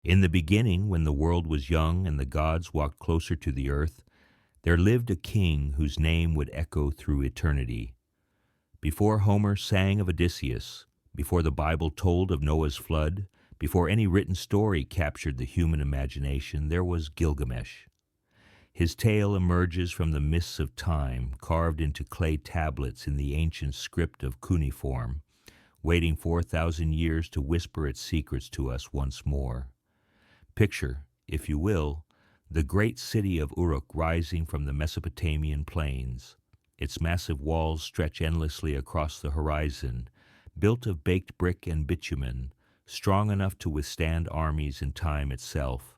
In the beginning, when the world was young and the gods walked closer to the earth, there lived a king whose name would echo through eternity. Before Homer sang of Odysseus, before the Bible told of Noah's flood, before any written story captured the human imagination, there was Gilgamesh. His tale emerges from the mists of time, carved into clay tablets in the ancient script of cuneiform, waiting 4,000 years to whisper its secrets to us once more. Picture, if you will, the great city of Uruk rising from the Mesopotamian plains. Its massive walls stretch endlessly across the horizon, built of baked brick and bitumen, strong enough to withstand armies and time itself.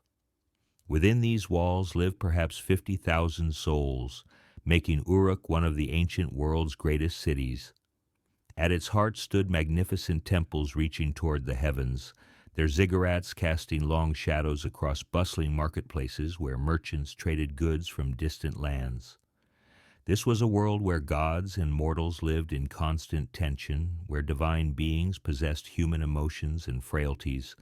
Within these walls live perhaps 50,000 souls, making Uruk one of the ancient world's greatest cities. At its heart stood magnificent temples reaching toward the heavens, their ziggurats casting long shadows across bustling marketplaces where merchants traded goods from distant lands. This was a world where gods and mortals lived in constant tension, where divine beings possessed human emotions and frailties,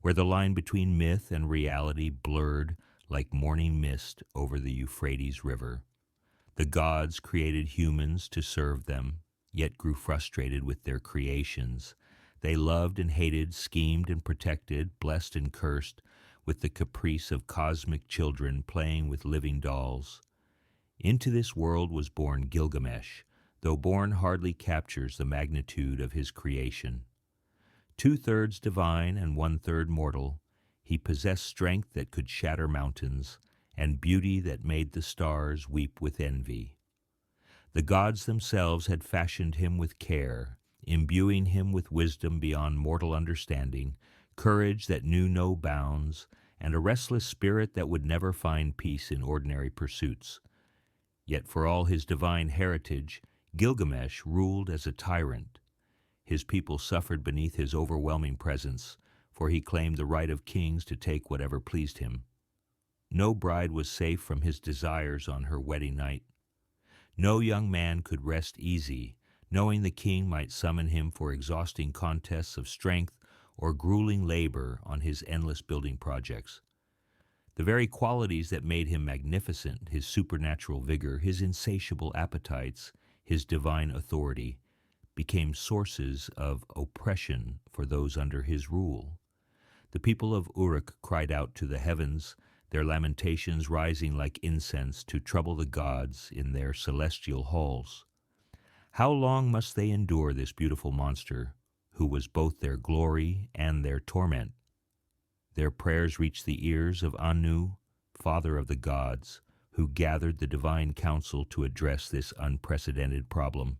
where the line between myth and reality blurred like morning mist over the Euphrates River. The gods created humans to serve them, yet grew frustrated with their creations. They loved and hated, schemed and protected, blessed and cursed, with the caprice of cosmic children playing with living dolls. Into this world was born Gilgamesh, though born hardly captures the magnitude of his creation. 2/3 divine and 1/3 mortal, he possessed strength that could shatter mountains, and beauty that made the stars weep with envy. The gods themselves had fashioned him with care, imbuing him with wisdom beyond mortal understanding, courage that knew no bounds, and a restless spirit that would never find peace in ordinary pursuits. Yet for all his divine heritage, Gilgamesh ruled as a tyrant. His people suffered beneath his overwhelming presence, for he claimed the right of kings to take whatever pleased him. No bride was safe from his desires on her wedding night. No young man could rest easy, knowing the king might summon him for exhausting contests of strength or grueling labor on his endless building projects. The very qualities that made him magnificent, his supernatural vigor, his insatiable appetites, his divine authority, became sources of oppression for those under his rule. The people of Uruk cried out to the heavens, their lamentations rising like incense to trouble the gods in their celestial halls. How long must they endure this beautiful monster, who was both their glory and their torment? Their prayers reached the ears of Anu, father of the gods, who gathered the divine council to address this unprecedented problem.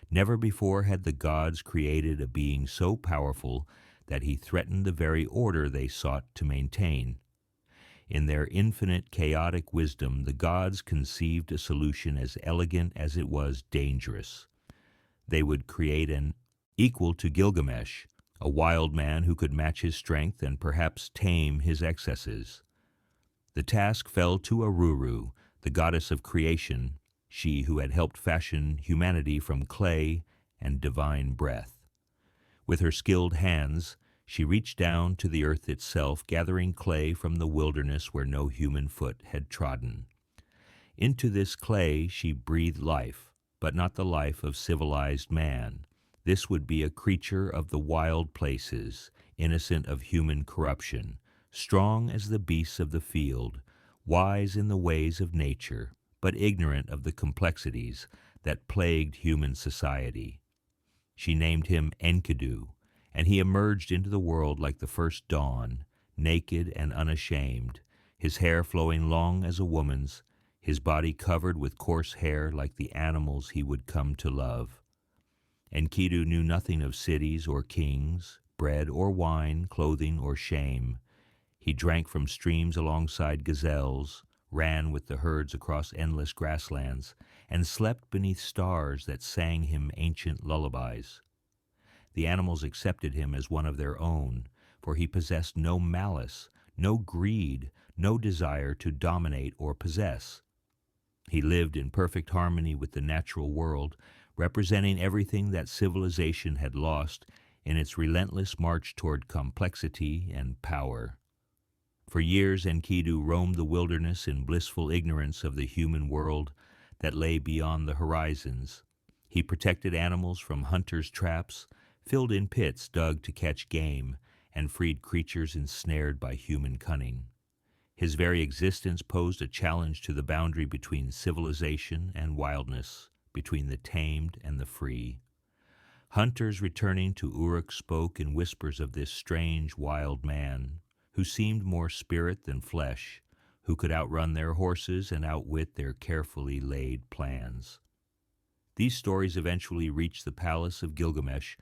Never before had the gods created a being so powerful that he threatened the very order they sought to maintain. In their infinite chaotic wisdom, the gods conceived a solution as elegant as it was dangerous. They would create an equal to Gilgamesh, a wild man who could match his strength and perhaps tame his excesses. The task fell to Aruru, the goddess of creation, she who had helped fashion humanity from clay and divine breath. With her skilled hands, she reached down to the earth itself, gathering clay from the wilderness where no human foot had trodden. Into this clay she breathed life, but not the life of civilized man. This would be a creature of the wild places, innocent of human corruption, strong as the beasts of the field, wise in the ways of nature, but ignorant of the complexities that plagued human society. She named him Enkidu, and he emerged into the world like the first dawn, naked and unashamed, his hair flowing long as a woman's, his body covered with coarse hair like the animals he would come to love. Enkidu knew nothing of cities or kings, bread or wine, clothing or shame. He drank from streams alongside gazelles, ran with the herds across endless grasslands, and slept beneath stars that sang him ancient lullabies. The animals accepted him as one of their own, for he possessed no malice, no greed, no desire to dominate or possess. He lived in perfect harmony with the natural world, representing everything that civilization had lost in its relentless march toward complexity and power. For years Enkidu roamed the wilderness in blissful ignorance of the human world that lay beyond the horizons. He protected animals from hunters' traps, filled in pits dug to catch game, and freed creatures ensnared by human cunning. His very existence posed a challenge to the boundary between civilization and wildness, between the tamed and the free. Hunters returning to Uruk spoke in whispers of this strange, wild man, who seemed more spirit than flesh, who could outrun their horses and outwit their carefully laid plans. These stories eventually reached the palace of Gilgamesh,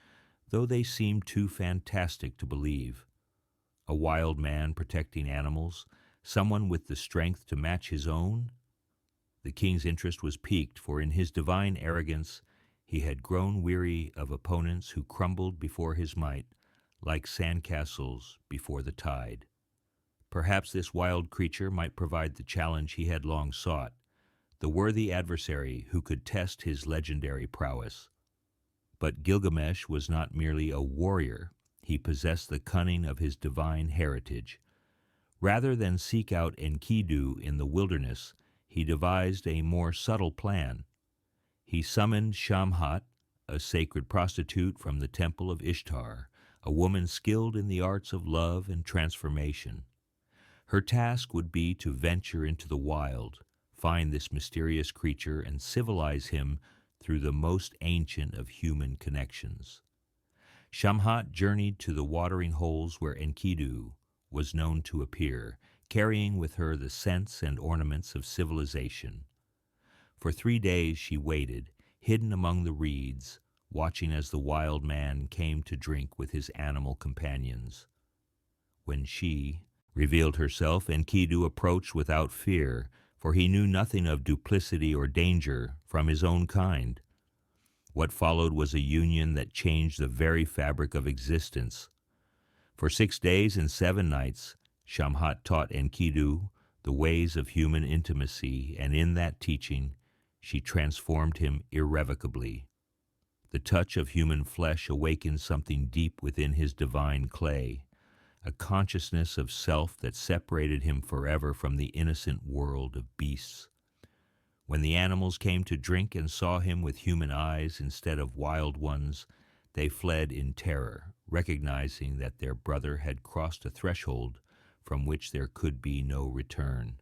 though they seemed too fantastic to believe. A wild man protecting animals, someone with the strength to match his own? The king's interest was piqued, for in his divine arrogance he had grown weary of opponents who crumbled before his might, like sandcastles before the tide. Perhaps this wild creature might provide the challenge he had long sought, the worthy adversary who could test his legendary prowess. But Gilgamesh was not merely a warrior, he possessed the cunning of his divine heritage. Rather than seek out Enkidu in the wilderness, he devised a more subtle plan. He summoned Shamhat, a sacred prostitute from the temple of Ishtar, a woman skilled in the arts of love and transformation. Her task would be to venture into the wild, find this mysterious creature, and civilize him through the most ancient of human connections. Shamhat journeyed to the watering holes where Enkidu was known to appear, carrying with her the scents and ornaments of civilization. For 3 days she waited, hidden among the reeds, watching as the wild man came to drink with his animal companions. When she revealed herself, Enkidu approached without fear, for he knew nothing of duplicity or danger from his own kind. What followed was a union that changed the very fabric of existence. For 6 days and 7 nights, Shamhat taught Enkidu the ways of human intimacy, and in that teaching, she transformed him irrevocably. The touch of human flesh awakened something deep within his divine clay, a consciousness of self that separated him forever from the innocent world of beasts. When the animals came to drink and saw him with human eyes instead of wild ones, they fled in terror, recognizing that their brother had crossed a threshold from which there could be no return.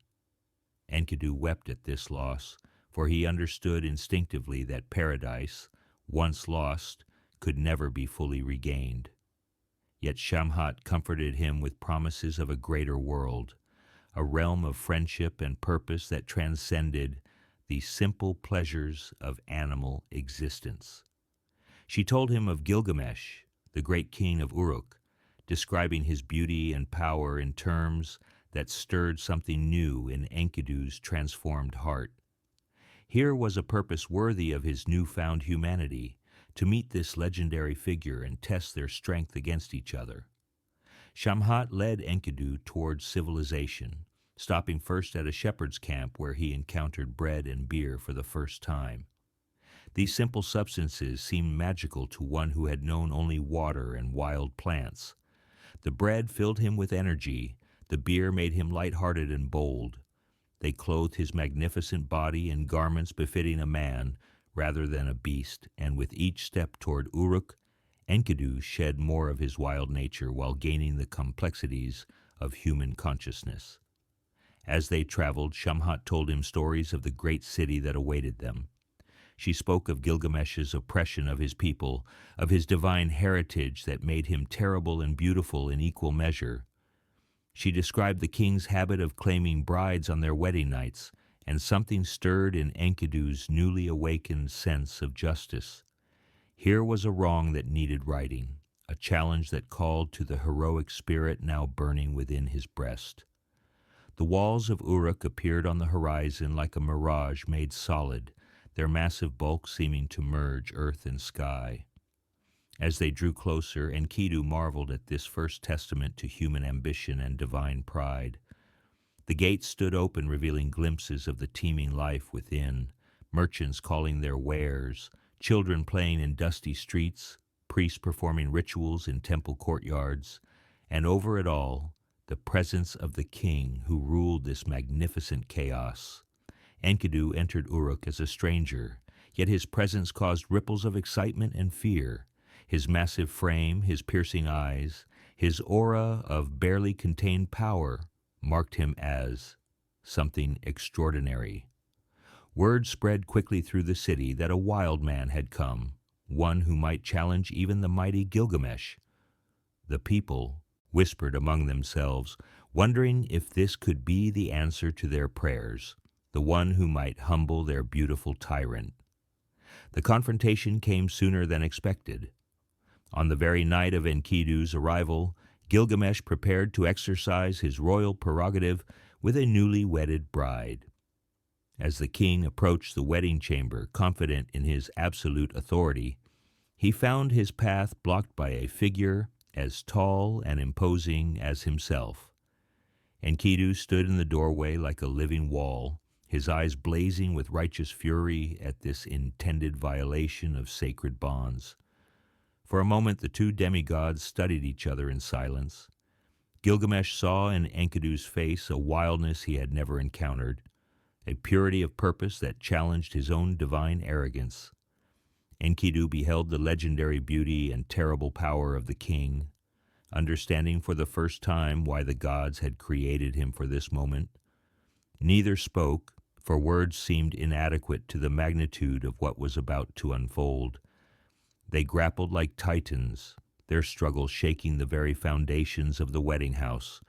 Enkidu wept at this loss, for he understood instinctively that paradise, once lost, could never be fully regained. Yet Shamhat comforted him with promises of a greater world, a realm of friendship and purpose that transcended the simple pleasures of animal existence. She told him of Gilgamesh, the great king of Uruk, describing his beauty and power in terms that stirred something new in Enkidu's transformed heart. Here was a purpose worthy of his newfound humanity, to meet this legendary figure and test their strength against each other. Shamhat led Enkidu towards civilization, stopping first at a shepherd's camp where he encountered bread and beer for the first time. These simple substances seemed magical to one who had known only water and wild plants. The bread filled him with energy, the beer made him light-hearted and bold. They clothed his magnificent body in garments befitting a man rather than a beast, and with each step toward Uruk, Enkidu shed more of his wild nature while gaining the complexities of human consciousness. As they traveled, Shamhat told him stories of the great city that awaited them. She spoke of Gilgamesh's oppression of his people, of his divine heritage that made him terrible and beautiful in equal measure. She described the king's habit of claiming brides on their wedding nights, and something stirred in Enkidu's newly awakened sense of justice. Here was a wrong that needed righting, a challenge that called to the heroic spirit now burning within his breast. The walls of Uruk appeared on the horizon like a mirage made solid, their massive bulk seeming to merge earth and sky. As they drew closer, Enkidu marveled at this first testament to human ambition and divine pride. The gates stood open, revealing glimpses of the teeming life within, merchants calling their wares, children playing in dusty streets, priests performing rituals in temple courtyards, and over it all, the presence of the king who ruled this magnificent chaos. Enkidu entered Uruk as a stranger, yet his presence caused ripples of excitement and fear. His massive frame, his piercing eyes, his aura of barely contained power marked him as something extraordinary. Word spread quickly through the city that a wild man had come, one who might challenge even the mighty Gilgamesh. The people whispered among themselves, wondering if this could be the answer to their prayers, the one who might humble their beautiful tyrant. The confrontation came sooner than expected. On the very night of Enkidu's arrival, Gilgamesh prepared to exercise his royal prerogative with a newly wedded bride. As the king approached the wedding chamber, confident in his absolute authority, he found his path blocked by a figure as tall and imposing as himself. Enkidu stood in the doorway like a living wall, his eyes blazing with righteous fury at this intended violation of sacred bonds. For a moment the two demigods studied each other in silence. Gilgamesh saw in Enkidu's face a wildness he had never encountered, a purity of purpose that challenged his own divine arrogance. Enkidu beheld the legendary beauty and terrible power of the king, understanding for the first time why the gods had created him for this moment. Neither spoke, for words seemed inadequate to the magnitude of what was about to unfold. They grappled like titans, their struggle shaking the very foundations of the wedding house.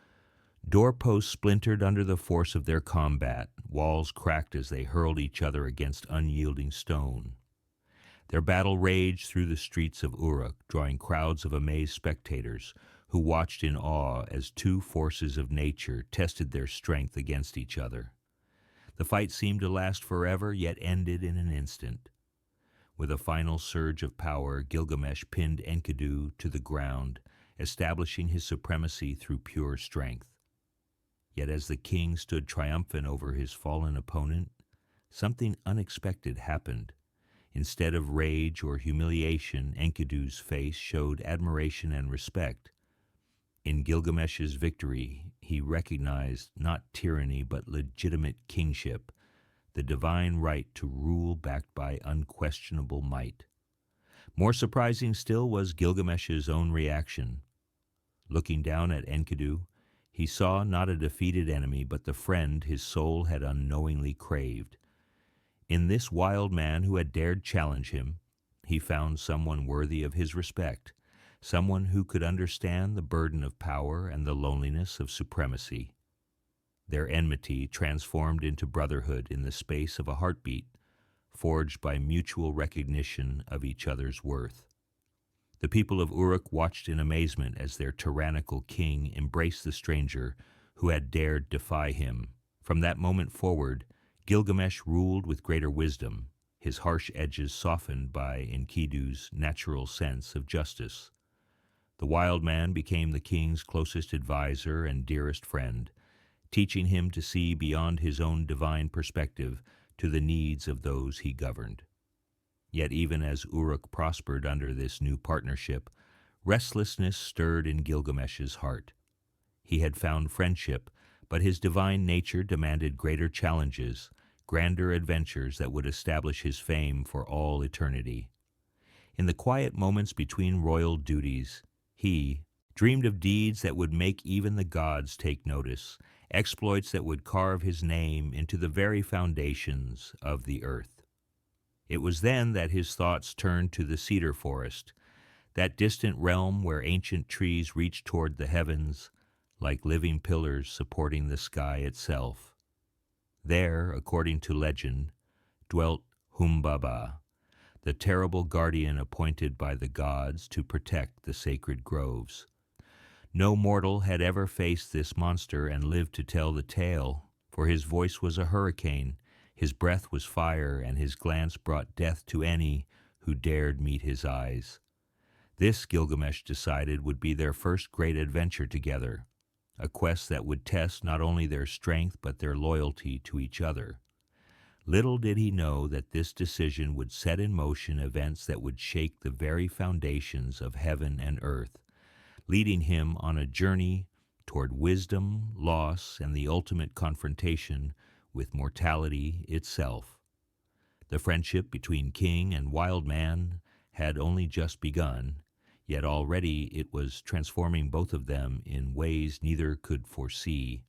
Doorposts splintered under the force of their combat, walls cracked as they hurled each other against unyielding stone. Their battle raged through the streets of Uruk, drawing crowds of amazed spectators who watched in awe as two forces of nature tested their strength against each other. The fight seemed to last forever, yet ended in an instant. With a final surge of power, Gilgamesh pinned Enkidu to the ground, establishing his supremacy through pure strength. Yet as the king stood triumphant over his fallen opponent, something unexpected happened. Instead of rage or humiliation, Enkidu's face showed admiration and respect. In Gilgamesh's victory, he recognized not tyranny but legitimate kingship, the divine right to rule backed by unquestionable might. More surprising still was Gilgamesh's own reaction. Looking down at Enkidu, he saw not a defeated enemy, but the friend his soul had unknowingly craved. In this wild man who had dared challenge him, he found someone worthy of his respect, someone who could understand the burden of power and the loneliness of supremacy. Their enmity transformed into brotherhood in the space of a heartbeat, forged by mutual recognition of each other's worth. The people of Uruk watched in amazement as their tyrannical king embraced the stranger who had dared defy him. From that moment forward, Gilgamesh ruled with greater wisdom, his harsh edges softened by Enkidu's natural sense of justice. The wild man became the king's closest advisor and dearest friend, teaching him to see beyond his own divine perspective to the needs of those he governed. Yet even as Uruk prospered under this new partnership, restlessness stirred in Gilgamesh's heart. He had found friendship, but his divine nature demanded greater challenges, grander adventures that would establish his fame for all eternity. In the quiet moments between royal duties, he dreamed of deeds that would make even the gods take notice, exploits that would carve his name into the very foundations of the earth. It was then that his thoughts turned to the Cedar Forest, that distant realm where ancient trees reached toward the heavens, like living pillars supporting the sky itself. There, according to legend, dwelt Humbaba, the terrible guardian appointed by the gods to protect the sacred groves. No mortal had ever faced this monster and lived to tell the tale, for his voice was a hurricane, his breath was fire, and his glance brought death to any who dared meet his eyes. This, Gilgamesh decided, would be their first great adventure together, a quest that would test not only their strength but their loyalty to each other. Little did he know that this decision would set in motion events that would shake the very foundations of heaven and earth, leading him on a journey toward wisdom, loss, and the ultimate confrontation with mortality itself. The friendship between king and wild man had only just begun, yet already it was transforming both of them in ways neither could foresee.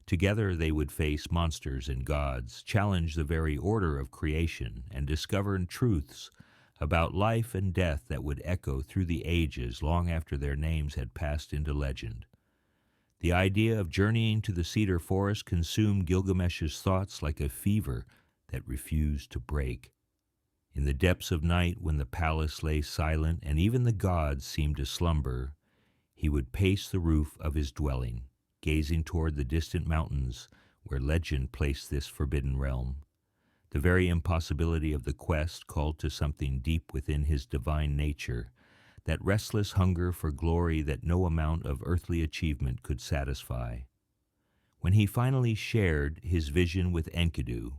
Together they would face monsters and gods, challenge the very order of creation, and discover truths about life and death that would echo through the ages long after their names had passed into legend. The idea of journeying to the Cedar Forest consumed Gilgamesh's thoughts like a fever that refused to break. In the depths of night, when the palace lay silent and even the gods seemed to slumber, he would pace the roof of his dwelling, gazing toward the distant mountains where legend placed this forbidden realm. The very impossibility of the quest called to something deep within his divine nature, that restless hunger for glory that no amount of earthly achievement could satisfy. When he finally shared his vision with Enkidu,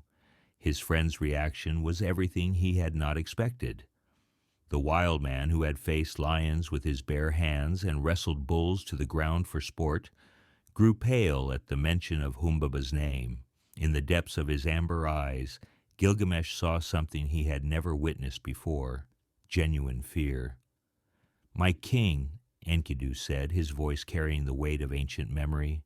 his friend's reaction was everything he had not expected. The wild man who had faced lions with his bare hands and wrestled bulls to the ground for sport grew pale at the mention of Humbaba's name. In the depths of his amber eyes, Gilgamesh saw something he had never witnessed before, genuine fear. "My king," Enkidu said, his voice carrying the weight of ancient memory,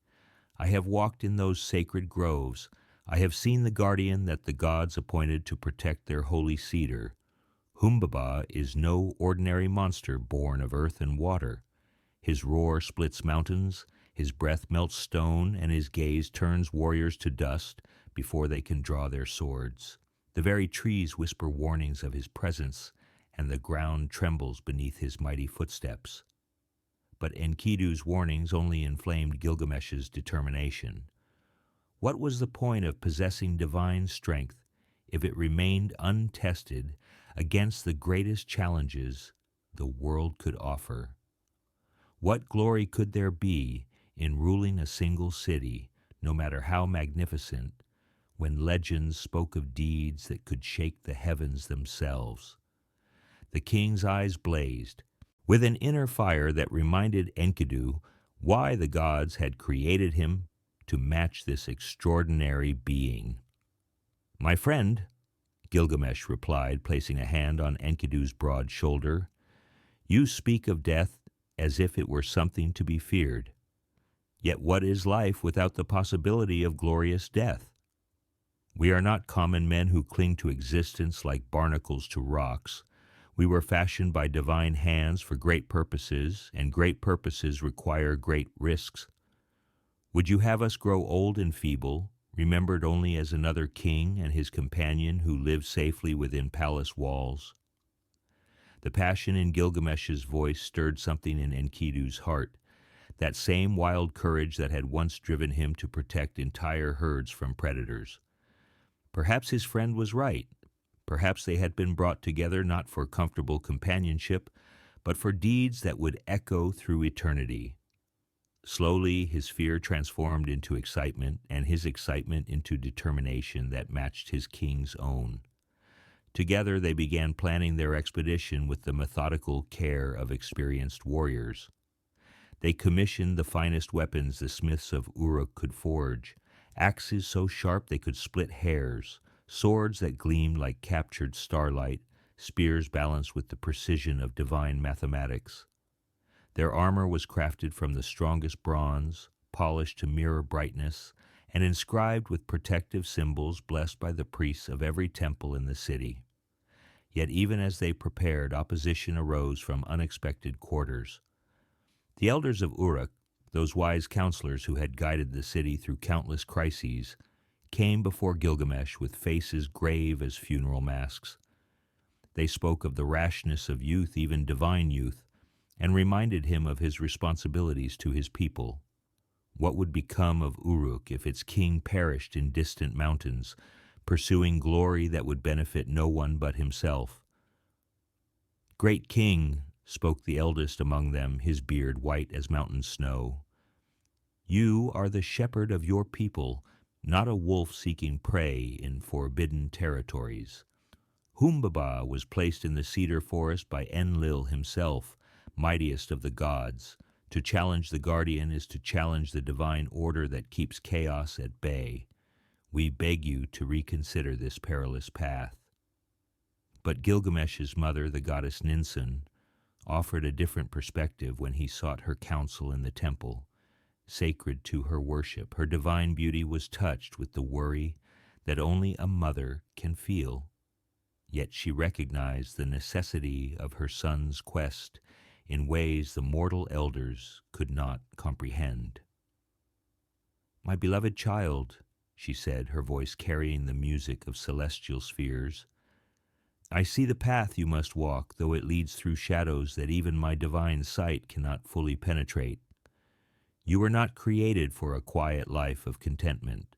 "I have walked in those sacred groves. I have seen the guardian that the gods appointed to protect their holy cedar. Humbaba is no ordinary monster born of earth and water. His roar splits mountains, his breath melts stone, and his gaze turns warriors to dust before they can draw their swords. The very trees whisper warnings of his presence, and the ground trembles beneath his mighty footsteps." But Enkidu's warnings only inflamed Gilgamesh's determination. What was the point of possessing divine strength if it remained untested against the greatest challenges the world could offer? What glory could there be in ruling a single city, no matter how magnificent, when legends spoke of deeds that could shake the heavens themselves? The king's eyes blazed, with an inner fire that reminded Enkidu why the gods had created him to match this extraordinary being. "My friend," Gilgamesh replied, placing a hand on Enkidu's broad shoulder, "you speak of death as if it were something to be feared. Yet what is life without the possibility of glorious death? We are not common men who cling to existence like barnacles to rocks. We were fashioned by divine hands for great purposes, and great purposes require great risks. Would you have us grow old and feeble, remembered only as another king and his companion who lived safely within palace walls?" The passion in Gilgamesh's voice stirred something in Enkidu's heart, that same wild courage that had once driven him to protect entire herds from predators. Perhaps his friend was right. Perhaps they had been brought together not for comfortable companionship, but for deeds that would echo through eternity. Slowly, his fear transformed into excitement, and his excitement into determination that matched his king's own. Together, they began planning their expedition with the methodical care of experienced warriors. They commissioned the finest weapons the smiths of Uruk could forge, axes so sharp they could split hairs, swords that gleamed like captured starlight, spears balanced with the precision of divine mathematics. Their armor was crafted from the strongest bronze, polished to mirror brightness, and inscribed with protective symbols blessed by the priests of every temple in the city. Yet even as they prepared, opposition arose from unexpected quarters. The elders of Uruk, those wise counselors who had guided the city through countless crises, came before Gilgamesh with faces grave as funeral masks. They spoke of the rashness of youth, even divine youth, and reminded him of his responsibilities to his people. What would become of Uruk if its king perished in distant mountains, pursuing glory that would benefit no one but himself? "Great king," spoke the eldest among them, his beard white as mountain snow, "you are the shepherd of your people, not a wolf seeking prey in forbidden territories. Humbaba was placed in the Cedar Forest by Enlil himself, mightiest of the gods, To challenge the guardian is to challenge the divine order that keeps chaos at bay. We beg you to reconsider this perilous path. But Gilgamesh's mother, the goddess Ninsun, offered a different perspective when he sought her counsel in the temple. Sacred to her worship, her divine beauty was touched with the worry that only a mother can feel. Yet she recognized the necessity of her son's quest in ways the mortal elders could not comprehend. "My beloved child," she said, her voice carrying the music of celestial spheres, "I see the path you must walk, though it leads through shadows that even my divine sight cannot fully penetrate. You were not created for a quiet life of contentment.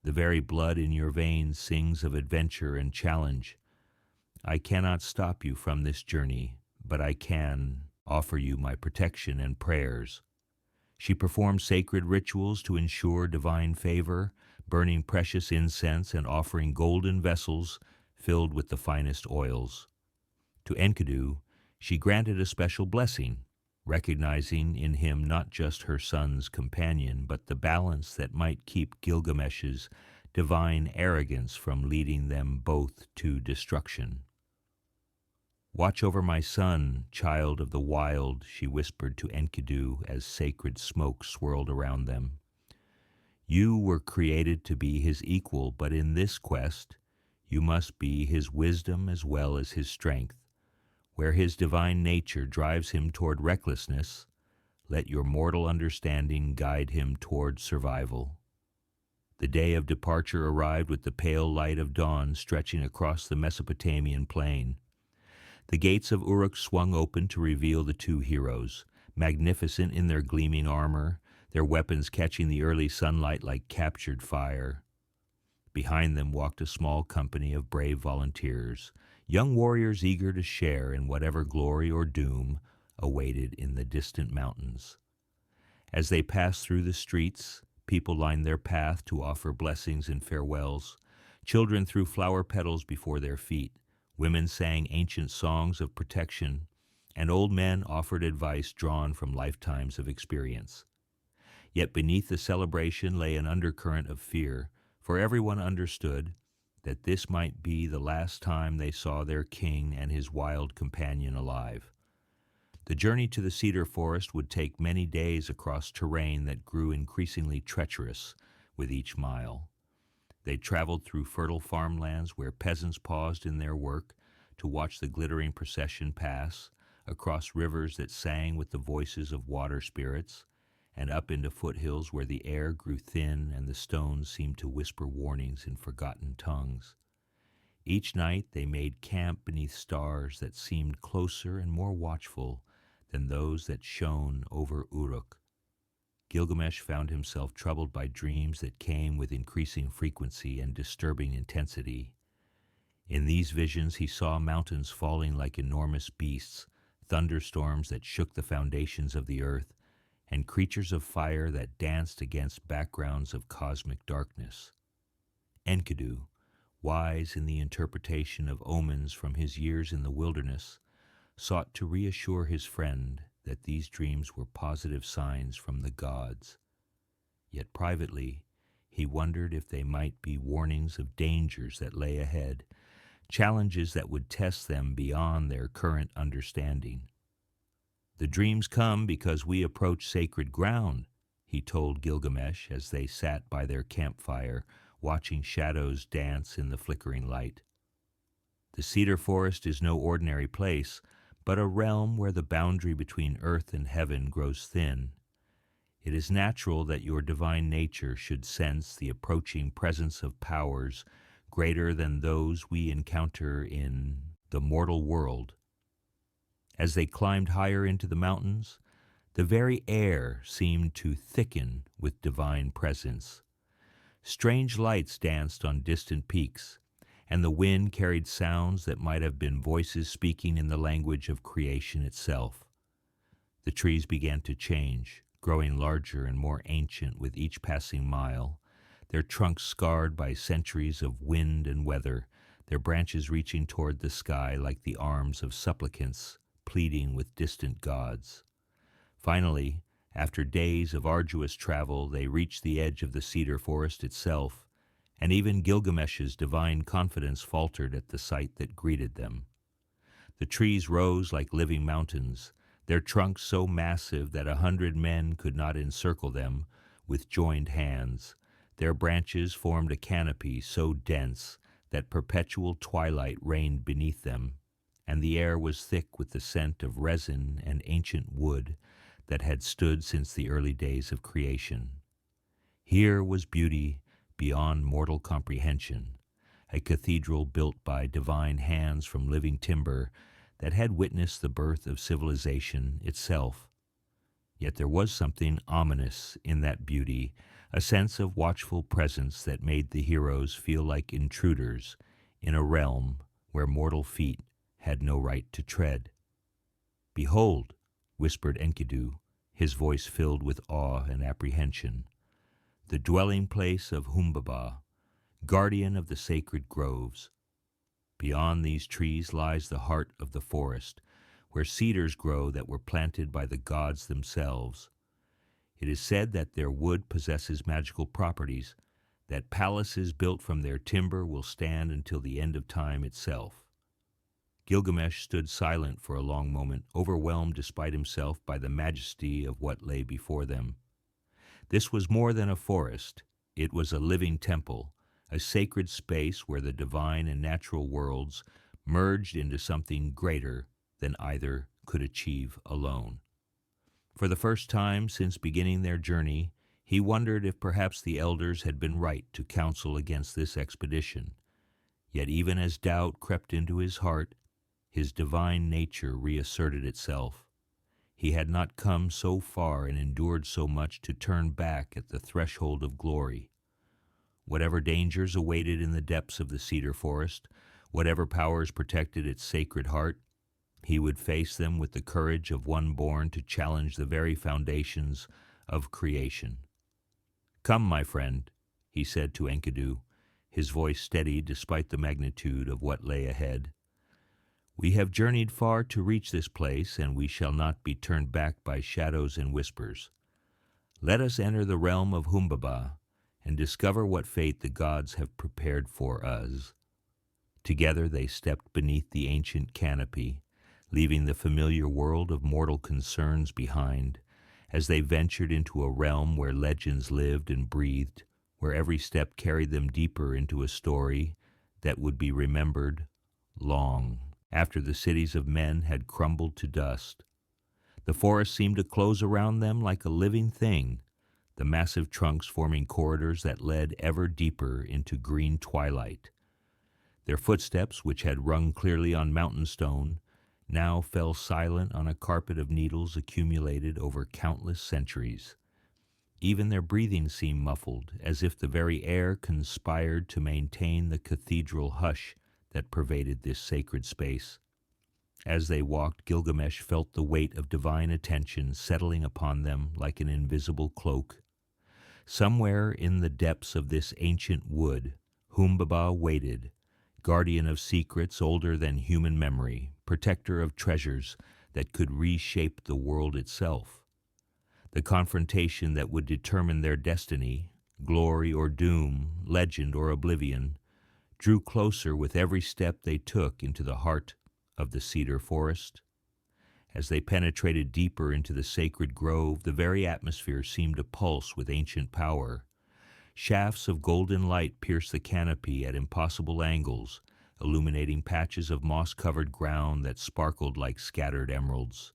The very blood in your veins sings of adventure and challenge. I cannot stop you from this journey, but I can offer you my protection and prayers." She performed sacred rituals to ensure divine favor, burning precious incense and offering golden vessels filled with the finest oils. To Enkidu, she granted a special blessing, recognizing in him not just her son's companion, but the balance that might keep Gilgamesh's divine arrogance from leading them both to destruction. "Watch over my son, child of the wild," she whispered to Enkidu as sacred smoke swirled around them. "You were created to be his equal, but in this quest, you must be his wisdom as well as his strength. Where his divine nature drives him toward recklessness, let your mortal understanding guide him toward survival." The day of departure arrived with the pale light of dawn stretching across the Mesopotamian plain. The gates of Uruk swung open to reveal the two heroes, magnificent in their gleaming armor, their weapons catching the early sunlight like captured fire. Behind them walked a small company of brave volunteers, young warriors eager to share in whatever glory or doom awaited in the distant mountains. As they passed through the streets, people lined their path to offer blessings and farewells. Children threw flower petals before their feet. Women sang ancient songs of protection, and old men offered advice drawn from lifetimes of experience. Yet beneath the celebration lay an undercurrent of fear, for everyone understood that this might be the last time they saw their king and his wild companion alive. The journey to the Cedar Forest would take many days across terrain that grew increasingly treacherous with each mile. They traveled through fertile farmlands where peasants paused in their work to watch the glittering procession pass, across rivers that sang with the voices of water spirits, and up into foothills where the air grew thin and the stones seemed to whisper warnings in forgotten tongues. Each night they made camp beneath stars that seemed closer and more watchful than those that shone over Uruk. Gilgamesh found himself troubled by dreams that came with increasing frequency and disturbing intensity. In these visions he saw mountains falling like enormous beasts, thunderstorms that shook the foundations of the earth, and creatures of fire that danced against backgrounds of cosmic darkness. Enkidu, wise in the interpretation of omens from his years in the wilderness, sought to reassure his friend that these dreams were positive signs from the gods. Yet privately, he wondered if they might be warnings of dangers that lay ahead, challenges that would test them beyond their current understanding. "The dreams come because we approach sacred ground," he told Gilgamesh as they sat by their campfire, watching shadows dance in the flickering light. "The Cedar Forest is no ordinary place, but a realm where the boundary between earth and heaven grows thin. It is natural that your divine nature should sense the approaching presence of powers greater than those we encounter in the mortal world." As they climbed higher into the mountains, the very air seemed to thicken with divine presence. Strange lights danced on distant peaks, and the wind carried sounds that might have been voices speaking in the language of creation itself. The trees began to change, growing larger and more ancient with each passing mile, their trunks scarred by centuries of wind and weather, their branches reaching toward the sky like the arms of supplicants pleading with distant gods. Finally, after days of arduous travel, they reached the edge of the Cedar Forest itself, and even Gilgamesh's divine confidence faltered at the sight that greeted them. The trees rose like living mountains, their trunks so massive that 100 men could not encircle them with joined hands. Their branches formed a canopy so dense that perpetual twilight reigned beneath them, and the air was thick with the scent of resin and ancient wood that had stood since the early days of creation. Here was beauty beyond mortal comprehension, a cathedral built by divine hands from living timber that had witnessed the birth of civilization itself. Yet there was something ominous in that beauty, a sense of watchful presence that made the heroes feel like intruders in a realm where mortal feet had no right to tread. "Behold," whispered Enkidu, his voice filled with awe and apprehension, "the dwelling place of Humbaba, guardian of the sacred groves. Beyond these trees lies the heart of the forest, where cedars grow that were planted by the gods themselves. It is said that their wood possesses magical properties, that palaces built from their timber will stand until the end of time itself." Gilgamesh stood silent for a long moment, overwhelmed despite himself by the majesty of what lay before them. This was more than a forest. It was a living temple, a sacred space where the divine and natural worlds merged into something greater than either could achieve alone. For the first time since beginning their journey, he wondered if perhaps the elders had been right to counsel against this expedition. Yet even as doubt crept into his heart, his divine nature reasserted itself. He had not come so far and endured so much to turn back at the threshold of glory. Whatever dangers awaited in the depths of the Cedar Forest, whatever powers protected its sacred heart, he would face them with the courage of one born to challenge the very foundations of creation. "Come, my friend," he said to Enkidu, his voice steady despite the magnitude of what lay ahead. "We have journeyed far to reach this place, and we shall not be turned back by shadows and whispers. Let us enter the realm of Humbaba and discover what fate the gods have prepared for us." Together they stepped beneath the ancient canopy, leaving the familiar world of mortal concerns behind, as they ventured into a realm where legends lived and breathed, where every step carried them deeper into a story that would be remembered long after the cities of men had crumbled to dust. The forest seemed to close around them like a living thing, the massive trunks forming corridors that led ever deeper into green twilight. Their footsteps, which had rung clearly on mountain stone, now fell silent on a carpet of needles accumulated over countless centuries. Even their breathing seemed muffled, as if the very air conspired to maintain the cathedral hush that pervaded this sacred space. As they walked, Gilgamesh felt the weight of divine attention settling upon them like an invisible cloak. Somewhere in the depths of this ancient wood, Humbaba waited, guardian of secrets older than human memory, protector of treasures that could reshape the world itself. The confrontation that would determine their destiny, glory or doom, legend or oblivion, drew closer with every step they took into the heart of the Cedar Forest. As they penetrated deeper into the sacred grove, the very atmosphere seemed to pulse with ancient power. Shafts of golden light pierced the canopy at impossible angles, illuminating patches of moss-covered ground that sparkled like scattered emeralds.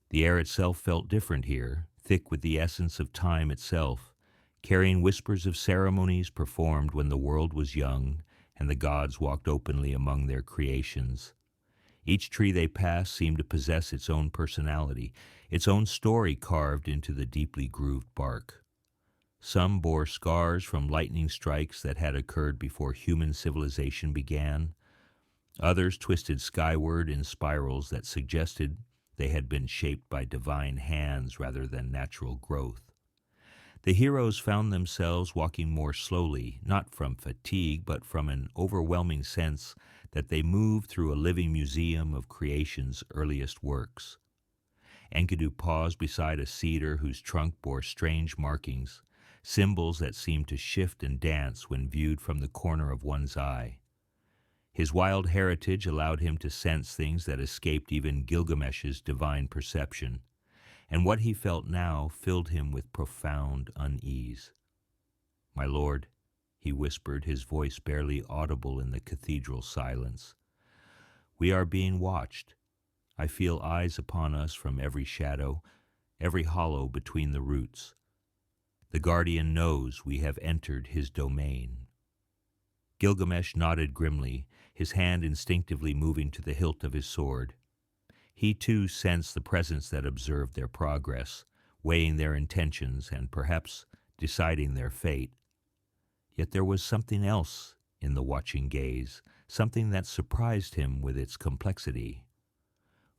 The air itself felt different here, thick with the essence of time itself, carrying whispers of ceremonies performed when the world was young and the gods walked openly among their creations. Each tree they passed seemed to possess its own personality, its own story carved into the deeply grooved bark. Some bore scars from lightning strikes that had occurred before human civilization began. Others twisted skyward in spirals that suggested they had been shaped by divine hands rather than natural growth. The heroes found themselves walking more slowly, not from fatigue, but from an overwhelming sense that they moved through a living museum of creation's earliest works. Enkidu paused beside a cedar whose trunk bore strange markings, symbols that seemed to shift and dance when viewed from the corner of one's eye. His wild heritage allowed him to sense things that escaped even Gilgamesh's divine perception, and what he felt now filled him with profound unease. "My lord," he whispered, his voice barely audible in the cathedral silence, "we are being watched. I feel eyes upon us from every shadow, every hollow between the roots. The guardian knows we have entered his domain." Gilgamesh nodded grimly, his hand instinctively moving to the hilt of his sword. He too sensed the presence that observed their progress, weighing their intentions and perhaps deciding their fate. Yet there was something else in the watching gaze, something that surprised him with its complexity.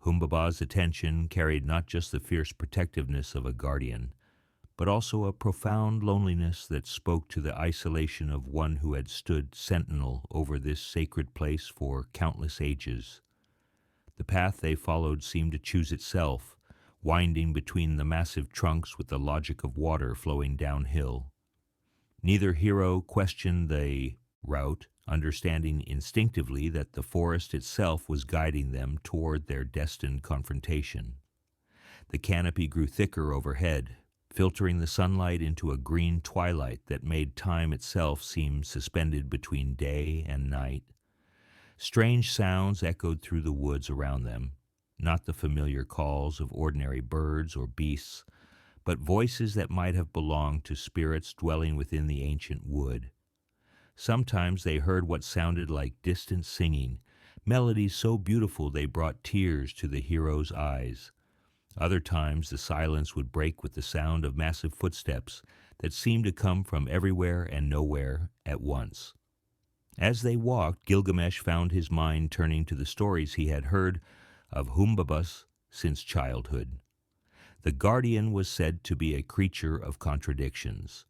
Humbaba's attention carried not just the fierce protectiveness of a guardian, but also a profound loneliness that spoke to the isolation of one who had stood sentinel over this sacred place for countless ages. The path they followed seemed to choose itself, winding between the massive trunks with the logic of water flowing downhill. Neither hero questioned the route, understanding instinctively that the forest itself was guiding them toward their destined confrontation. The canopy grew thicker overhead, filtering the sunlight into a green twilight that made time itself seem suspended between day and night. Strange sounds echoed through the woods around them, not the familiar calls of ordinary birds or beasts, but voices that might have belonged to spirits dwelling within the ancient wood. Sometimes they heard what sounded like distant singing, melodies so beautiful they brought tears to the hero's eyes. Other times the silence would break with the sound of massive footsteps that seemed to come from everywhere and nowhere at once. As they walked, Gilgamesh found his mind turning to the stories he had heard of Humbaba since childhood. The guardian was said to be a creature of contradictions,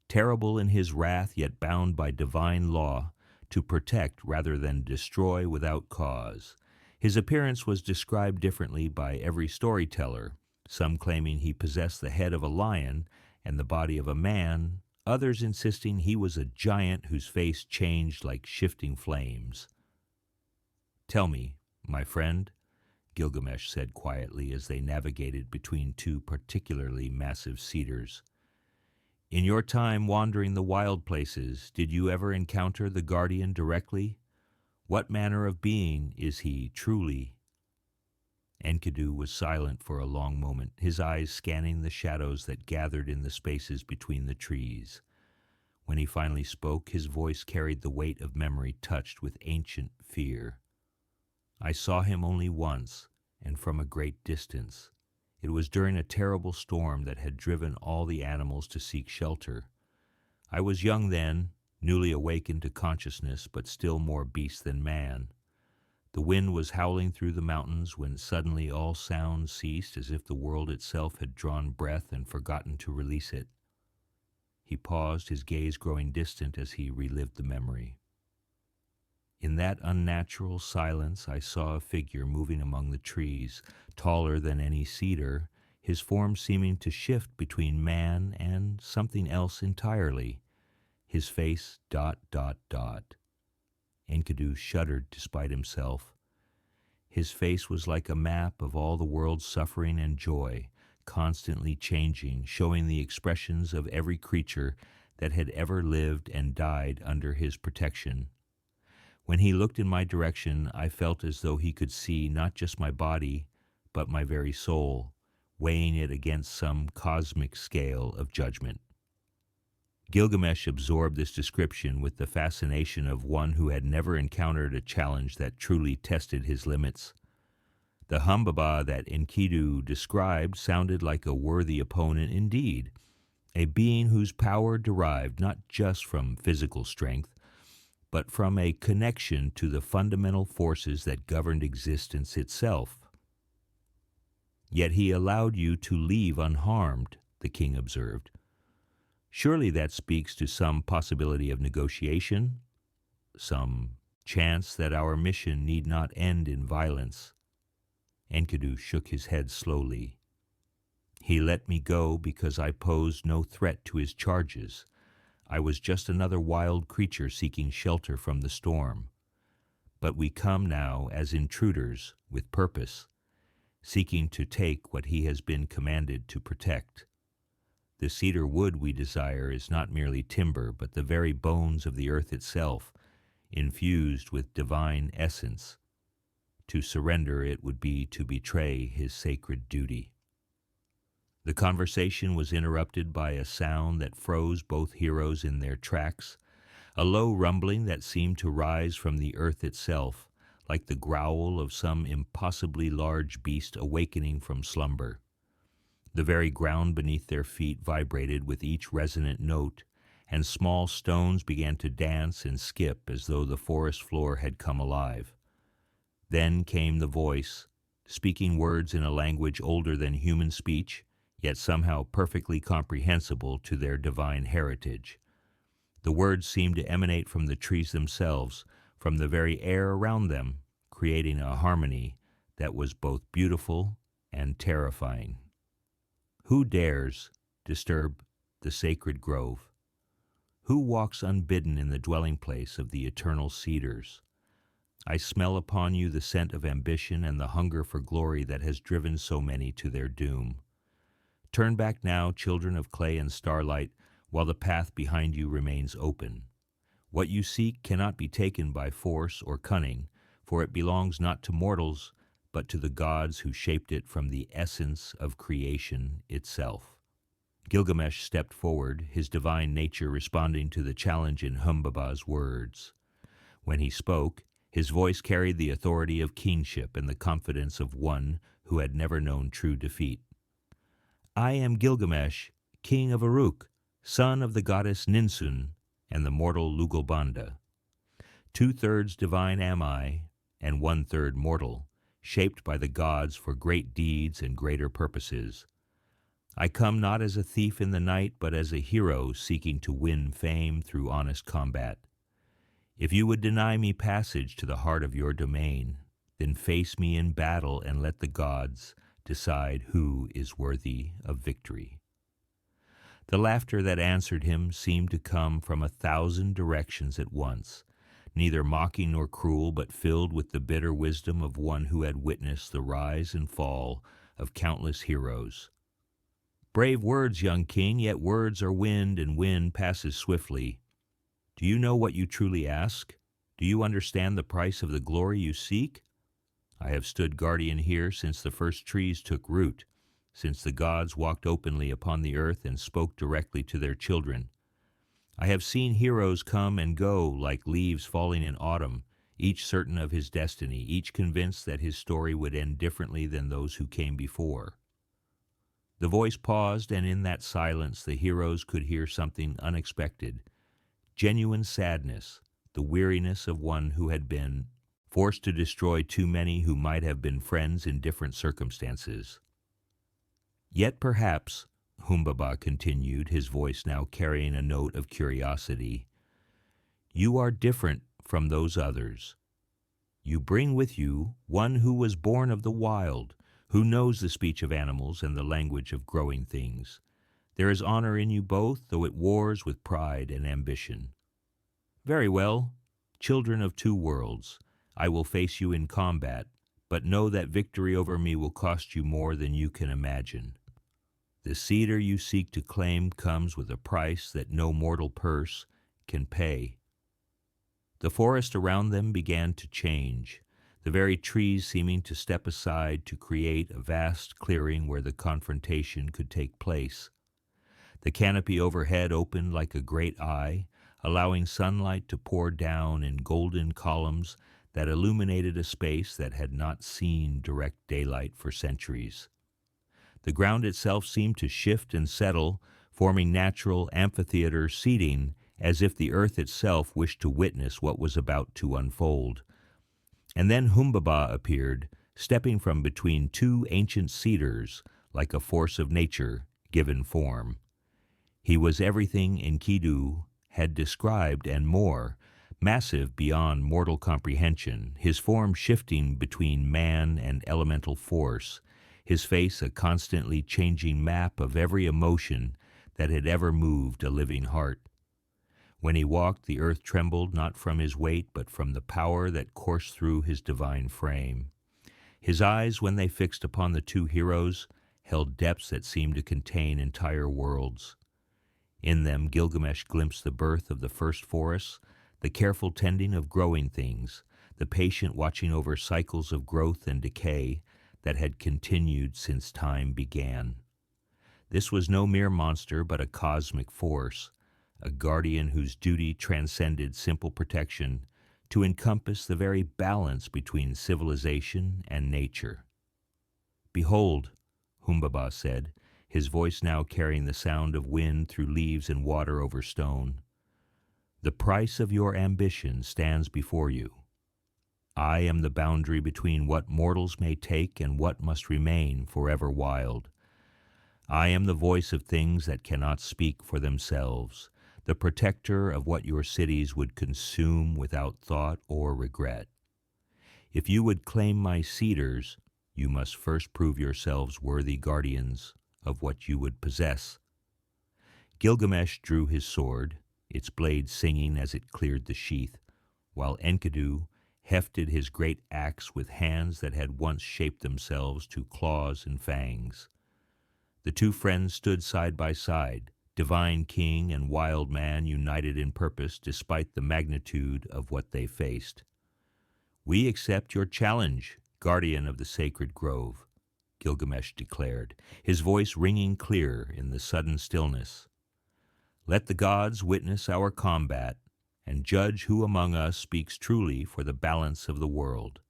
terrible in his wrath yet bound by divine law to protect rather than destroy without cause. His appearance was described differently by every storyteller, some claiming he possessed the head of a lion and the body of a man, others insisting he was a giant whose face changed like shifting flames. "Tell me, my friend," Gilgamesh said quietly as they navigated between two particularly massive cedars, "in your time wandering the wild places, did you ever encounter the guardian directly? What manner of being is he truly?" Enkidu was silent for a long moment, his eyes scanning the shadows that gathered in the spaces between the trees. When he finally spoke, his voice carried the weight of memory touched with ancient fear. "I saw him only once, and from a great distance. It was during a terrible storm that had driven all the animals to seek shelter. I was young then, newly awakened to consciousness, but still more beast than man. The wind was howling through the mountains when suddenly all sounds ceased, as if the world itself had drawn breath and forgotten to release it." He paused, his gaze growing distant as he relived the memory. "In that unnatural silence I saw a figure moving among the trees, taller than any cedar, his form seeming to shift between man and something else entirely. His face ... Enkidu shuddered despite himself. His face was like a map of all the world's suffering and joy, constantly changing, showing the expressions of every creature that had ever lived and died under his protection. When he looked in my direction, I felt as though he could see not just my body, but my very soul, weighing it against some cosmic scale of judgment." Gilgamesh absorbed this description with the fascination of one who had never encountered a challenge that truly tested his limits. The Humbaba that Enkidu described sounded like a worthy opponent indeed, a being whose power derived not just from physical strength, but from a connection to the fundamental forces that governed existence itself. "Yet he allowed you to leave unharmed," the king observed. "Surely that speaks to some possibility of negotiation, some chance that our mission need not end in violence." Enkidu shook his head slowly. He let me go because I posed no threat to his charges. I was just another wild creature seeking shelter from the storm. But we come now as intruders with purpose, seeking to take what he has been commanded to protect. The cedar wood we desire is not merely timber, but the very bones of the earth itself, infused with divine essence. To surrender it would be to betray his sacred duty. The conversation was interrupted by a sound that froze both heroes in their tracks, a low rumbling that seemed to rise from the earth itself, like the growl of some impossibly large beast awakening from slumber. The very ground beneath their feet vibrated with each resonant note, and small stones began to dance and skip as though the forest floor had come alive. Then came the voice, speaking words in a language older than human speech, yet somehow perfectly comprehensible to their divine heritage. The words seemed to emanate from the trees themselves, from the very air around them, creating a harmony that was both beautiful and terrifying. Who dares disturb the sacred grove? Who walks unbidden in the dwelling place of the eternal cedars? I smell upon you the scent of ambition and the hunger for glory that has driven so many to their doom. Turn back now, children of clay and starlight, while the path behind you remains open. What you seek cannot be taken by force or cunning, for it belongs not to mortals, but to the gods who shaped it from the essence of creation itself. Gilgamesh stepped forward, his divine nature responding to the challenge in Humbaba's words. When he spoke, his voice carried the authority of kingship and the confidence of one who had never known true defeat. I am Gilgamesh, king of Uruk, son of the goddess Ninsun and the mortal Lugalbanda. 2/3 divine am I, and 1/3 mortal, shaped by the gods for great deeds and greater purposes. I come not as a thief in the night, but as a hero seeking to win fame through honest combat. If you would deny me passage to the heart of your domain, then face me in battle and let the gods decide who is worthy of victory. The laughter that answered him seemed to come from 1,000 directions at once, neither mocking nor cruel, but filled with the bitter wisdom of one who had witnessed the rise and fall of countless heroes. Brave words, young king, yet words are wind, and wind passes swiftly. Do you know what you truly ask? Do you understand the price of the glory you seek? I have stood guardian here since the first trees took root, since the gods walked openly upon the earth and spoke directly to their children. I have seen heroes come and go like leaves falling in autumn, each certain of his destiny, each convinced that his story would end differently than those who came before. The voice paused, and in that silence the heroes could hear something unexpected, genuine sadness, the weariness of one who had been forced to destroy too many who might have been friends in different circumstances. Yet perhaps, Humbaba continued, his voice now carrying a note of curiosity, you are different from those others. You bring with you one who was born of the wild, who knows the speech of animals and the language of growing things. There is honor in you both, though it wars with pride and ambition. Very well, children of two worlds, I will face you in combat, but know that victory over me will cost you more than you can imagine. The cedar you seek to claim comes with a price that no mortal purse can pay. The forest around them began to change, the very trees seeming to step aside to create a vast clearing where the confrontation could take place. The canopy overhead opened like a great eye, allowing sunlight to pour down in golden columns that illuminated a space that had not seen direct daylight for centuries. The ground itself seemed to shift and settle, forming natural amphitheater seating, as if the earth itself wished to witness what was about to unfold. And then Humbaba appeared, stepping from between two ancient cedars, like a force of nature given form. He was everything Enkidu had described and more, massive beyond mortal comprehension, his form shifting between man and elemental force, his face a constantly changing map of every emotion that had ever moved a living heart. When he walked, the earth trembled not from his weight, but from the power that coursed through his divine frame. His eyes, when they fixed upon the two heroes, held depths that seemed to contain entire worlds. In them Gilgamesh glimpsed the birth of the first forests, the careful tending of growing things, the patient watching over cycles of growth and decay that had continued since time began. This was no mere monster, but a cosmic force, a guardian whose duty transcended simple protection to encompass the very balance between civilization and nature. "Behold," Humbaba said, his voice now carrying the sound of wind through leaves and water over stone, "the price of your ambition stands before you. I am the boundary between what mortals may take and what must remain forever wild. I am the voice of things that cannot speak for themselves, the protector of what your cities would consume without thought or regret. If you would claim my cedars, you must first prove yourselves worthy guardians of what you would possess." Gilgamesh drew his sword, its blade singing as it cleared the sheath, while Enkidu hefted his great axe with hands that had once shaped themselves to claws and fangs. The two friends stood side by side, divine king and wild man united in purpose despite the magnitude of what they faced. "We accept your challenge, guardian of the sacred grove," Gilgamesh declared, his voice ringing clear in the sudden stillness. "Let the gods witness our combat and judge who among us speaks truly for the balance of the world."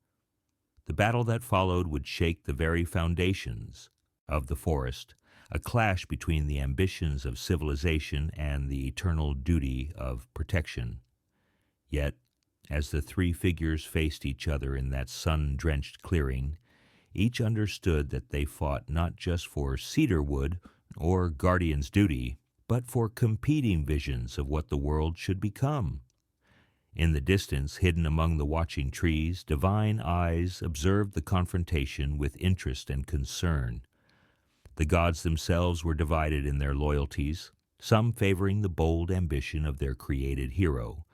The battle that followed would shake the very foundations of the forest, a clash between the ambitions of civilization and the eternal duty of protection. Yet, as the three figures faced each other in that sun-drenched clearing, each understood that they fought not just for cedar wood or guardian's duty, but for competing visions of what the world should become. In the distance, hidden among the watching trees, divine eyes observed the confrontation with interest and concern. The gods themselves were divided in their loyalties, some favoring the bold ambition of their created hero,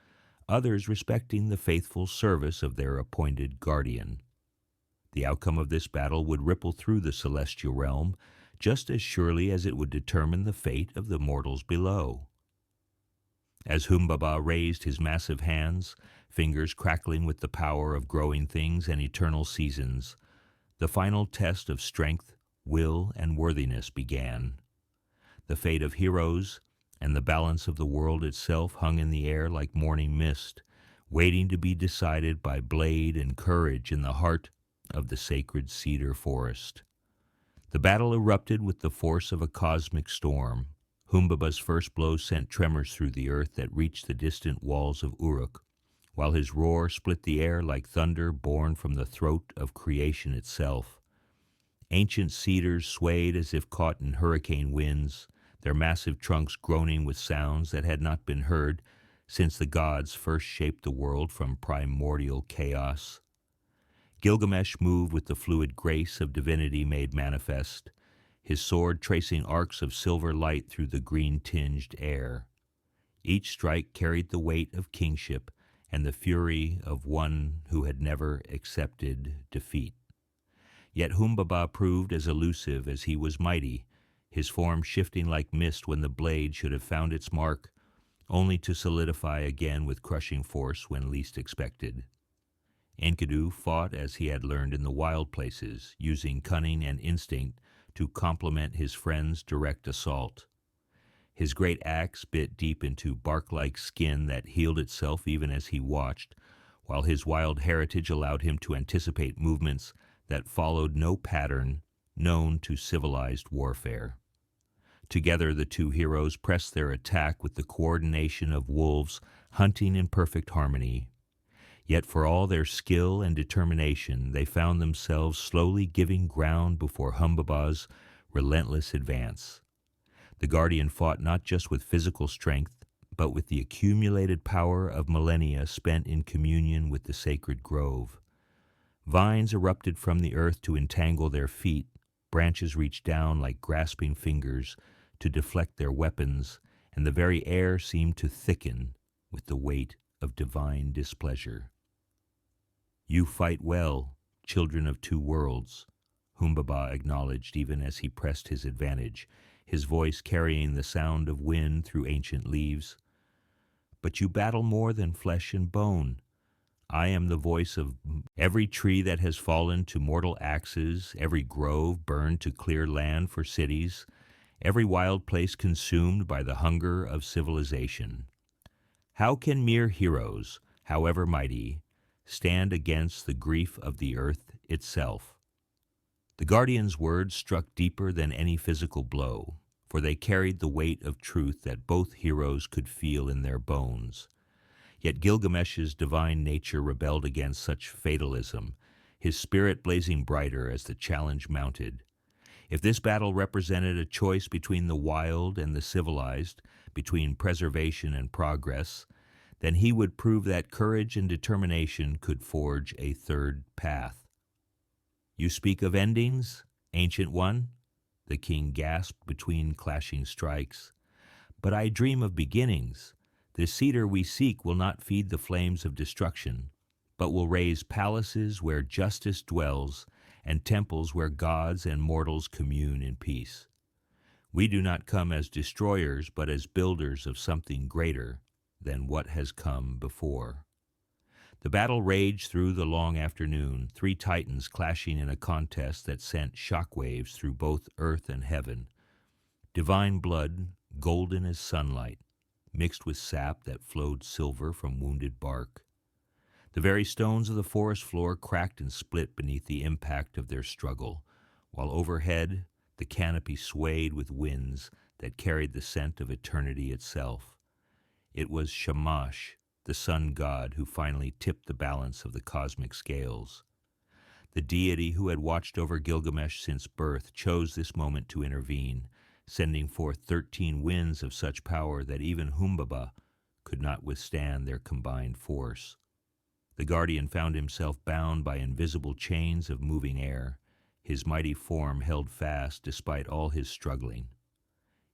others respecting the faithful service of their appointed guardian. The outcome of this battle would ripple through the celestial realm just as surely as it would determine the fate of the mortals below. As Humbaba raised his massive hands, fingers crackling with the power of growing things and eternal seasons, the final test of strength, will, and worthiness began. The fate of heroes and the balance of the world itself hung in the air like morning mist, waiting to be decided by blade and courage in the heart of the sacred Cedar Forest. The battle erupted with the force of a cosmic storm. Humbaba's first blow sent tremors through the earth that reached the distant walls of Uruk, while his roar split the air like thunder born from the throat of creation itself. Ancient cedars swayed as if caught in hurricane winds, their massive trunks groaning with sounds that had not been heard since the gods first shaped the world from primordial chaos. Gilgamesh moved with the fluid grace of divinity made manifest, his sword tracing arcs of silver light through the green-tinged air. Each strike carried the weight of kingship and the fury of one who had never accepted defeat. Yet Humbaba proved as elusive as he was mighty, his form shifting like mist when the blade should have found its mark, only to solidify again with crushing force when least expected. Enkidu fought as he had learned in the wild places, using cunning and instinct to complement his friend's direct assault. His great axe bit deep into bark-like skin that healed itself even as he watched, while his wild heritage allowed him to anticipate movements that followed no pattern known to civilized warfare. Together, the two heroes pressed their attack with the coordination of wolves hunting in perfect harmony. Yet for all their skill and determination, they found themselves slowly giving ground before Humbaba's relentless advance. The guardian fought not just with physical strength, but with the accumulated power of millennia spent in communion with the sacred grove. Vines erupted from the earth to entangle their feet, Branches reached down like grasping fingers to deflect their weapons, and the very air seemed to thicken with the weight of divine displeasure. "You fight well, children of two worlds," Humbaba acknowledged even as he pressed his advantage, his voice carrying the sound of wind through ancient leaves. "But you battle more than flesh and bone. I am the voice of every tree that has fallen to mortal axes, every grove burned to clear land for cities, every wild place consumed by the hunger of civilization. How can mere heroes, however mighty, stand against the grief of the earth itself?" The guardian's words struck deeper than any physical blow, for they carried the weight of truth that both heroes could feel in their bones. Yet Gilgamesh's divine nature rebelled against such fatalism, his spirit blazing brighter as the challenge mounted. If this battle represented a choice between the wild and the civilized, between preservation and progress, then he would prove that courage and determination could forge a third path. "You speak of endings, Ancient One?" the king gasped between clashing strikes. "But I dream of beginnings. The cedar we seek will not feed the flames of destruction, but will raise palaces where justice dwells and temples where gods and mortals commune in peace. We do not come as destroyers, but as builders of something greater than what has come before." The battle raged through the long afternoon, three titans clashing in a contest that sent shockwaves through both earth and heaven. Divine blood, golden as sunlight, mixed with sap that flowed silver from wounded bark. The very stones of the forest floor cracked and split beneath the impact of their struggle, while overhead the canopy swayed with winds that carried the scent of eternity itself. It was Shamash, the sun god, who finally tipped the balance of the cosmic scales. The deity who had watched over Gilgamesh since birth chose this moment to intervene, sending forth 13 winds of such power that even Humbaba could not withstand their combined force. The guardian found himself bound by invisible chains of moving air, his mighty form held fast despite all his struggling.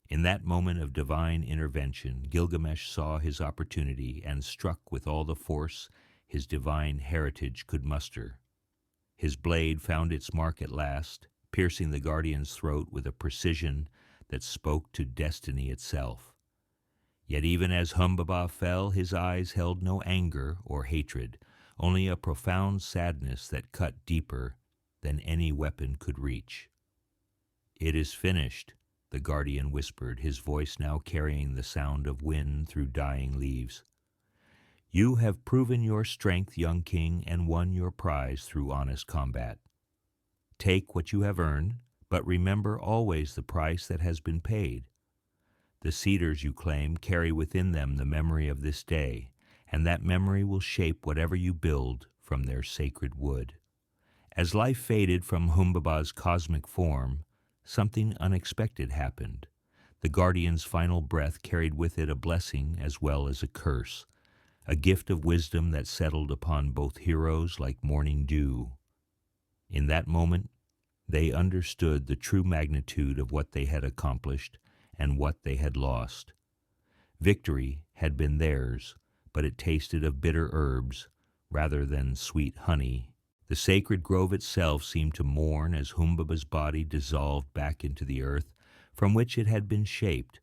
In that moment of divine intervention, Gilgamesh saw his opportunity and struck with all the force his divine heritage could muster. His blade found its mark at last, piercing the guardian's throat with a precision that spoke to destiny itself. Yet even as Humbaba fell, his eyes held no anger or hatred, only a profound sadness that cut deeper than any weapon could reach. "It is finished," the guardian whispered, his voice now carrying the sound of wind through dying leaves. "You have proven your strength, young king, and won your prize through honest combat. Take what you have earned, but remember always the price that has been paid. The cedars you claim carry within them the memory of this day, and that memory will shape whatever you build from their sacred wood." As life faded from Humbaba's cosmic form, something unexpected happened. The guardian's final breath carried with it a blessing as well as a curse, a gift of wisdom that settled upon both heroes like morning dew. In that moment, they understood the true magnitude of what they had accomplished and what they had lost. Victory had been theirs, but it tasted of bitter herbs rather than sweet honey. The sacred grove itself seemed to mourn as Humbaba's body dissolved back into the earth from which it had been shaped.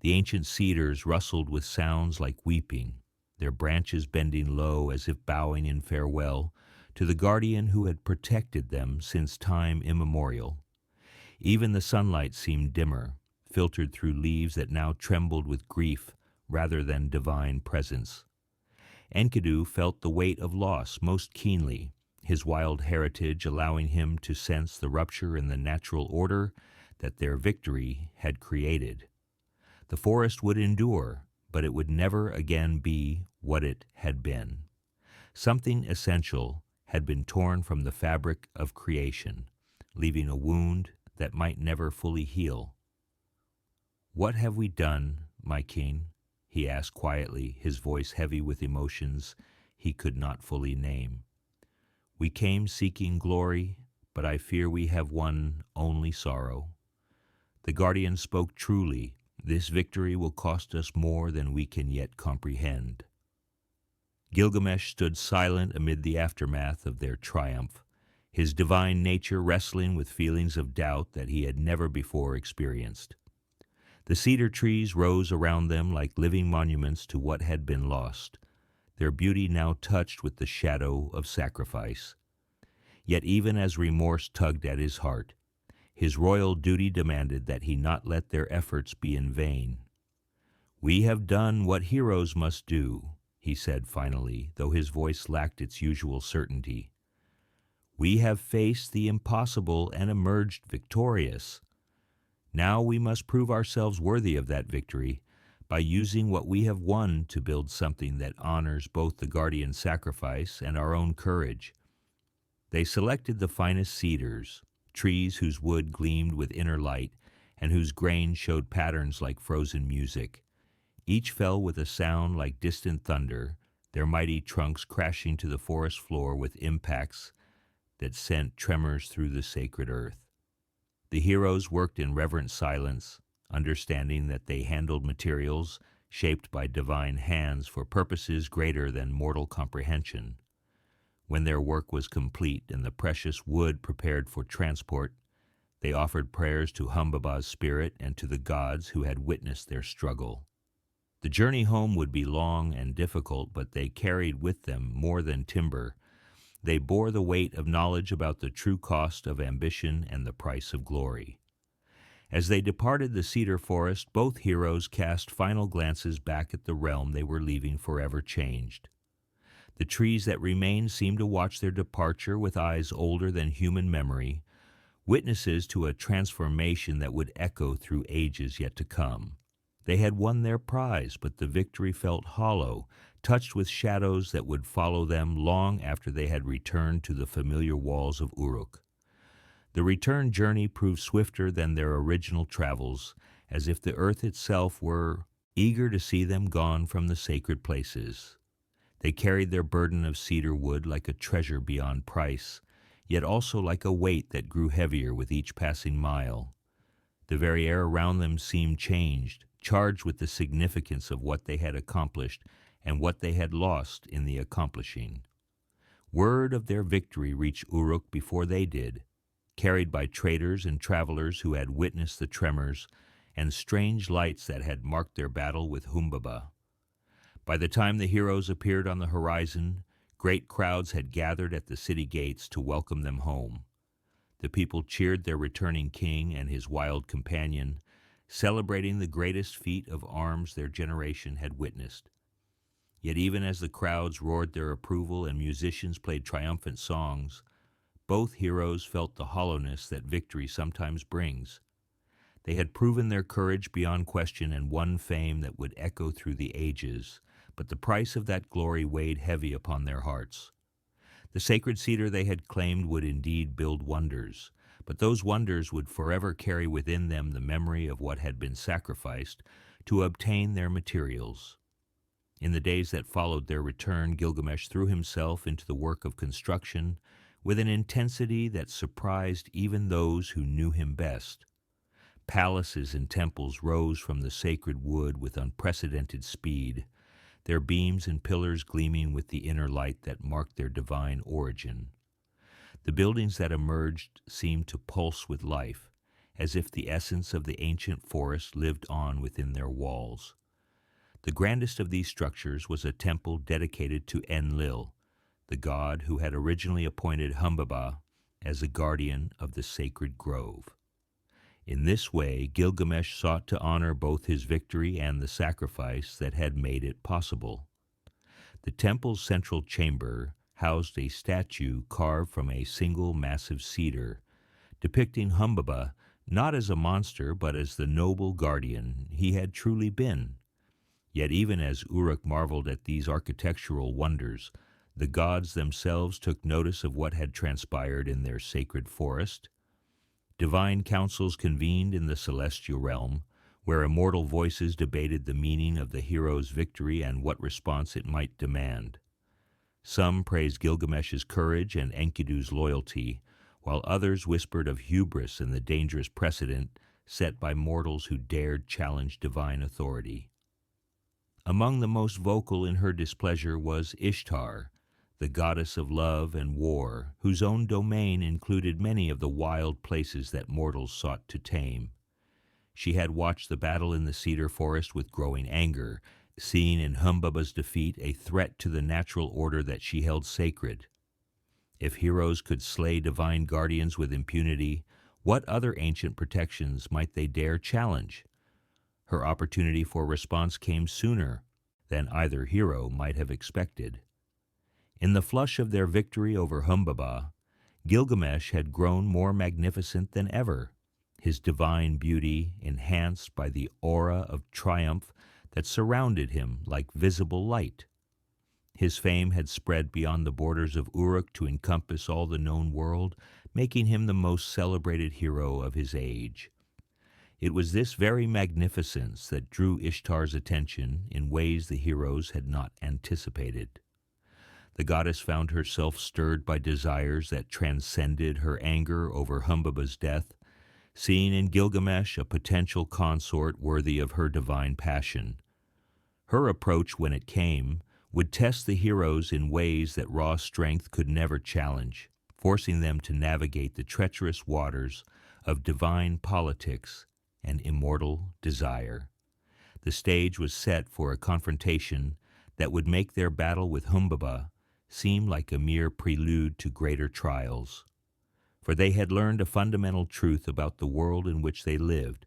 The ancient cedars rustled with sounds like weeping, their branches bending low as if bowing in farewell to the guardian who had protected them since time immemorial. Even the sunlight seemed dimmer, filtered through leaves that now trembled with grief rather than divine presence. Enkidu felt the weight of loss most keenly, his wild heritage allowing him to sense the rupture in the natural order that their victory had created. The forest would endure, but it would never again be what it had been. Something essential had been torn from the fabric of creation, leaving a wound that might never fully heal. "What have we done, my king?" he asked quietly, his voice heavy with emotions he could not fully name. "We came seeking glory, but I fear we have won only sorrow. The guardian spoke truly. This victory will cost us more than we can yet comprehend. Gilgamesh stood silent amid the aftermath of their triumph, his divine nature wrestling with feelings of doubt that he had never before experienced. The cedar trees rose around them like living monuments to what had been lost, their beauty now touched with the shadow of sacrifice. Yet even as remorse tugged at his heart, his royal duty demanded that he not let their efforts be in vain. "We have done what heroes must do," he said finally, though his voice lacked its usual certainty. "We have faced the impossible and emerged victorious. Now we must prove ourselves worthy of that victory by using what we have won to build something that honors both the guardian sacrifice and our own courage." They selected the finest cedars, trees whose wood gleamed with inner light and whose grain showed patterns like frozen music. Each fell with a sound like distant thunder, their mighty trunks crashing to the forest floor with impacts that sent tremors through the sacred earth. The heroes worked in reverent silence, understanding that they handled materials shaped by divine hands for purposes greater than mortal comprehension. When their work was complete and the precious wood prepared for transport, they offered prayers to Humbaba's spirit and to the gods who had witnessed their struggle. The journey home would be long and difficult, but they carried with them more than timber. They bore the weight of knowledge about the true cost of ambition and the price of glory. As they departed the Cedar Forest, both heroes cast final glances back at the realm they were leaving forever changed. The trees that remained seemed to watch their departure with eyes older than human memory, witnesses to a transformation that would echo through ages yet to come. They had won their prize, but the victory felt hollow, touched with shadows that would follow them long after they had returned to the familiar walls of Uruk. The return journey proved swifter than their original travels, as if the earth itself were eager to see them gone from the sacred places. They carried their burden of cedar wood like a treasure beyond price, yet also like a weight that grew heavier with each passing mile. The very air around them seemed changed, charged with the significance of what they had accomplished and what they had lost in the accomplishing. Word of their victory reached Uruk before they did, carried by traders and travelers who had witnessed the tremors and strange lights that had marked their battle with Humbaba. By the time the heroes appeared on the horizon, great crowds had gathered at the city gates to welcome them home. The people cheered their returning king and his wild companion, celebrating the greatest feat of arms their generation had witnessed. Yet even as the crowds roared their approval and musicians played triumphant songs, both heroes felt the hollowness that victory sometimes brings. They had proven their courage beyond question and won fame that would echo through the ages, but the price of that glory weighed heavy upon their hearts. The sacred cedar they had claimed would indeed build wonders, but those wonders would forever carry within them the memory of what had been sacrificed to obtain their materials. In the days that followed their return, Gilgamesh threw himself into the work of construction with an intensity that surprised even those who knew him best. Palaces and temples rose from the sacred wood with unprecedented speed, their beams and pillars gleaming with the inner light that marked their divine origin. The buildings that emerged seemed to pulse with life, as if the essence of the ancient forest lived on within their walls. The grandest of these structures was a temple dedicated to Enlil, the god who had originally appointed Humbaba as a guardian of the sacred grove. In this way, Gilgamesh sought to honor both his victory and the sacrifice that had made it possible. The temple's central chamber housed a statue carved from a single massive cedar, depicting Humbaba not as a monster but as the noble guardian he had truly been. Yet even as Uruk marveled at these architectural wonders, the gods themselves took notice of what had transpired in their sacred forest. Divine councils convened in the celestial realm, where immortal voices debated the meaning of the hero's victory and what response it might demand. Some praised Gilgamesh's courage and Enkidu's loyalty, while others whispered of hubris and the dangerous precedent set by mortals who dared challenge divine authority. Among the most vocal in her displeasure was Ishtar, the goddess of love and war, whose own domain included many of the wild places that mortals sought to tame. She had watched the battle in the Cedar Forest with growing anger, seeing in Humbaba's defeat a threat to the natural order that she held sacred. If heroes could slay divine guardians with impunity, what other ancient protections might they dare challenge? Her opportunity for response came sooner than either hero might have expected. In the flush of their victory over Humbaba, Gilgamesh had grown more magnificent than ever, his divine beauty enhanced by the aura of triumph that surrounded him like visible light. His fame had spread beyond the borders of Uruk to encompass all the known world, making him the most celebrated hero of his age. It was this very magnificence that drew Ishtar's attention in ways the heroes had not anticipated. The goddess found herself stirred by desires that transcended her anger over Humbaba's death, seeing in Gilgamesh a potential consort worthy of her divine passion. Her approach, when it came, would test the heroes in ways that raw strength could never challenge, forcing them to navigate the treacherous waters of divine politics and immortal desire. The stage was set for a confrontation that would make their battle with Humbaba seem like a mere prelude to greater trials. For they had learned a fundamental truth about the world in which they lived.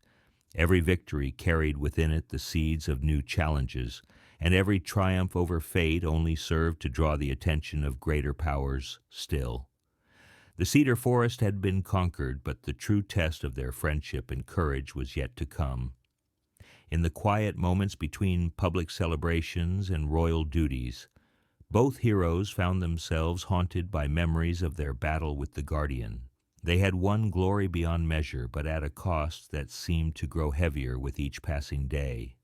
Every victory carried within it the seeds of new challenges, and every triumph over fate only served to draw the attention of greater powers still. The Cedar Forest had been conquered, but the true test of their friendship and courage was yet to come. In the quiet moments between public celebrations and royal duties, both heroes found themselves haunted by memories of their battle with the Guardian. They had won glory beyond measure, but at a cost that seemed to grow heavier with each passing day.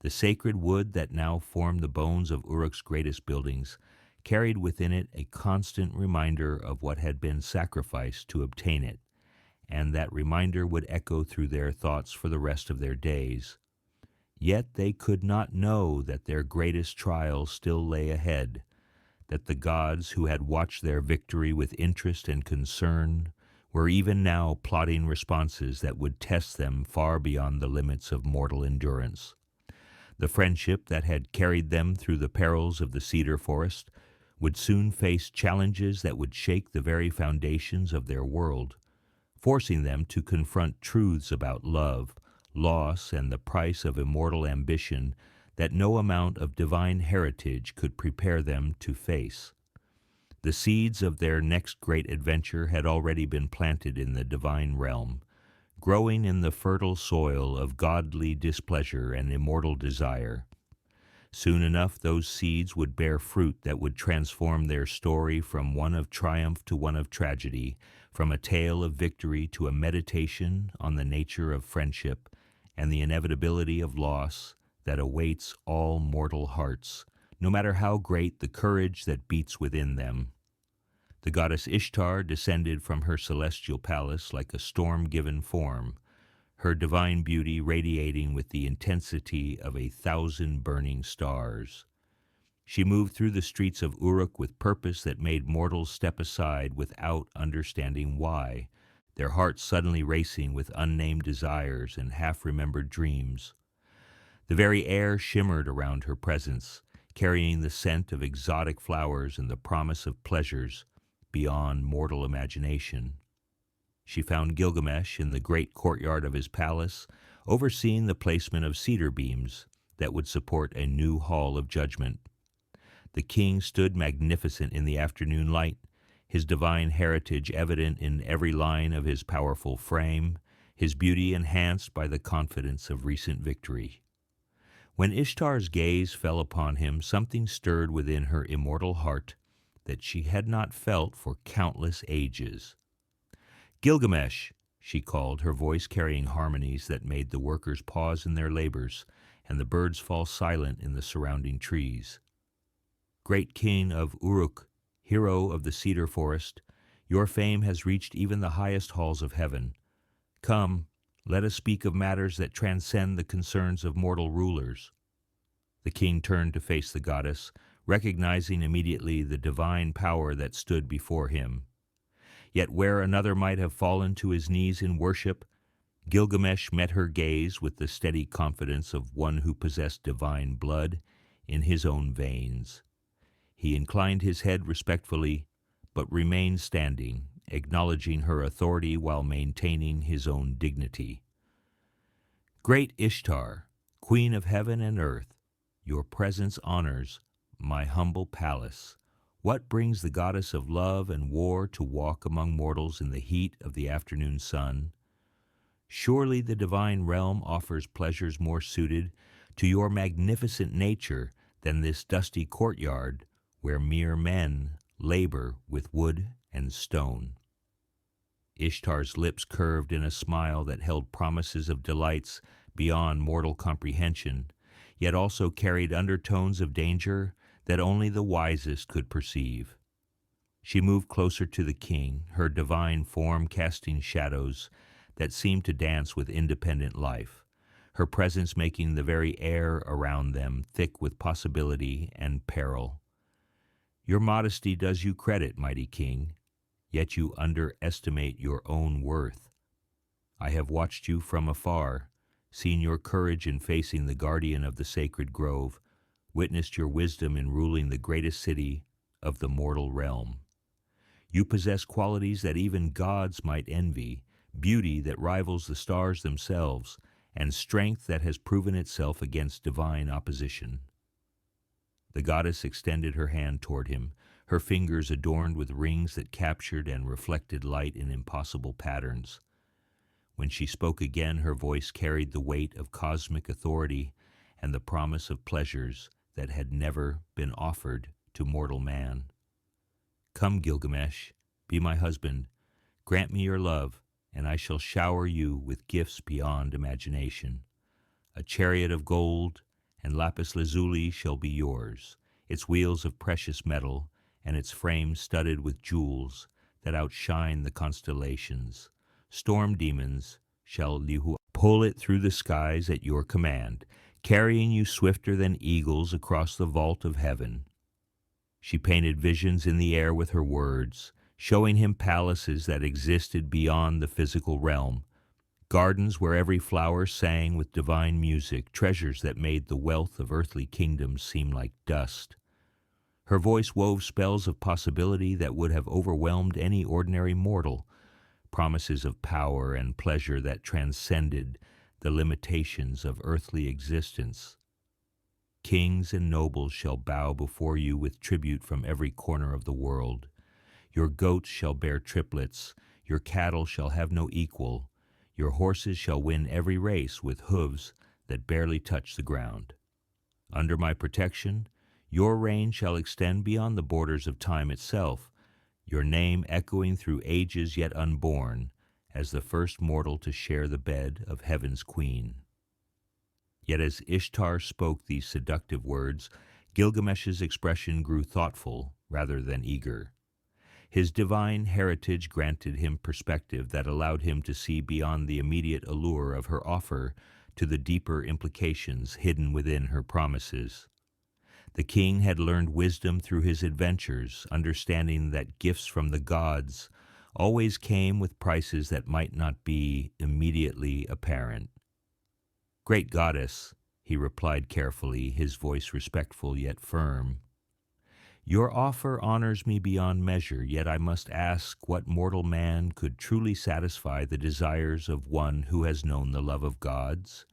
The sacred wood that now formed the bones of Uruk's greatest buildings carried within it a constant reminder of what had been sacrificed to obtain it, and that reminder would echo through their thoughts for the rest of their days. Yet they could not know that their greatest trial still lay ahead, that the gods who had watched their victory with interest and concern were even now plotting responses that would test them far beyond the limits of mortal endurance. The friendship that had carried them through the perils of the Cedar Forest would soon face challenges that would shake the very foundations of their world, forcing them to confront truths about love, loss, and the price of immortal ambition that no amount of divine heritage could prepare them to face. The seeds of their next great adventure had already been planted in the divine realm, growing in the fertile soil of godly displeasure and immortal desire. Soon enough, those seeds would bear fruit that would transform their story from one of triumph to one of tragedy, from a tale of victory to a meditation on the nature of friendship and the inevitability of loss that awaits all mortal hearts, no matter how great the courage that beats within them. The goddess Ishtar descended from her celestial palace like a storm-given form, her divine beauty radiating with the intensity of 1,000 burning stars. She moved through the streets of Uruk with purpose that made mortals step aside without understanding why, their hearts suddenly racing with unnamed desires and half-remembered dreams. The very air shimmered around her presence, carrying the scent of exotic flowers and the promise of pleasures beyond mortal imagination. She found Gilgamesh in the great courtyard of his palace, overseeing the placement of cedar beams that would support a new hall of judgment. The king stood magnificent in the afternoon light, his divine heritage evident in every line of his powerful frame, his beauty enhanced by the confidence of recent victory. When Ishtar's gaze fell upon him, something stirred within her immortal heart that she had not felt for countless ages. "Gilgamesh," she called, her voice carrying harmonies that made the workers pause in their labors and the birds fall silent in the surrounding trees. "Great king of Uruk, hero of the Cedar Forest, Your fame has reached even the highest halls of heaven. Come, let us speak of matters that transcend the concerns of mortal rulers." The king turned to face the goddess, recognizing immediately the divine power that stood before him. Yet where another might have fallen to his knees in worship, Gilgamesh met her gaze with the steady confidence of one who possessed divine blood in his own veins. He inclined his head respectfully, but remained standing, acknowledging her authority while maintaining his own dignity. "Great Ishtar, queen of heaven and earth, your presence honors my humble palace. What brings the goddess of love and war to walk among mortals in the heat of the afternoon sun? Surely the divine realm offers pleasures more suited to your magnificent nature than this dusty courtyard where mere men labor with wood and stone." Ishtar's lips curved in a smile that held promises of delights beyond mortal comprehension, yet also carried undertones of danger that only the wisest could perceive. She moved closer to the king, her divine form casting shadows that seemed to dance with independent life, her presence making the very air around them thick with possibility and peril. "Your modesty does you credit, mighty king, yet you underestimate your own worth. I have watched you from afar, seen your courage in facing the guardian of the sacred grove, witnessed your wisdom in ruling the greatest city of the mortal realm. You possess qualities that even gods might envy, beauty that rivals the stars themselves, and strength that has proven itself against divine opposition." The goddess extended her hand toward him, her fingers adorned with rings that captured and reflected light in impossible patterns. When she spoke again, her voice carried the weight of cosmic authority and the promise of pleasures that had never been offered to mortal man. "Come, Gilgamesh, be my husband. Grant me your love, and I shall shower you with gifts beyond imagination. A chariot of gold and lapis lazuli shall be yours, its wheels of precious metal, and its frame studded with jewels that outshine the constellations. Storm demons shall pull it through the skies at your command, carrying you swifter than eagles across the vault of heaven." She painted visions in the air with her words, showing him palaces that existed beyond the physical realm, gardens where every flower sang with divine music, treasures that made the wealth of earthly kingdoms seem like dust. Her voice wove spells of possibility that would have overwhelmed any ordinary mortal, promises of power and pleasure that transcended the limitations of earthly existence. "Kings and nobles shall bow before you with tribute from every corner of the world. Your goats shall bear triplets, your cattle shall have no equal, your horses shall win every race with hooves that barely touch the ground. Under my protection, your reign shall extend beyond the borders of time itself, your name echoing through ages yet unborn, as the first mortal to share the bed of heaven's queen." Yet as Ishtar spoke these seductive words, Gilgamesh's expression grew thoughtful rather than eager. His divine heritage granted him perspective that allowed him to see beyond the immediate allure of her offer to the deeper implications hidden within her promises. The king had learned wisdom through his adventures, understanding that gifts from the gods always came with prices that might not be immediately apparent. "Great goddess," he replied carefully, his voice respectful yet firm, "your offer honors me beyond measure, yet I must ask what mortal man could truly satisfy the desires of one who has known the love of gods?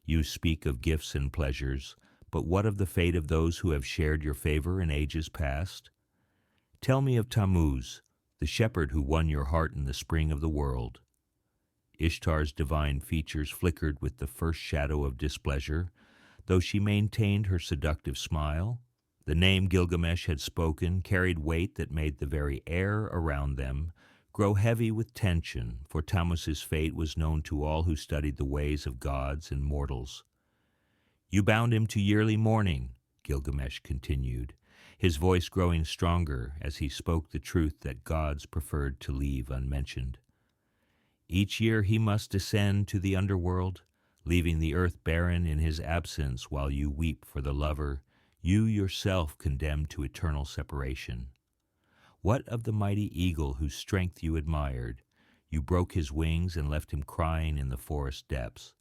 You speak of gifts and pleasures, but what of the fate of those who have shared your favor in ages past? Tell me of Tammuz, the shepherd who won your heart in the spring of the world." Ishtar's divine features flickered with the first shadow of displeasure, though she maintained her seductive smile. The name Gilgamesh had spoken carried weight that made the very air around them grow heavy with tension, for Tammuz's fate was known to all who studied the ways of gods and mortals. "You bound him to yearly mourning," Gilgamesh continued. his voice growing stronger as he spoke the truth that gods preferred to leave unmentioned. Each year he must descend to the underworld, leaving the earth barren in his absence while you weep for the lover, you yourself condemned to eternal separation. What of the mighty eagle whose strength you admired? You broke his wings and left him crying in the forest depths.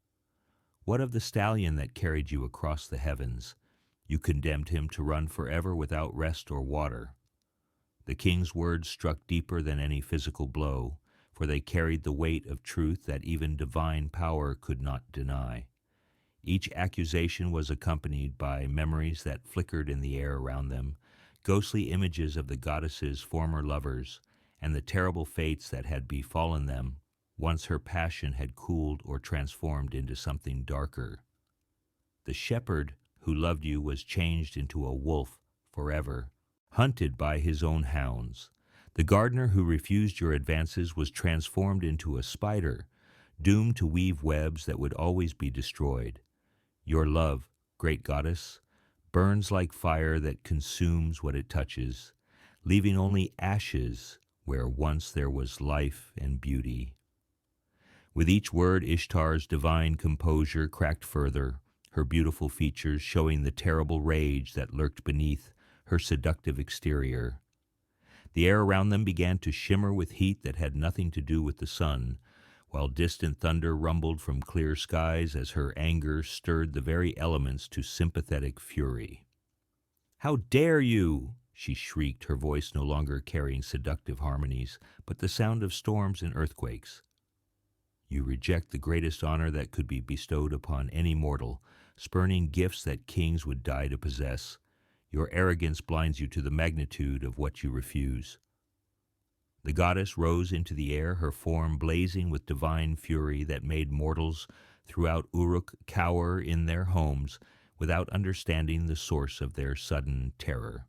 What of the stallion that carried you across the heavens? You condemned him to run forever without rest or water. The king's words struck deeper than any physical blow, for they carried the weight of truth that even divine power could not deny. Each accusation was accompanied by memories that flickered in the air around them, ghostly images of the goddess's former lovers, and the terrible fates that had befallen them once her passion had cooled or transformed into something darker. The shepherd who loved you was changed into a wolf forever, hunted by his own hounds. The gardener who refused your advances was transformed into a spider, doomed to weave webs that would always be destroyed. Your love, great goddess, burns like fire that consumes what it touches, leaving only ashes where once there was life and beauty. With each word, Ishtar's divine composure cracked further, her beautiful features showing the terrible rage that lurked beneath her seductive exterior. The air around them began to shimmer with heat that had nothing to do with the sun, while distant thunder rumbled from clear skies as her anger stirred the very elements to sympathetic fury. "How dare you!" she shrieked, her voice no longer carrying seductive harmonies, but the sound of storms and earthquakes. "You reject the greatest honor that could be bestowed upon any mortal, spurning gifts that kings would die to possess. Your arrogance blinds you to the magnitude of what you refuse." The goddess rose into the air, her form blazing with divine fury that made mortals throughout Uruk cower in their homes without understanding the source of their sudden terror.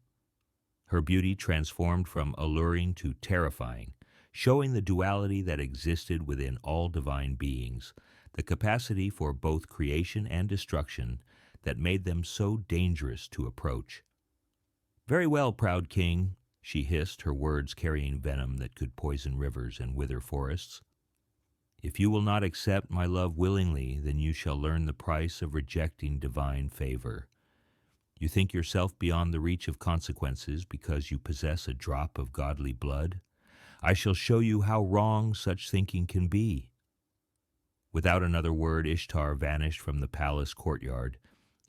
Her beauty transformed from alluring to terrifying, showing the duality that existed within all divine beings, the capacity for both creation and destruction that made them so dangerous to approach. "Very well, proud king," she hissed, her words carrying venom that could poison rivers and wither forests. "If you will not accept my love willingly, then you shall learn the price of rejecting divine favor. You think yourself beyond the reach of consequences because you possess a drop of godly blood? I shall show you how wrong such thinking can be." Without another word, Ishtar vanished from the palace courtyard,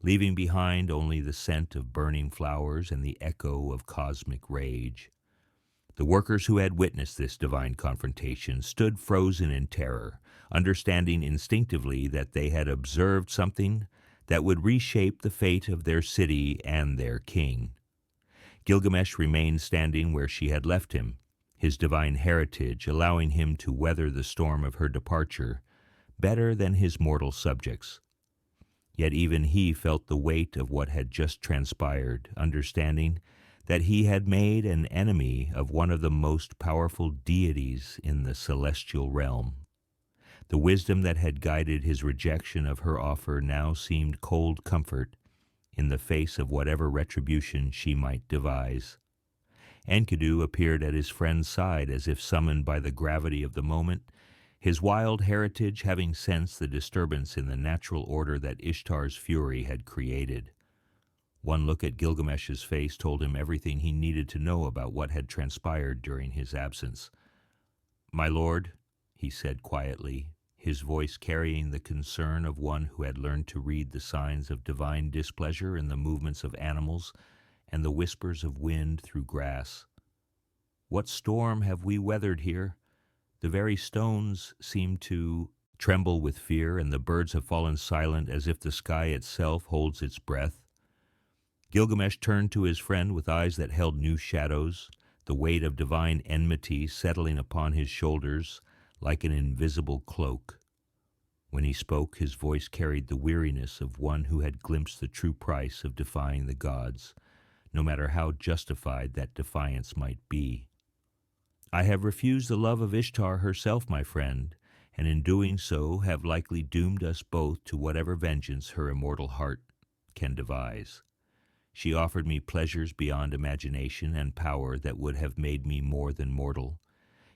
leaving behind only the scent of burning flowers and the echo of cosmic rage. The workers who had witnessed this divine confrontation stood frozen in terror, understanding instinctively that they had observed something that would reshape the fate of their city and their king. Gilgamesh remained standing where she had left him, his divine heritage allowing him to weather the storm of her departure better than his mortal subjects. Yet even he felt the weight of what had just transpired, understanding that he had made an enemy of one of the most powerful deities in the celestial realm. The wisdom that had guided his rejection of her offer now seemed cold comfort in the face of whatever retribution she might devise. Enkidu appeared at his friend's side as if summoned by the gravity of the moment, his wild heritage having sensed the disturbance in the natural order that Ishtar's fury had created. One look at Gilgamesh's face told him everything he needed to know about what had transpired during his absence. "My lord," he said quietly, his voice carrying the concern of one who had learned to read the signs of divine displeasure in the movements of animals and the whispers of wind through grass. "What storm have we weathered here? The very stones seem to tremble with fear, and the birds have fallen silent as if the sky itself holds its breath." Gilgamesh turned to his friend with eyes that held new shadows, the weight of divine enmity settling upon his shoulders like an invisible cloak. When he spoke, his voice carried the weariness of one who had glimpsed the true price of defying the gods, no matter how justified that defiance might be. "I have refused the love of Ishtar herself, my friend, and in doing so have likely doomed us both to whatever vengeance her immortal heart can devise. She offered me pleasures beyond imagination and power that would have made me more than mortal.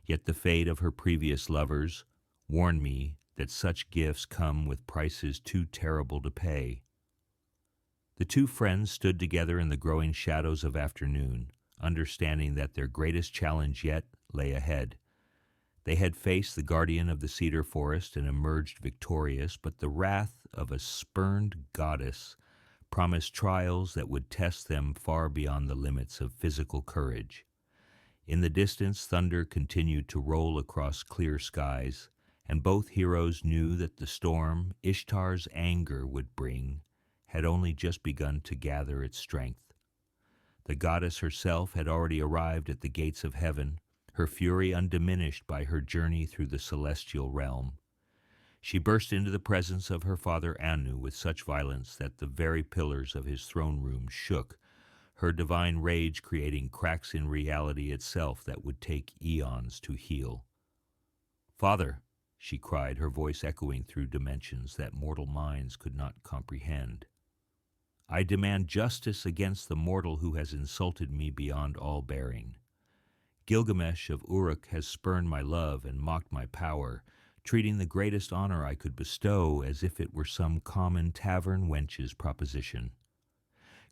Yet the fate of her previous lovers warned me that such gifts come with prices too terrible to pay. The two friends stood together in the growing shadows of afternoon, understanding that their greatest challenge yet lay ahead. They had faced the guardian of the Cedar Forest and emerged victorious, but the wrath of a spurned goddess promised trials that would test them far beyond the limits of physical courage. In the distance, thunder continued to roll across clear skies, and both heroes knew that the storm Ishtar's anger would bring had only just begun to gather its strength. The goddess herself had already arrived at the gates of heaven, her fury undiminished by her journey through the celestial realm. She burst into the presence of her father Anu with such violence that the very pillars of his throne room shook, her divine rage creating cracks in reality itself that would take eons to heal. "Father," she cried, her voice echoing through dimensions that mortal minds could not comprehend, "I demand justice against the mortal who has insulted me beyond all bearing. Gilgamesh of Uruk has spurned my love and mocked my power, treating the greatest honor I could bestow as if it were some common tavern wench's proposition.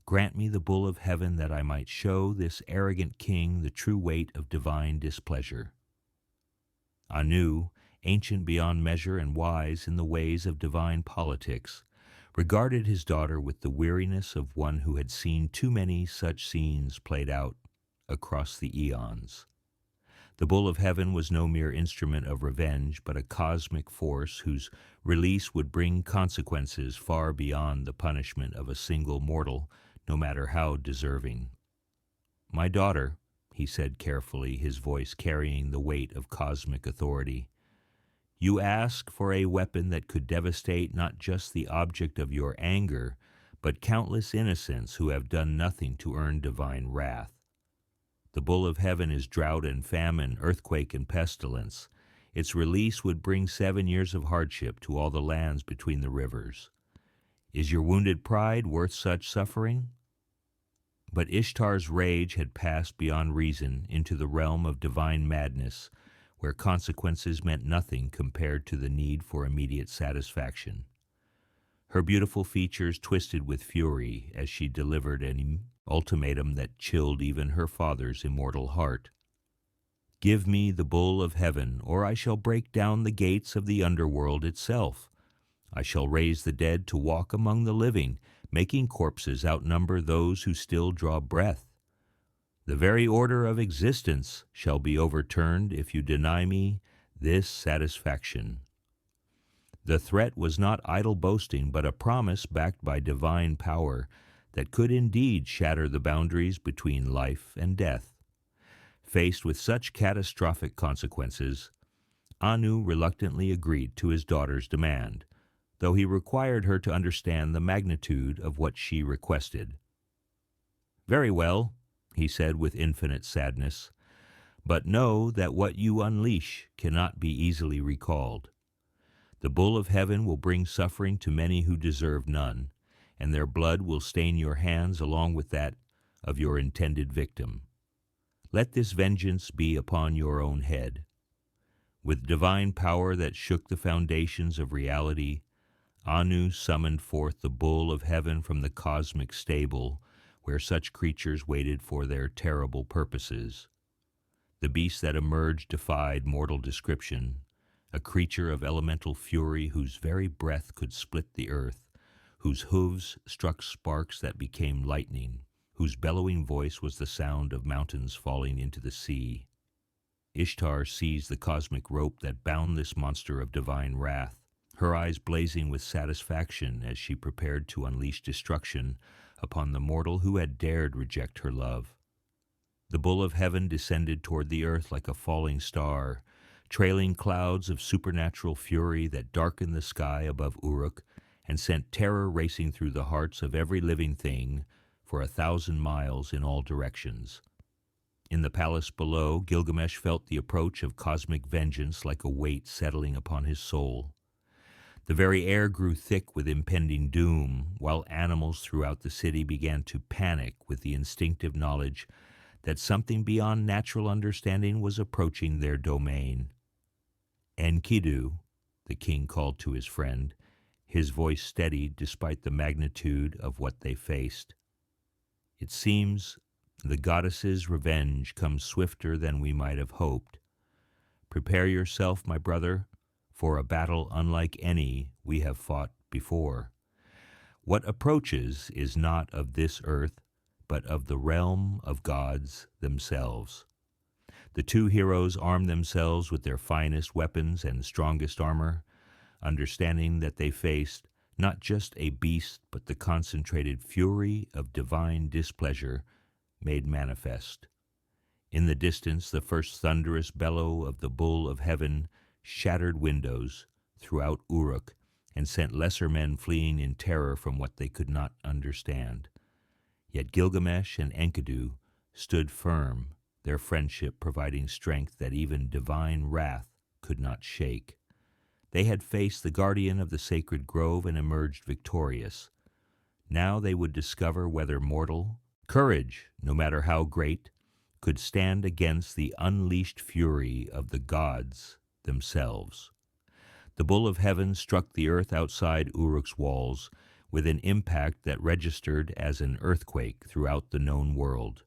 Grant me the bull of heaven that I might show this arrogant king the true weight of divine displeasure." Anu, ancient beyond measure and wise in the ways of divine politics, regarded his daughter with the weariness of one who had seen too many such scenes played out across the eons. The bull of heaven was no mere instrument of revenge, but a cosmic force whose release would bring consequences far beyond the punishment of a single mortal, no matter how deserving. "My daughter," he said carefully, his voice carrying the weight of cosmic authority, "you ask for a weapon that could devastate not just the object of your anger, but countless innocents who have done nothing to earn divine wrath. The bull of heaven is drought and famine, earthquake and pestilence. Its release would bring 7 years of hardship to all the lands between the rivers. Is your wounded pride worth such suffering?" But Ishtar's rage had passed beyond reason into the realm of divine madness, where consequences meant nothing compared to the need for immediate satisfaction. Her beautiful features twisted with fury as she delivered an ultimatum that chilled even her father's immortal heart. "Give me the bull of heaven, or I shall break down the gates of the underworld itself. I shall raise the dead to walk among the living, making corpses outnumber those who still draw breath. The very order of existence shall be overturned if you deny me this satisfaction." The threat was not idle boasting, but a promise backed by divine power that could indeed shatter the boundaries between life and death. Faced with such catastrophic consequences, Anu reluctantly agreed to his daughter's demand, though he required her to understand the magnitude of what she requested. "Very well," he said with infinite sadness, "but know that what you unleash cannot be easily recalled. The bull of heaven will bring suffering to many who deserve none, and their blood will stain your hands along with that of your intended victim. Let this vengeance be upon your own head." With divine power that shook the foundations of reality, Anu summoned forth the bull of heaven from the cosmic stable where such creatures waited for their terrible purposes. The beast that emerged defied mortal description, a creature of elemental fury whose very breath could split the earth, whose hooves struck sparks that became lightning, whose bellowing voice was the sound of mountains falling into the sea. Ishtar seized the cosmic rope that bound this monster of divine wrath, her eyes blazing with satisfaction as she prepared to unleash destruction upon the mortal who had dared reject her love. The bull of heaven descended toward the earth like a falling star, trailing clouds of supernatural fury that darkened the sky above Uruk and sent terror racing through the hearts of every living thing for 1,000 miles in all directions. In the palace below, Gilgamesh felt the approach of cosmic vengeance like a weight settling upon his soul. The very air grew thick with impending doom, while animals throughout the city began to panic with the instinctive knowledge that something beyond natural understanding was approaching their domain. Enkidu, the king called to his friend, his voice steady despite the magnitude of what they faced. It seems the goddess's revenge comes swifter than we might have hoped. Prepare yourself, my brother, for a battle unlike any we have fought before. What approaches is not of this earth, but of the realm of gods themselves. The two heroes armed themselves with their finest weapons and strongest armor, understanding that they faced not just a beast, but the concentrated fury of divine displeasure made manifest. In the distance, the first thunderous bellow of the bull of heaven shattered windows throughout Uruk and sent lesser men fleeing in terror from what they could not understand. Yet Gilgamesh and Enkidu stood firm, their friendship providing strength that even divine wrath could not shake. They had faced the guardian of the sacred grove and emerged victorious. Now they would discover whether mortal courage, no matter how great, could stand against the unleashed fury of the gods themselves. The bull of heaven struck the earth outside Uruk's walls with an impact that registered as an earthquake throughout the known world.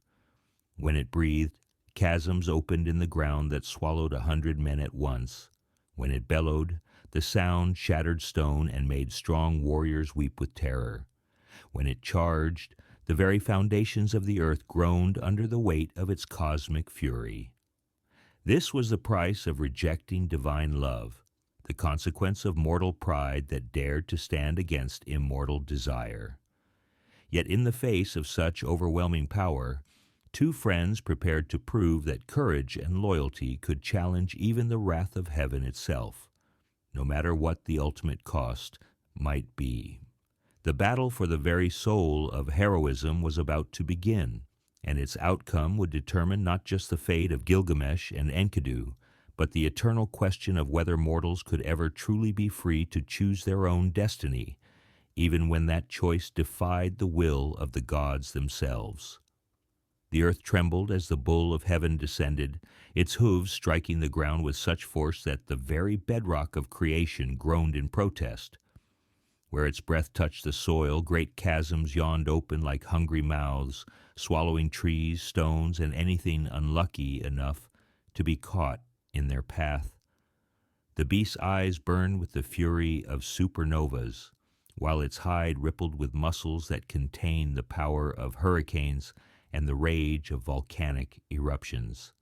When it breathed, chasms opened in the ground that swallowed 100 men at once. When it bellowed, the sound shattered stone and made strong warriors weep with terror. When it charged, the very foundations of the earth groaned under the weight of its cosmic fury. This was the price of rejecting divine love, the consequence of mortal pride that dared to stand against immortal desire. Yet in the face of such overwhelming power, two friends prepared to prove that courage and loyalty could challenge even the wrath of heaven itself, no matter what the ultimate cost might be. The battle for the very soul of heroism was about to begin, and its outcome would determine not just the fate of Gilgamesh and Enkidu, but the eternal question of whether mortals could ever truly be free to choose their own destiny, even when that choice defied the will of the gods themselves. The earth trembled as the bull of heaven descended, its hooves striking the ground with such force that the very bedrock of creation groaned in protest. Where its breath touched the soil, great chasms yawned open like hungry mouths, swallowing trees, stones, and anything unlucky enough to be caught in their path. The beast's eyes burned with the fury of supernovas, while its hide rippled with muscles that contained the power of hurricanes and the rage of volcanic eruptions.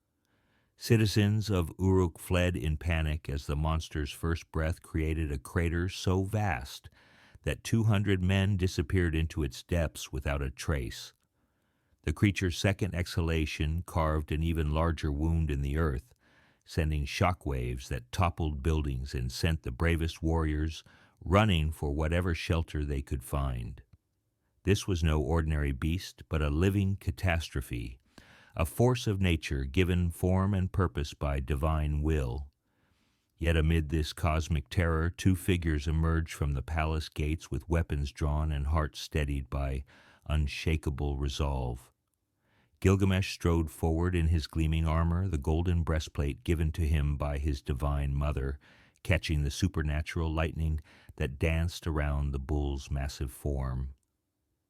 Citizens of Uruk fled in panic as the monster's first breath created a crater so vast that 200 men disappeared into its depths without a trace. The creature's second exhalation carved an even larger wound in the earth, sending shock waves that toppled buildings and sent the bravest warriors running for whatever shelter they could find. This was no ordinary beast, but a living catastrophe, a force of nature given form and purpose by divine will. Yet amid this cosmic terror, two figures emerged from the palace gates with weapons drawn and hearts steadied by unshakable resolve. Gilgamesh strode forward in his gleaming armor, the golden breastplate given to him by his divine mother, catching the supernatural lightning that danced around the bull's massive form.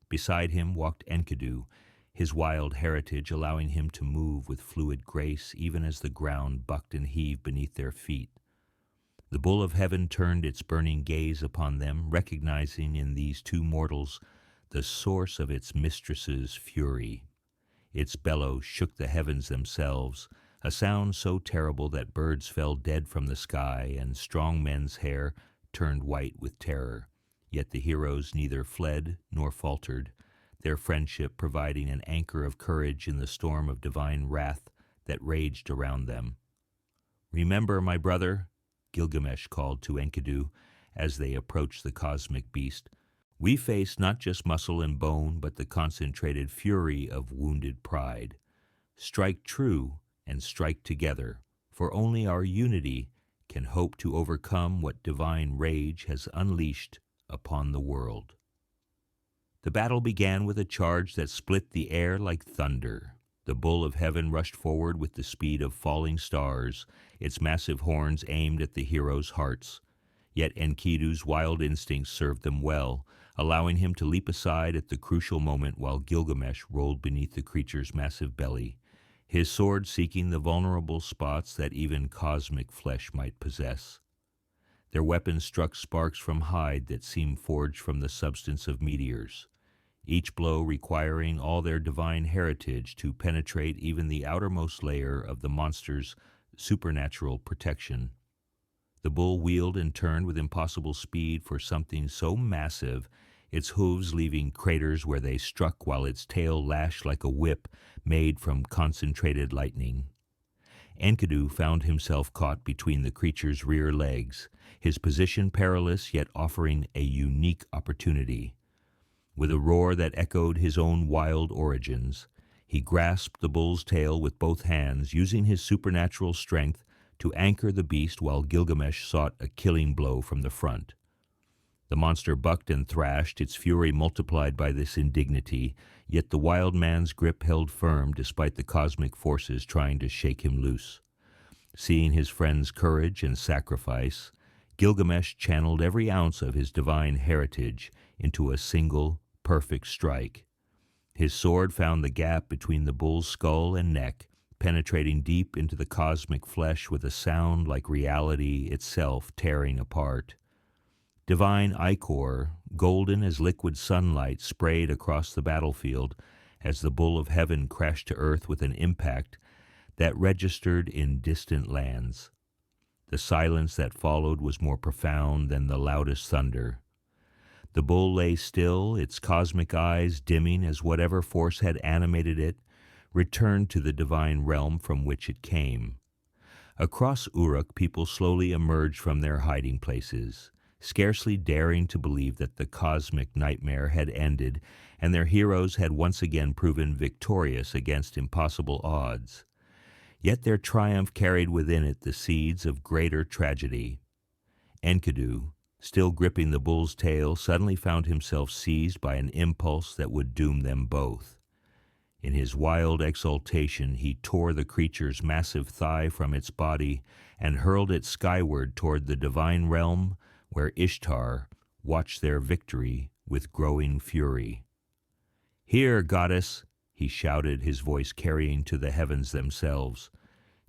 Beside him walked Enkidu, his wild heritage allowing him to move with fluid grace even as the ground bucked and heaved beneath their feet. The bull of heaven turned its burning gaze upon them, recognizing in these two mortals the source of its mistress's fury. Its bellow shook the heavens themselves, a sound so terrible that birds fell dead from the sky and strong men's hair turned white with terror. Yet the heroes neither fled nor faltered, their friendship providing an anchor of courage in the storm of divine wrath that raged around them. "Remember, my brother," Gilgamesh called to Enkidu as they approached the cosmic beast, "we face not just muscle and bone, but the concentrated fury of wounded pride. Strike true and strike together, for only our unity can hope to overcome what divine rage has unleashed upon the world. The battle began with a charge that split the air like thunder. The bull of heaven rushed forward with the speed of falling stars, its massive horns aimed at the heroes' hearts. Yet Enkidu's wild instincts served them well, allowing him to leap aside at the crucial moment while Gilgamesh rolled beneath the creature's massive belly, his sword seeking the vulnerable spots that even cosmic flesh might possess. Their weapons struck sparks from hide that seemed forged from the substance of meteors, each blow requiring all their divine heritage to penetrate even the outermost layer of the monster's supernatural protection. The bull wheeled and turned with impossible speed for something so massive, its hooves leaving craters where they struck while its tail lashed like a whip made from concentrated lightning. Enkidu found himself caught between the creature's rear legs, his position perilous yet offering a unique opportunity. With a roar that echoed his own wild origins, he grasped the bull's tail with both hands, using his supernatural strength to anchor the beast while Gilgamesh sought a killing blow from the front. The monster bucked and thrashed, its fury multiplied by this indignity, yet the wild man's grip held firm despite the cosmic forces trying to shake him loose. Seeing his friend's courage and sacrifice, Gilgamesh channeled every ounce of his divine heritage into a single, perfect strike. His sword found the gap between the bull's skull and neck, penetrating deep into the cosmic flesh with a sound like reality itself tearing apart. Divine ichor, golden as liquid sunlight, sprayed across the battlefield as the bull of heaven crashed to earth with an impact that registered in distant lands. The silence that followed was more profound than the loudest thunder. The bull lay still, its cosmic eyes dimming as whatever force had animated it returned to the divine realm from which it came. Across Uruk, people slowly emerged from their hiding places, scarcely daring to believe that the cosmic nightmare had ended and their heroes had once again proven victorious against impossible odds. Yet their triumph carried within it the seeds of greater tragedy. Enkidu, still gripping the bull's tail, suddenly found himself seized by an impulse that would doom them both. In his wild exultation, he tore the creature's massive thigh from its body and hurled it skyward toward the divine realm where Ishtar watched their victory with growing fury. "Here, goddess," he shouted, his voice carrying to the heavens themselves.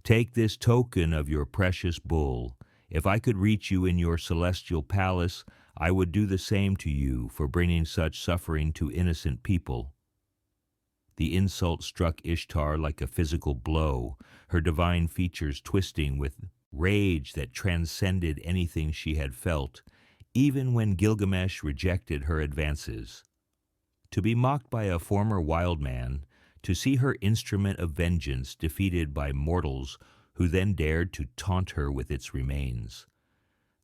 "Take this token of your precious bull. If I could reach you in your celestial palace, I would do the same to you for bringing such suffering to innocent people." The insult struck Ishtar like a physical blow, her divine features twisting with rage that transcended anything she had felt, even when Gilgamesh rejected her advances. To be mocked by a former wild man, to see her instrument of vengeance defeated by mortals who then dared to taunt her with its remains.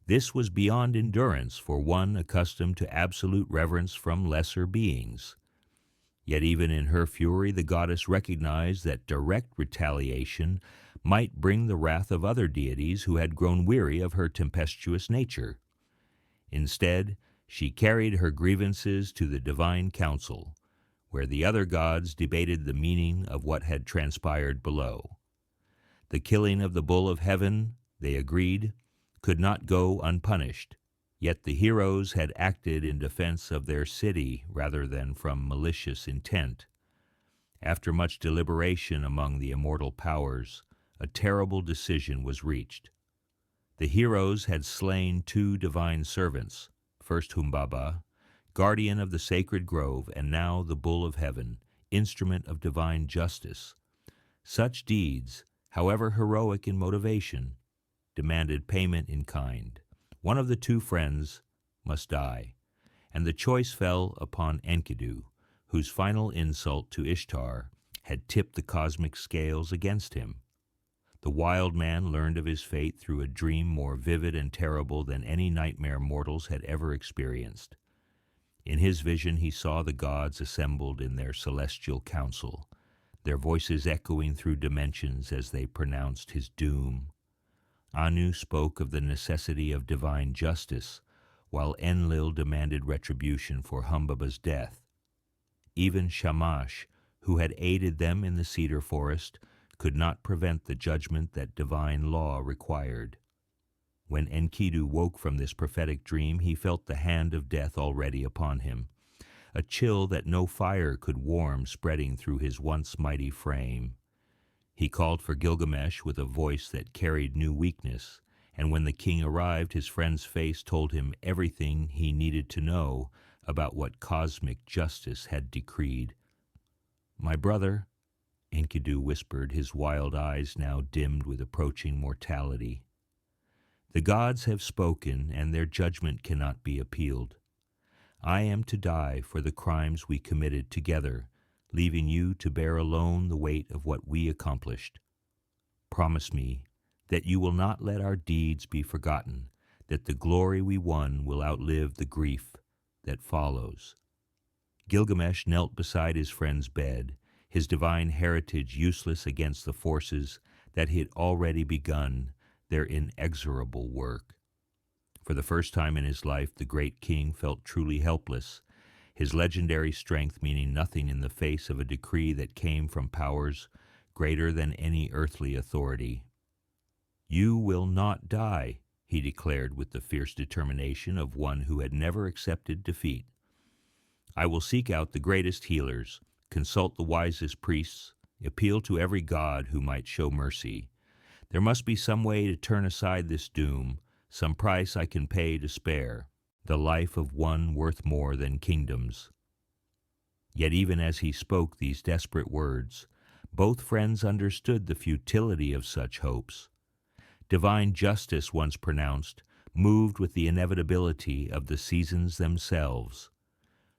This was beyond endurance for one accustomed to absolute reverence from lesser beings. Yet even in her fury, the goddess recognized that direct retaliation might bring the wrath of other deities who had grown weary of her tempestuous nature. Instead, she carried her grievances to the divine council, where the other gods debated the meaning of what had transpired below. The killing of the bull of heaven, they agreed, could not go unpunished, yet the heroes had acted in defense of their city rather than from malicious intent. After much deliberation among the immortal powers, a terrible decision was reached. The heroes had slain two divine servants, first Humbaba, guardian of the sacred grove, and now the bull of heaven, instrument of divine justice. Such deeds, however heroic in motivation, demanded payment in kind. One of the two friends must die, and the choice fell upon Enkidu, whose final insult to Ishtar had tipped the cosmic scales against him. The wild man learned of his fate through a dream more vivid and terrible than any nightmare mortals had ever experienced. In his vision he saw the gods assembled in their celestial council, their voices echoing through dimensions as they pronounced his doom. Anu spoke of the necessity of divine justice, while Enlil demanded retribution for Humbaba's death. Even Shamash, who had aided them in the Cedar Forest, could not prevent the judgment that divine law required. When Enkidu woke from this prophetic dream, he felt the hand of death already upon him, a chill that no fire could warm spreading through his once mighty frame. He called for Gilgamesh with a voice that carried new weakness, and when the king arrived, his friend's face told him everything he needed to know about what cosmic justice had decreed. "My brother," Enkidu whispered, his wild eyes now dimmed with approaching mortality, "the gods have spoken, and their judgment cannot be appealed. I am to die for the crimes we committed together, leaving you to bear alone the weight of what we accomplished. Promise me that you will not let our deeds be forgotten, that the glory we won will outlive the grief that follows." Gilgamesh knelt beside his friend's bed, his divine heritage useless against the forces that had already begun their inexorable work. For the first time in his life, the great king felt truly helpless, his legendary strength meaning nothing in the face of a decree that came from powers greater than any earthly authority. "You will not die," he declared with the fierce determination of one who had never accepted defeat. "I will seek out the greatest healers, consult the wisest priests, appeal to every god who might show mercy. There must be some way to turn aside this doom, some price I can pay to spare, the life of one worth more than kingdoms." Yet even as he spoke these desperate words, both friends understood the futility of such hopes. Divine justice, once pronounced, moved with the inevitability of the seasons themselves.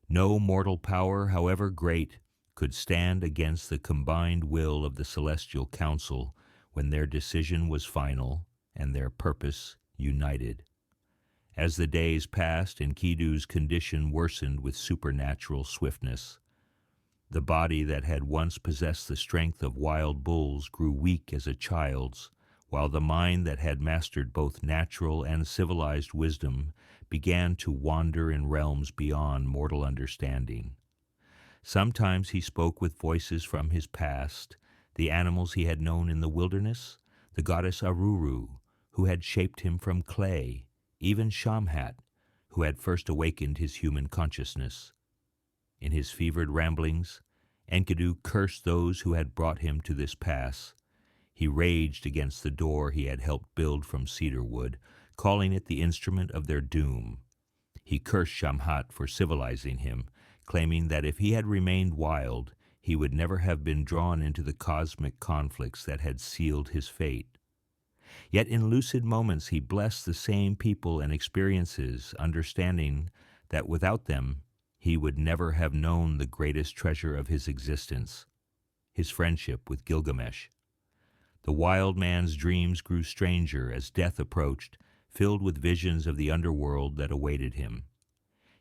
No mortal power, however great, could stand against the combined will of the celestial council when their decision was final and their purpose united. As the days passed, Enkidu's condition worsened with supernatural swiftness. The body that had once possessed the strength of wild bulls grew weak as a child's, while the mind that had mastered both natural and civilized wisdom began to wander in realms beyond mortal understanding. Sometimes he spoke with voices from his past, the animals he had known in the wilderness, the goddess Aruru, who had shaped him from clay, even Shamhat, who had first awakened his human consciousness. In his fevered ramblings, Enkidu cursed those who had brought him to this pass. He raged against the door he had helped build from cedar wood, calling it the instrument of their doom. He cursed Shamhat for civilizing him, claiming that if he had remained wild, he would never have been drawn into the cosmic conflicts that had sealed his fate. Yet in lucid moments he blessed the same people and experiences, understanding that without them he would never have known the greatest treasure of his existence, his friendship with Gilgamesh. The wild man's dreams grew stranger as death approached, filled with visions of the underworld that awaited him.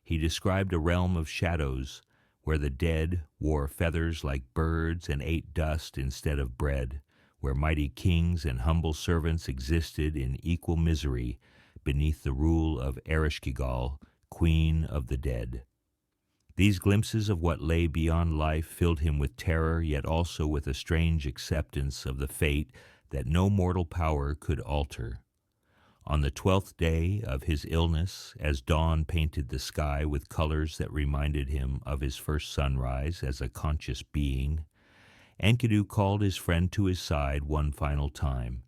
He described a realm of shadows where the dead wore feathers like birds and ate dust instead of bread, where mighty kings and humble servants existed in equal misery beneath the rule of Ereshkigal, queen of the dead. These glimpses of what lay beyond life filled him with terror, yet also with a strange acceptance of the fate that no mortal power could alter. On the 12th day of his illness, as dawn painted the sky with colors that reminded him of his first sunrise as a conscious being, Enkidu called his friend to his side one final time.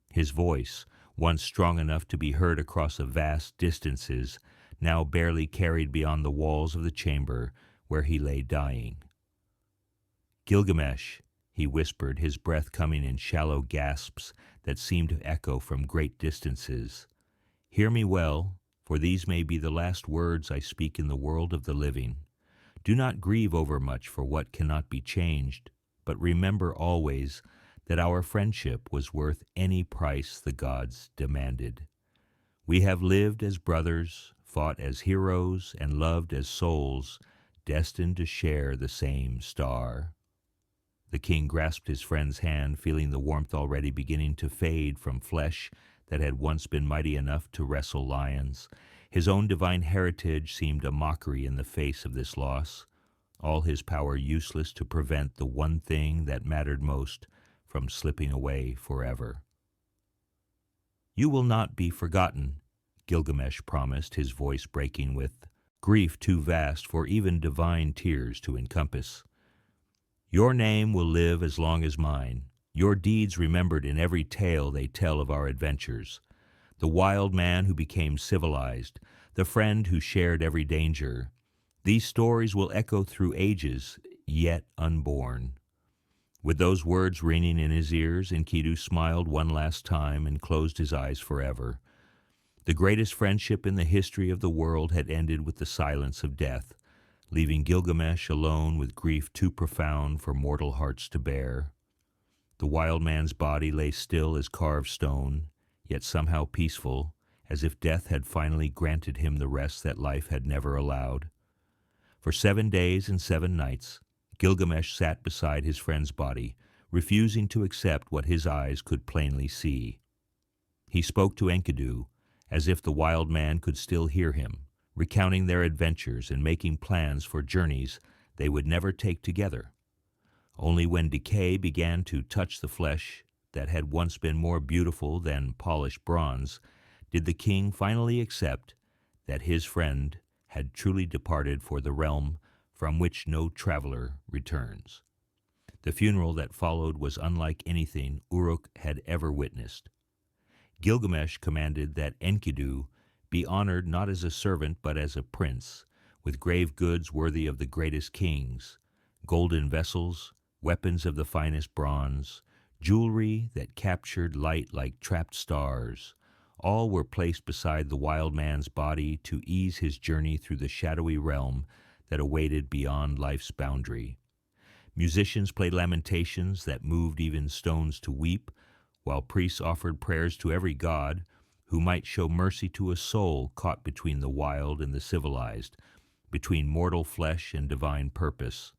His voice, once strong enough to be heard across vast distances, now barely carried beyond the walls of the chamber where he lay dying. "Gilgamesh," he whispered, his breath coming in shallow gasps that seemed to echo from great distances. "Hear me well, for these may be the last words I speak in the world of the living. Do not grieve overmuch for what cannot be changed, but remember always that our friendship was worth any price the gods demanded. We have lived as brothers, fought as heroes, and loved as souls, destined to share the same star." The king grasped his friend's hand, feeling the warmth already beginning to fade from flesh that had once been mighty enough to wrestle lions. His own divine heritage seemed a mockery in the face of this loss, all his power useless to prevent the one thing that mattered most from slipping away forever. "You will not be forgotten," Gilgamesh promised, his voice breaking with grief too vast for even divine tears to encompass. "Your name will live as long as mine, your deeds remembered in every tale they tell of our adventures. The wild man who became civilized, the friend who shared every danger. These stories will echo through ages, yet unborn." With those words ringing in his ears, Enkidu smiled one last time and closed his eyes forever. The greatest friendship in the history of the world had ended with the silence of death, leaving Gilgamesh alone with grief too profound for mortal hearts to bear. The wild man's body lay still as carved stone, yet somehow peaceful, as if death had finally granted him the rest that life had never allowed. For 7 days and 7 nights, Gilgamesh sat beside his friend's body, refusing to accept what his eyes could plainly see. He spoke to Enkidu, as if the wild man could still hear him, recounting their adventures and making plans for journeys they would never take together. Only when decay began to touch the flesh that had once been more beautiful than polished bronze did the king finally accept that his friend had truly departed for the realm from which no traveler returns. The funeral that followed was unlike anything Uruk had ever witnessed. Gilgamesh commanded that Enkidu be honored not as a servant but as a prince, with grave goods worthy of the greatest kings, golden vessels, weapons of the finest bronze, jewelry that captured light like trapped stars. All were placed beside the wild man's body to ease his journey through the shadowy realm that awaited beyond life's boundary. Musicians played lamentations that moved even stones to weep, while priests offered prayers to every god who might show mercy to a soul caught between the wild and the civilized, between mortal flesh and divine purpose.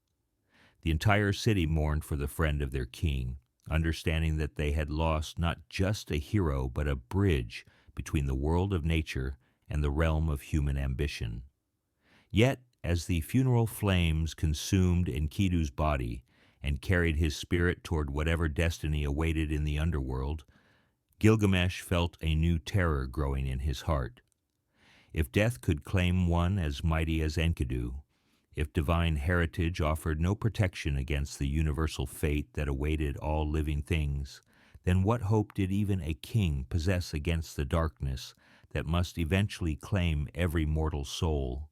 The entire city mourned for the friend of their king, understanding that they had lost not just a hero but a bridge between the world of nature and the realm of human ambition. Yet, as the funeral flames consumed Enkidu's body and carried his spirit toward whatever destiny awaited in the underworld, Gilgamesh felt a new terror growing in his heart. If death could claim one as mighty as Enkidu, if divine heritage offered no protection against the universal fate that awaited all living things, then what hope did even a king possess against the darkness that must eventually claim every mortal soul?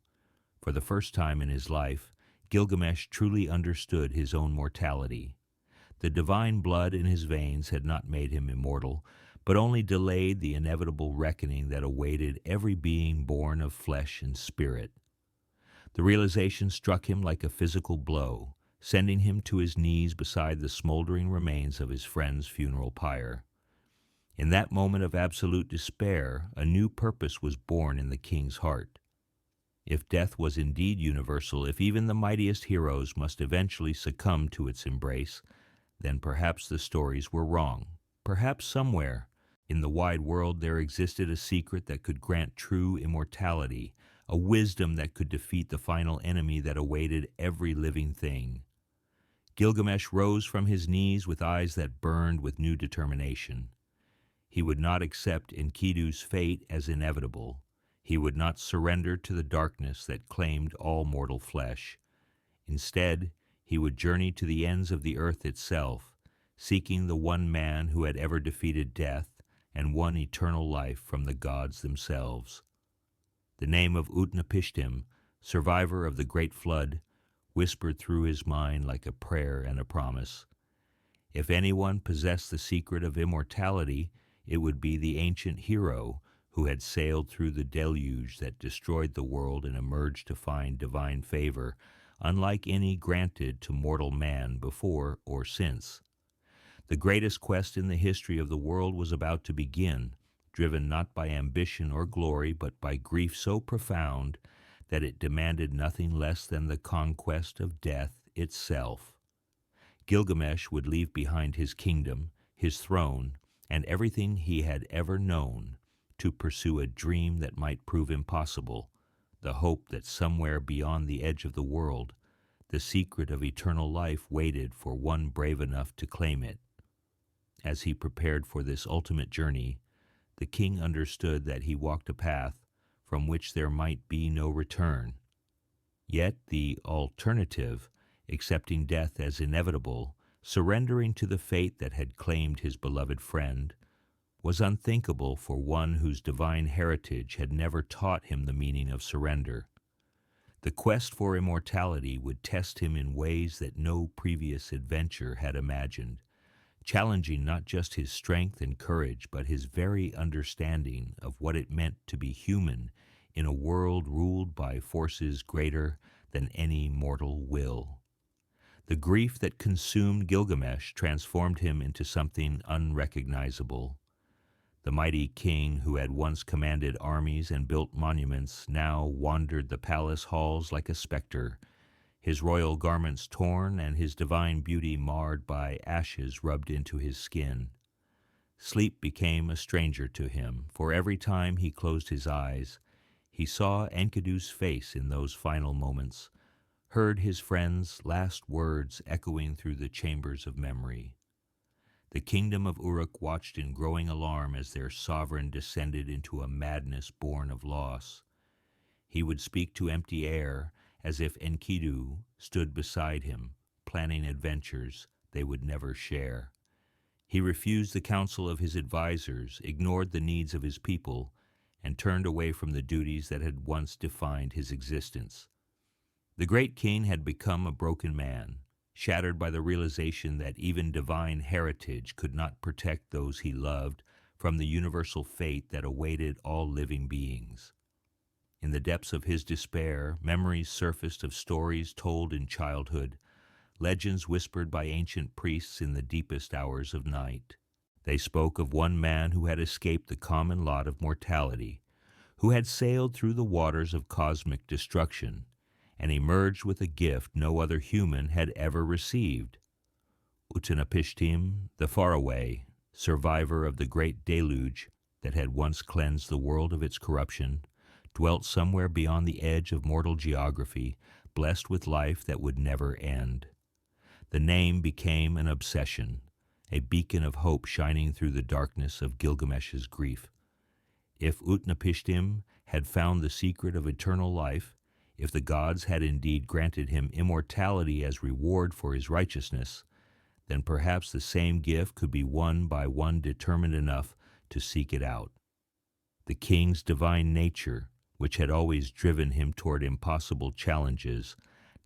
For the first time in his life, Gilgamesh truly understood his own mortality. The divine blood in his veins had not made him immortal, but only delayed the inevitable reckoning that awaited every being born of flesh and spirit. The realization struck him like a physical blow, sending him to his knees beside the smoldering remains of his friend's funeral pyre. In that moment of absolute despair, a new purpose was born in the king's heart. If death was indeed universal, if even the mightiest heroes must eventually succumb to its embrace, then perhaps the stories were wrong. Perhaps somewhere in the wide world there existed a secret that could grant true immortality, a wisdom that could defeat the final enemy that awaited every living thing. Gilgamesh rose from his knees with eyes that burned with new determination. He would not accept Enkidu's fate as inevitable. He would not surrender to the darkness that claimed all mortal flesh. Instead, he would journey to the ends of the earth itself, seeking the one man who had ever defeated death and won eternal life from the gods themselves. The name of Utnapishtim, survivor of the great flood, whispered through his mind like a prayer and a promise. If anyone possessed the secret of immortality, it would be the ancient hero who had sailed through the deluge that destroyed the world and emerged to find divine favor, unlike any granted to mortal man before or since. The greatest quest in the history of the world was about to begin, driven not by ambition or glory, but by grief so profound that it demanded nothing less than the conquest of death itself. Gilgamesh would leave behind his kingdom, his throne, and everything he had ever known to pursue a dream that might prove impossible, the hope that somewhere beyond the edge of the world, the secret of eternal life waited for one brave enough to claim it. As he prepared for this ultimate journey, the king understood that he walked a path from which there might be no return. Yet the alternative, accepting death as inevitable, surrendering to the fate that had claimed his beloved friend, was unthinkable for one whose divine heritage had never taught him the meaning of surrender. The quest for immortality would test him in ways that no previous adventure had imagined, challenging not just his strength and courage, but his very understanding of what it meant to be human in a world ruled by forces greater than any mortal will. The grief that consumed Gilgamesh transformed him into something unrecognizable. The mighty king who had once commanded armies and built monuments now wandered the palace halls like a specter, his royal garments torn and his divine beauty marred by ashes rubbed into his skin. Sleep became a stranger to him, for every time he closed his eyes, he saw Enkidu's face in those final moments, heard his friend's last words echoing through the chambers of memory. The kingdom of Uruk watched in growing alarm as their sovereign descended into a madness born of loss. He would speak to empty air, as if Enkidu stood beside him, planning adventures they would never share. He refused the counsel of his advisors, ignored the needs of his people, and turned away from the duties that had once defined his existence. The great king had become a broken man, shattered by the realization that even divine heritage could not protect those he loved from the universal fate that awaited all living beings. In the depths of his despair, memories surfaced of stories told in childhood, legends whispered by ancient priests in the deepest hours of night. They spoke of one man who had escaped the common lot of mortality, who had sailed through the waters of cosmic destruction, and emerged with a gift no other human had ever received. Utnapishtim, the faraway, survivor of the great deluge that had once cleansed the world of its corruption, dwelt somewhere beyond the edge of mortal geography, blessed with life that would never end. The name became an obsession, a beacon of hope shining through the darkness of Gilgamesh's grief. If Utnapishtim had found the secret of eternal life, if the gods had indeed granted him immortality as reward for his righteousness, then perhaps the same gift could be won by one determined enough to seek it out. The king's divine nature, which had always driven him toward impossible challenges,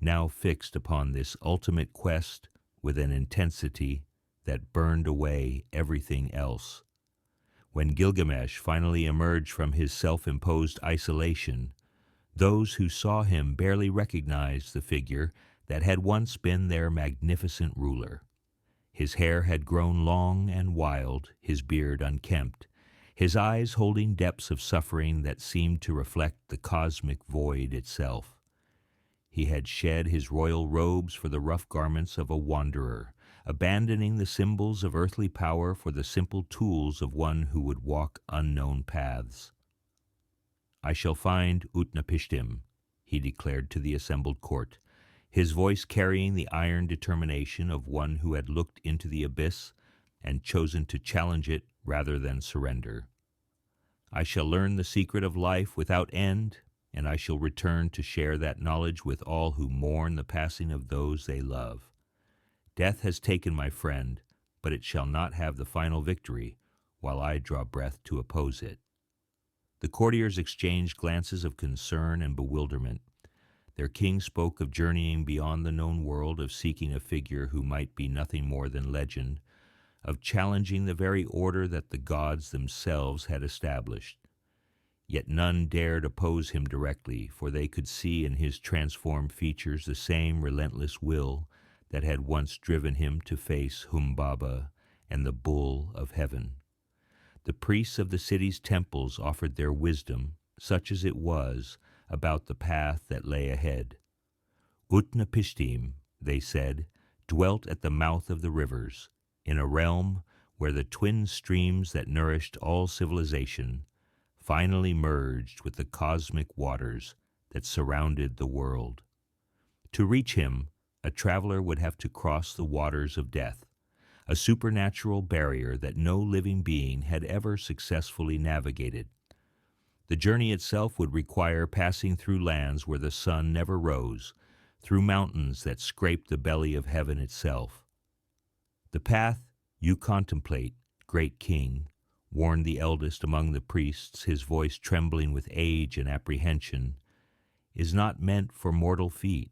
now fixed upon this ultimate quest with an intensity that burned away everything else. When Gilgamesh finally emerged from his self-imposed isolation, those who saw him barely recognized the figure that had once been their magnificent ruler. His hair had grown long and wild, his beard unkempt, his eyes holding depths of suffering that seemed to reflect the cosmic void itself. He had shed his royal robes for the rough garments of a wanderer, abandoning the symbols of earthly power for the simple tools of one who would walk unknown paths. "I shall find Utnapishtim," he declared to the assembled court, his voice carrying the iron determination of one who had looked into the abyss and chosen to challenge it rather than surrender. "I shall learn the secret of life without end, and I shall return to share that knowledge with all who mourn the passing of those they love. Death has taken my friend, but it shall not have the final victory while I draw breath to oppose it." The courtiers exchanged glances of concern and bewilderment. Their king spoke of journeying beyond the known world, of seeking a figure who might be nothing more than legend, of challenging the very order that the gods themselves had established. Yet none dared oppose him directly, for they could see in his transformed features the same relentless will that had once driven him to face Humbaba and the bull of heaven. The priests of the city's temples offered their wisdom, such as it was, about the path that lay ahead. "Utnapishtim," they said, dwelt at the mouth of the rivers, in a realm where the twin streams that nourished all civilization finally merged with the cosmic waters that surrounded the world. To reach him, a traveler would have to cross the waters of death, a supernatural barrier that no living being had ever successfully navigated. The journey itself would require passing through lands where the sun never rose, through mountains that scraped the belly of heaven itself. The path you contemplate, great king, warned the eldest among the priests, his voice trembling with age and apprehension, is not meant for mortal feet.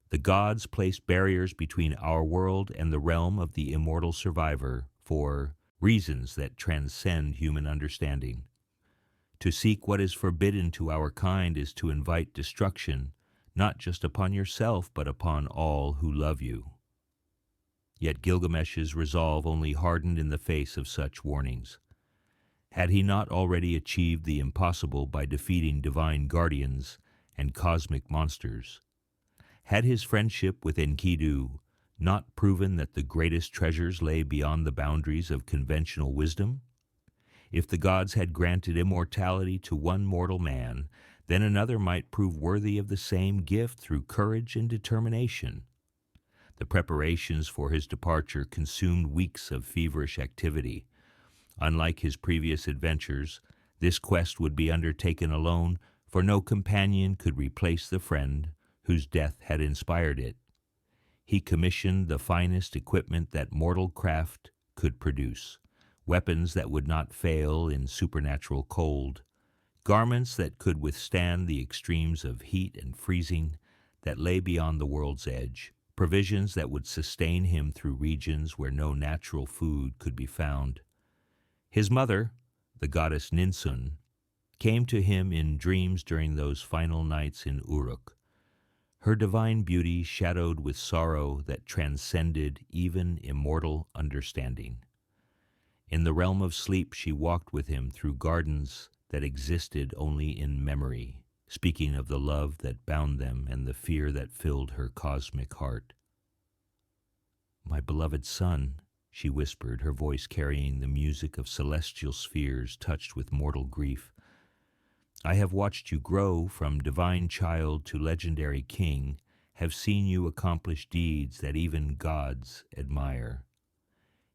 The gods placed barriers between our world and the realm of the immortal survivor for reasons that transcend human understanding. To seek what is forbidden to our kind is to invite destruction, not just upon yourself, but upon all who love you. Yet Gilgamesh's resolve only hardened in the face of such warnings. Had he not already achieved the impossible by defeating divine guardians and cosmic monsters? Had his friendship with Enkidu not proven that the greatest treasures lay beyond the boundaries of conventional wisdom? If the gods had granted immortality to one mortal man, then another might prove worthy of the same gift through courage and determination. The preparations for his departure consumed weeks of feverish activity. Unlike his previous adventures, this quest would be undertaken alone, for no companion could replace the friend whose death had inspired it. He commissioned the finest equipment that mortal craft could produce, weapons that would not fail in supernatural cold, garments that could withstand the extremes of heat and freezing that lay beyond the world's edge, provisions that would sustain him through regions where no natural food could be found. His mother, the goddess Ninsun, came to him in dreams during those final nights in Uruk, her divine beauty shadowed with sorrow that transcended even immortal understanding. In the realm of sleep, she walked with him through gardens that existed only in memory, speaking of the love that bound them and the fear that filled her cosmic heart. "My beloved son," she whispered, her voice carrying the music of celestial spheres touched with mortal grief, "I have watched you grow from divine child to legendary king, have seen you accomplish deeds that even gods admire.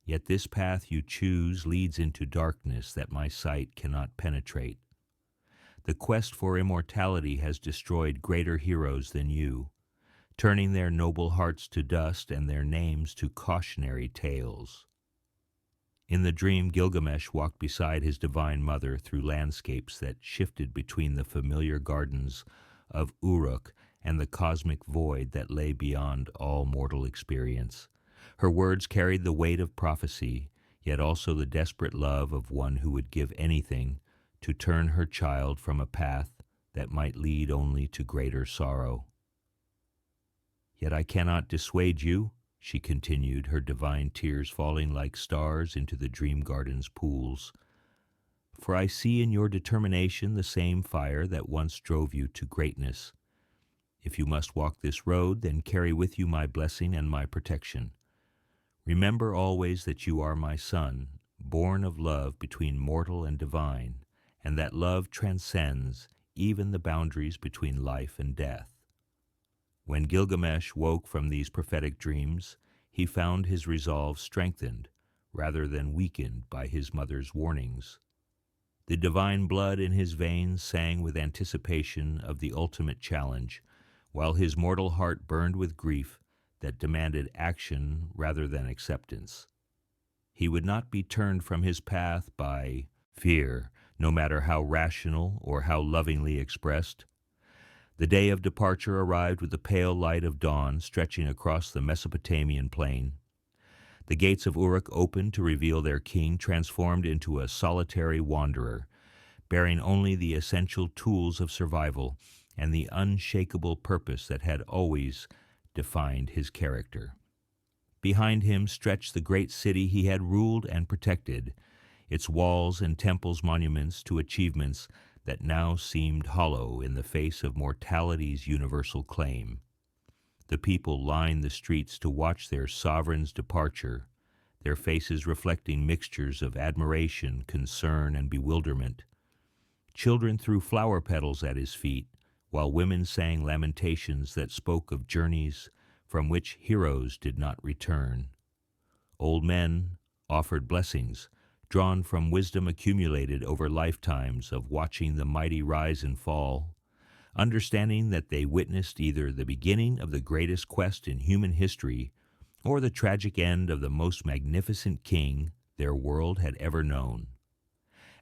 Yet this path you choose leads into darkness that my sight cannot penetrate. The quest for immortality has destroyed greater heroes than you, turning their noble hearts to dust and their names to cautionary tales." In the dream, Gilgamesh walked beside his divine mother through landscapes that shifted between the familiar gardens of Uruk and the cosmic void that lay beyond all mortal experience. Her words carried the weight of prophecy, yet also the desperate love of one who would give anything to turn her child from a path that might lead only to greater sorrow. "Yet I cannot dissuade you," she continued, her divine tears falling like stars into the dream garden's pools. "For I see in your determination the same fire that once drove you to greatness. If you must walk this road, then carry with you my blessing and my protection. Remember always that you are my son, born of love between mortal and divine, and that love transcends even the boundaries between life and death." When Gilgamesh woke from these prophetic dreams, he found his resolve strengthened rather than weakened by his mother's warnings. The divine blood in his veins sang with anticipation of the ultimate challenge, while his mortal heart burned with grief that demanded action rather than acceptance. He would not be turned from his path by fear, no matter how rational or how lovingly expressed. The day of departure arrived with the pale light of dawn stretching across the Mesopotamian plain. The gates of Uruk opened to reveal their king, transformed into a solitary wanderer, bearing only the essential tools of survival and the unshakable purpose that had always defined his character. Behind him stretched the great city he had ruled and protected, its walls and temples monuments to achievements that now seemed hollow in the face of mortality's universal claim. The people lined the streets to watch their sovereign's departure, their faces reflecting mixtures of admiration, concern, and bewilderment. Children threw flower petals at his feet, while women sang lamentations that spoke of journeys from which heroes did not return. Old men offered blessings, drawn from wisdom accumulated over lifetimes of watching the mighty rise and fall, understanding that they witnessed either the beginning of the greatest quest in human history or the tragic end of the most magnificent king their world had ever known.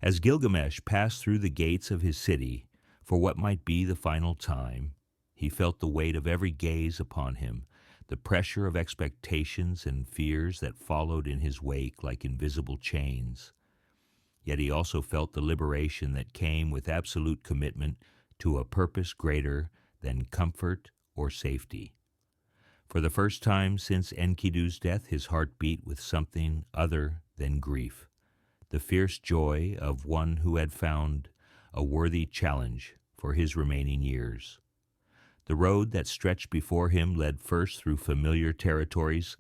As Gilgamesh passed through the gates of his city for what might be the final time, he felt the weight of every gaze upon him, the pressure of expectations and fears that followed in his wake like invisible chains. Yet he also felt the liberation that came with absolute commitment to a purpose greater than comfort or safety. For the first time since Enkidu's death, his heart beat with something other than grief, the fierce joy of one who had found a worthy challenge for his remaining years. The road that stretched before him led first through familiar territories,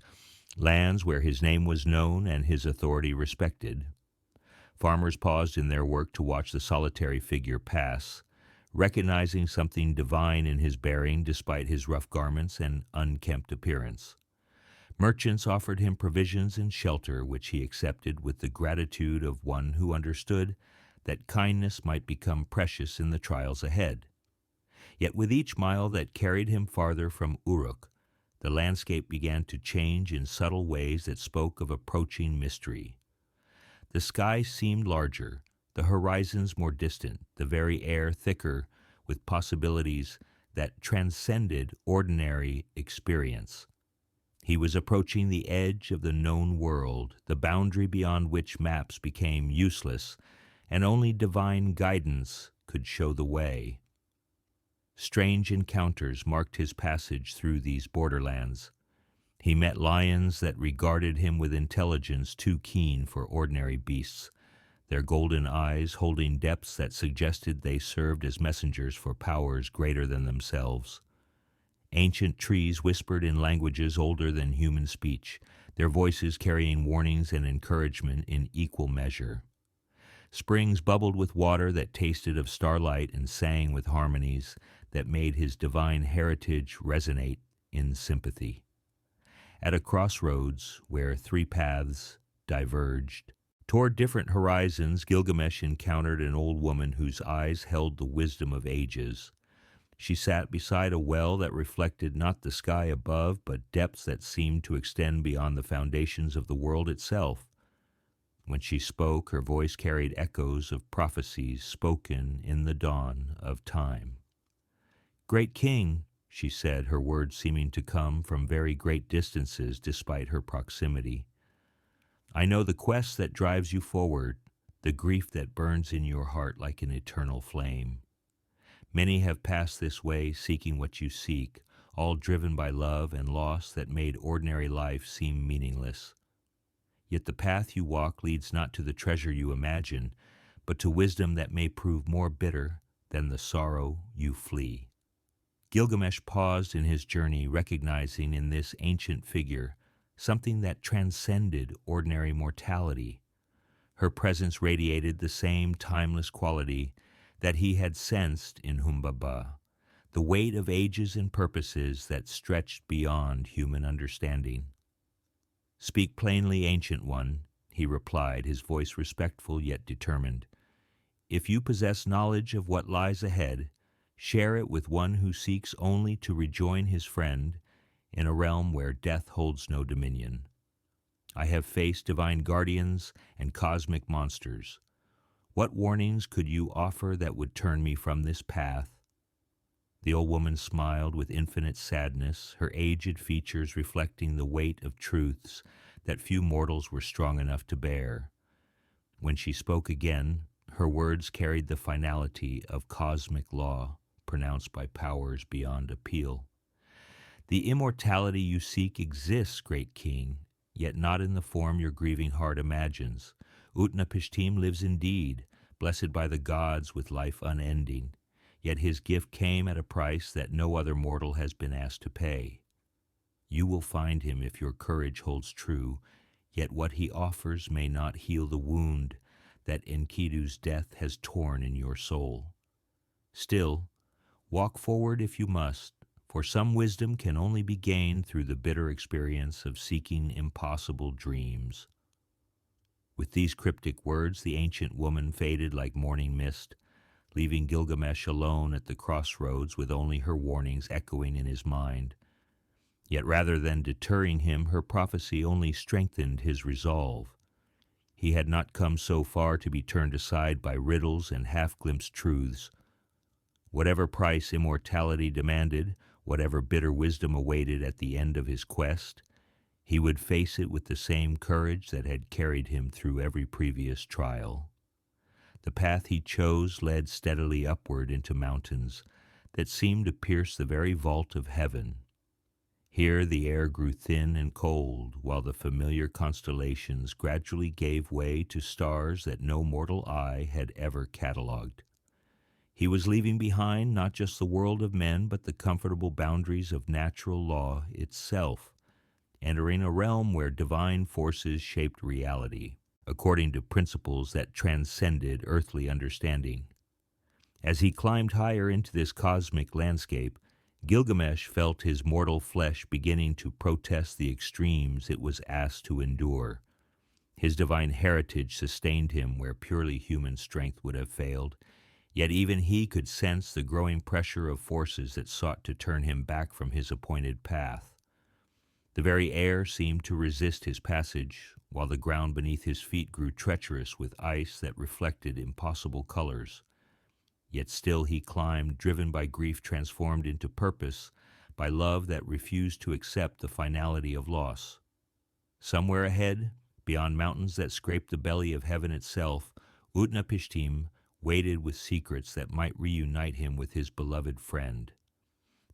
lands where his name was known and his authority respected. Farmers paused in their work to watch the solitary figure pass, recognizing something divine in his bearing despite his rough garments and unkempt appearance. Merchants offered him provisions and shelter, which he accepted with the gratitude of one who understood that kindness might become precious in the trials ahead. Yet with each mile that carried him farther from Uruk, the landscape began to change in subtle ways that spoke of approaching mystery. The sky seemed larger, the horizons more distant, the very air thicker with possibilities that transcended ordinary experience. He was approaching the edge of the known world, the boundary beyond which maps became useless, and only divine guidance could show the way. Strange encounters marked his passage through these borderlands. He met lions that regarded him with intelligence too keen for ordinary beasts, their golden eyes holding depths that suggested they served as messengers for powers greater than themselves. Ancient trees whispered in languages older than human speech, their voices carrying warnings and encouragement in equal measure. Springs bubbled with water that tasted of starlight and sang with harmonies that made his divine heritage resonate in sympathy. At a crossroads where three paths diverged, toward different horizons, Gilgamesh encountered an old woman whose eyes held the wisdom of ages. She sat beside a well that reflected not the sky above, but depths that seemed to extend beyond the foundations of the world itself. When she spoke, her voice carried echoes of prophecies spoken in the dawn of time. "Great King," she said, her words seeming to come from very great distances despite her proximity, "I know the quest that drives you forward, the grief that burns in your heart like an eternal flame. Many have passed this way seeking what you seek, all driven by love and loss that made ordinary life seem meaningless. Yet the path you walk leads not to the treasure you imagine, but to wisdom that may prove more bitter than the sorrow you flee." Gilgamesh paused in his journey, recognizing in this ancient figure something that transcended ordinary mortality. Her presence radiated the same timeless quality that he had sensed in Humbaba, the weight of ages and purposes that stretched beyond human understanding. "Speak plainly, Ancient One," he replied, his voice respectful yet determined. "If you possess knowledge of what lies ahead, share it with one who seeks only to rejoin his friend in a realm where death holds no dominion. I have faced divine guardians and cosmic monsters. What warnings could you offer that would turn me from this path?" The old woman smiled with infinite sadness, her aged features reflecting the weight of truths that few mortals were strong enough to bear. When she spoke again, her words carried the finality of cosmic law pronounced by powers beyond appeal. "The immortality you seek exists, great king, yet not in the form your grieving heart imagines. Utnapishtim lives indeed, blessed by the gods with life unending, yet his gift came at a price that no other mortal has been asked to pay. You will find him if your courage holds true, yet what he offers may not heal the wound that Enkidu's death has torn in your soul. Still, walk forward if you must, for some wisdom can only be gained through the bitter experience of seeking impossible dreams. With these cryptic words, the ancient woman faded like morning mist, leaving Gilgamesh alone at the crossroads with only her warnings echoing in his mind. Yet rather than deterring him, her prophecy only strengthened his resolve. He had not come so far to be turned aside by riddles and half-glimpsed truths. Whatever price immortality demanded, whatever bitter wisdom awaited at the end of his quest, he would face it with the same courage that had carried him through every previous trial. The path he chose led steadily upward into mountains that seemed to pierce the very vault of heaven. Here the air grew thin and cold, while the familiar constellations gradually gave way to stars that no mortal eye had ever catalogued. He was leaving behind not just the world of men, but the comfortable boundaries of natural law itself, entering a realm where divine forces shaped reality, according to principles that transcended earthly understanding. As he climbed higher into this cosmic landscape, Gilgamesh felt his mortal flesh beginning to protest the extremes it was asked to endure. His divine heritage sustained him where purely human strength would have failed, yet even he could sense the growing pressure of forces that sought to turn him back from his appointed path. The very air seemed to resist his passage, while the ground beneath his feet grew treacherous with ice that reflected impossible colors. Yet still he climbed, driven by grief transformed into purpose, by love that refused to accept the finality of loss. Somewhere ahead, beyond mountains that scraped the belly of heaven itself, Utnapishtim waited with secrets that might reunite him with his beloved friend.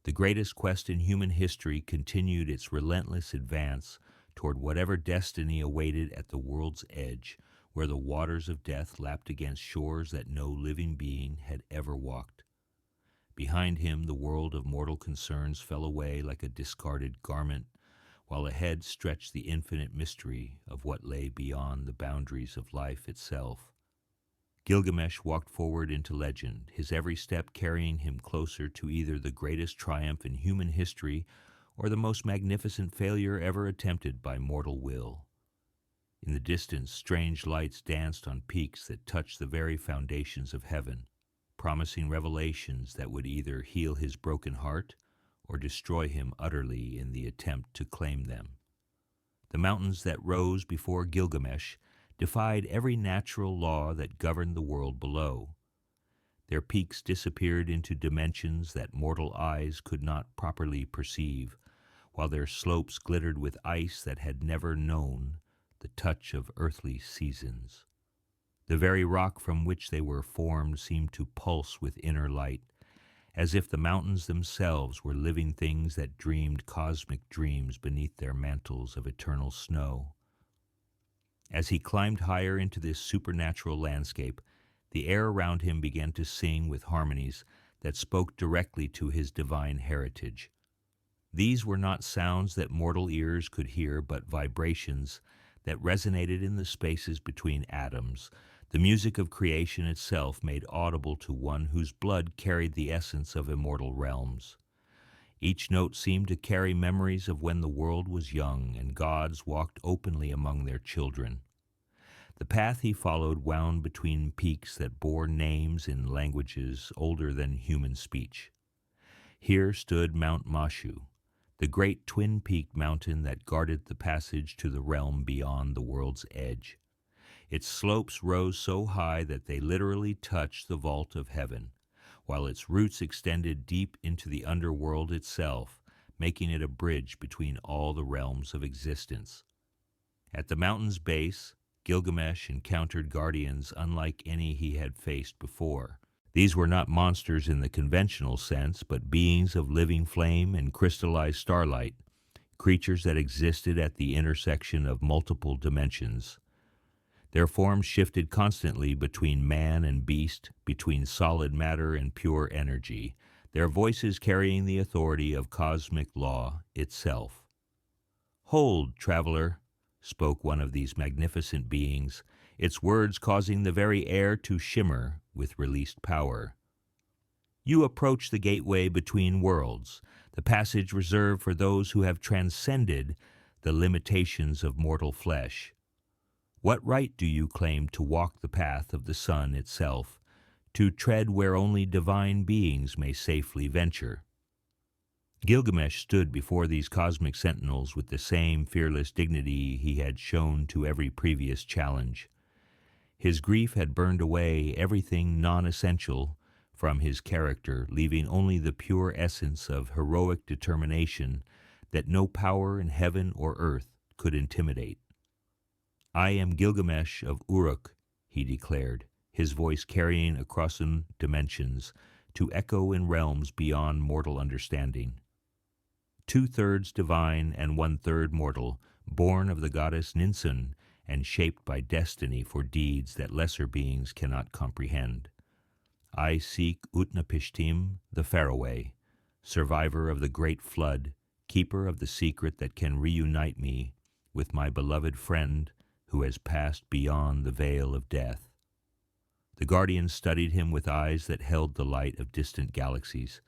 The greatest quest in human history continued its relentless advance toward whatever destiny awaited at the world's edge, where the waters of death lapped against shores that no living being had ever walked. Behind him, the world of mortal concerns fell away like a discarded garment, while ahead stretched the infinite mystery of what lay beyond the boundaries of life itself. Gilgamesh walked forward into legend, his every step carrying him closer to either the greatest triumph in human history or the most magnificent failure ever attempted by mortal will. In the distance, strange lights danced on peaks that touched the very foundations of heaven, promising revelations that would either heal his broken heart or destroy him utterly in the attempt to claim them. The mountains that rose before Gilgamesh defied every natural law that governed the world below. Their peaks disappeared into dimensions that mortal eyes could not properly perceive, while their slopes glittered with ice that had never known the touch of earthly seasons. The very rock from which they were formed seemed to pulse with inner light, as if the mountains themselves were living things that dreamed cosmic dreams beneath their mantles of eternal snow. As he climbed higher into this supernatural landscape, the air around him began to sing with harmonies that spoke directly to his divine heritage. These were not sounds that mortal ears could hear, but vibrations that resonated in the spaces between atoms, the music of creation itself made audible to one whose blood carried the essence of immortal realms. Each note seemed to carry memories of when the world was young and gods walked openly among their children. The path he followed wound between peaks that bore names in languages older than human speech. Here stood Mount Mashu, the great twin-peaked mountain that guarded the passage to the realm beyond the world's edge. Its slopes rose so high that they literally touched the vault of heaven, while its roots extended deep into the underworld itself, making it a bridge between all the realms of existence. At the mountain's base, Gilgamesh encountered guardians unlike any he had faced before. These were not monsters in the conventional sense, but beings of living flame and crystallized starlight, creatures that existed at the intersection of multiple dimensions. Their forms shifted constantly between man and beast, between solid matter and pure energy, their voices carrying the authority of cosmic law itself. "Hold, traveler," spoke one of these magnificent beings, its words causing the very air to shimmer with released power. "You approach the gateway between worlds, the passage reserved for those who have transcended the limitations of mortal flesh. What right do you claim to walk the path of the sun itself, to tread where only divine beings may safely venture?" Gilgamesh stood before these cosmic sentinels with the same fearless dignity he had shown to every previous challenge. His grief had burned away everything non-essential from his character, leaving only the pure essence of heroic determination that no power in heaven or earth could intimidate. "I am Gilgamesh of Uruk," he declared, his voice carrying across dimensions to echo in realms beyond mortal understanding. 2/3 divine and 1/3 mortal, born of the goddess Ninsun and shaped by destiny for deeds that lesser beings cannot comprehend. I seek Utnapishtim, the faraway, survivor of the great flood, keeper of the secret that can reunite me with my beloved friend who has passed beyond the veil of death. The guardian studied him with eyes that held the light of distant galaxies,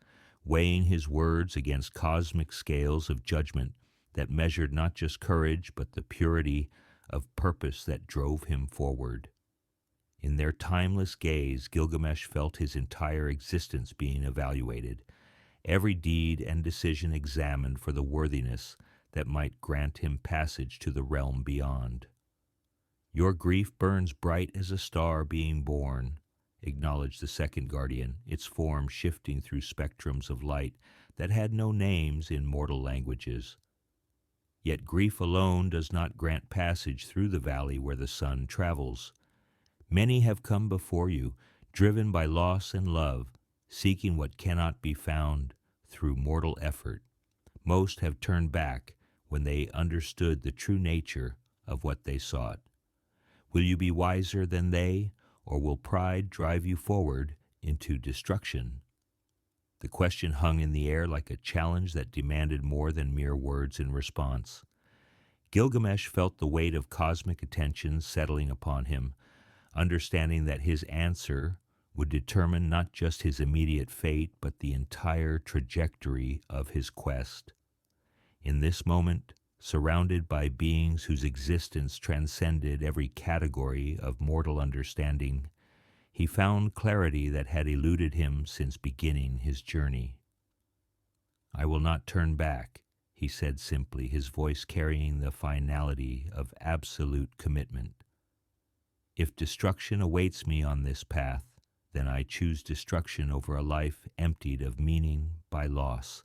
weighing his words against cosmic scales of judgment that measured not just courage but the purity of purpose that drove him forward. In their timeless gaze, Gilgamesh felt his entire existence being evaluated, every deed and decision examined for the worthiness that might grant him passage to the realm beyond. "Your grief burns bright as a star being born," acknowledged the second guardian, its form shifting through spectrums of light that had no names in mortal languages. "Yet grief alone does not grant passage through the valley where the sun travels. Many have come before you, driven by loss and love, seeking what cannot be found through mortal effort. Most have turned back when they understood the true nature of what they sought. Will you be wiser than they, or will pride drive you forward into destruction?" The question hung in the air like a challenge that demanded more than mere words in response. Gilgamesh felt the weight of cosmic attention settling upon him, understanding that his answer would determine not just his immediate fate, but the entire trajectory of his quest. In this moment, surrounded by beings whose existence transcended every category of mortal understanding, he found clarity that had eluded him since beginning his journey. "I will not turn back," he said simply, his voice carrying the finality of absolute commitment. "If destruction awaits me on this path, then I choose destruction over a life emptied of meaning by loss.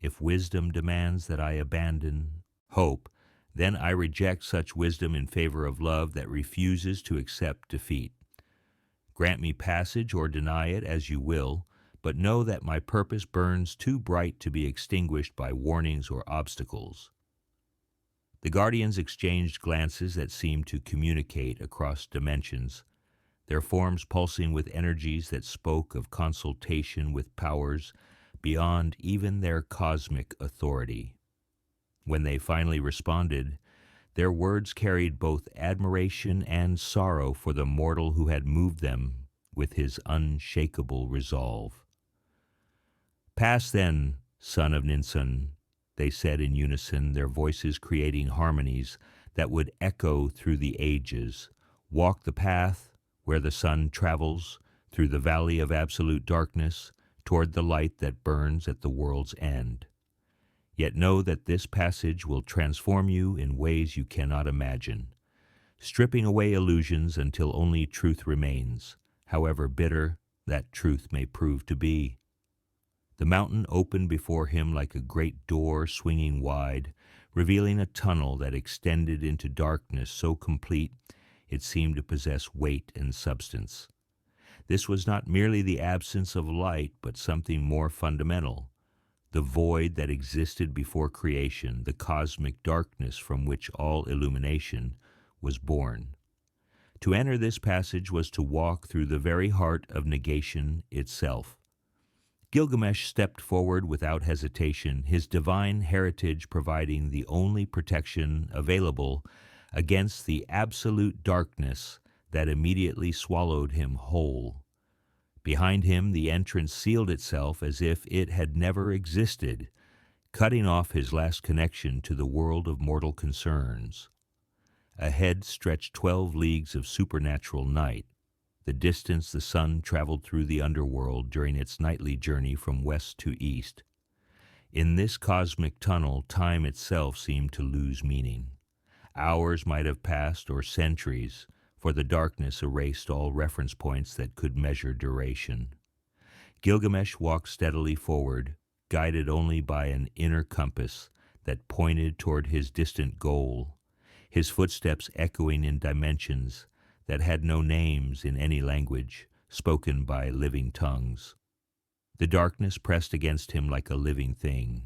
If wisdom demands that I abandon hope, then I reject such wisdom in favor of love that refuses to accept defeat. Grant me passage or deny it as you will, but know that my purpose burns too bright to be extinguished by warnings or obstacles." The guardians exchanged glances that seemed to communicate across dimensions, their forms pulsing with energies that spoke of consultation with powers beyond even their cosmic authority. When they finally responded, their words carried both admiration and sorrow for the mortal who had moved them with his unshakable resolve. "Pass then, son of Ninsun," they said in unison, their voices creating harmonies that would echo through the ages. "Walk the path where the sun travels, through the valley of absolute darkness, toward the light that burns at the world's end. Yet know that this passage will transform you in ways you cannot imagine, stripping away illusions until only truth remains, however bitter that truth may prove to be." The mountain opened before him like a great door swinging wide, revealing a tunnel that extended into darkness so complete it seemed to possess weight and substance. This was not merely the absence of light, but something more fundamental, the void that existed before creation, the cosmic darkness from which all illumination was born. To enter this passage was to walk through the very heart of negation itself. Gilgamesh stepped forward without hesitation, his divine heritage providing the only protection available against the absolute darkness that immediately swallowed him whole. Behind him, the entrance sealed itself as if it had never existed, cutting off his last connection to the world of mortal concerns. Ahead stretched 12 leagues of supernatural night, the distance the sun traveled through the underworld during its nightly journey from west to east. In this cosmic tunnel, time itself seemed to lose meaning. Hours might have passed, or centuries, for the darkness erased all reference points that could measure duration. Gilgamesh walked steadily forward, guided only by an inner compass that pointed toward his distant goal, his footsteps echoing in dimensions that had no names in any language, spoken by living tongues. The darkness pressed against him like a living thing,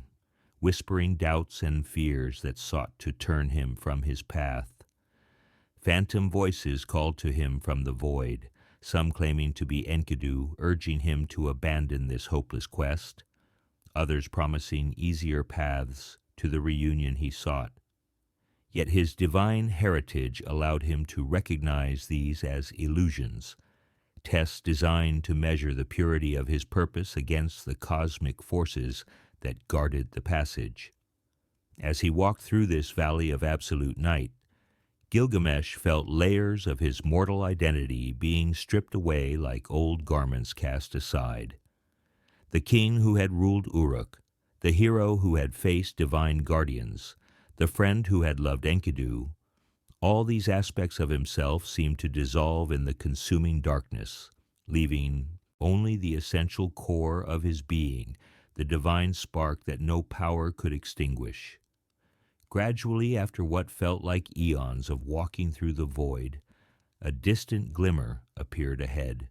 whispering doubts and fears that sought to turn him from his path. Phantom voices called to him from the void, some claiming to be Enkidu, urging him to abandon this hopeless quest, others promising easier paths to the reunion he sought. Yet his divine heritage allowed him to recognize these as illusions, tests designed to measure the purity of his purpose against the cosmic forces that guarded the passage. As he walked through this valley of absolute night, Gilgamesh felt layers of his mortal identity being stripped away like old garments cast aside. The king who had ruled Uruk, the hero who had faced divine guardians, the friend who had loved Enkidu, all these aspects of himself seemed to dissolve in the consuming darkness, leaving only the essential core of his being, the divine spark that no power could extinguish. Gradually, after what felt like eons of walking through the void, a distant glimmer appeared ahead.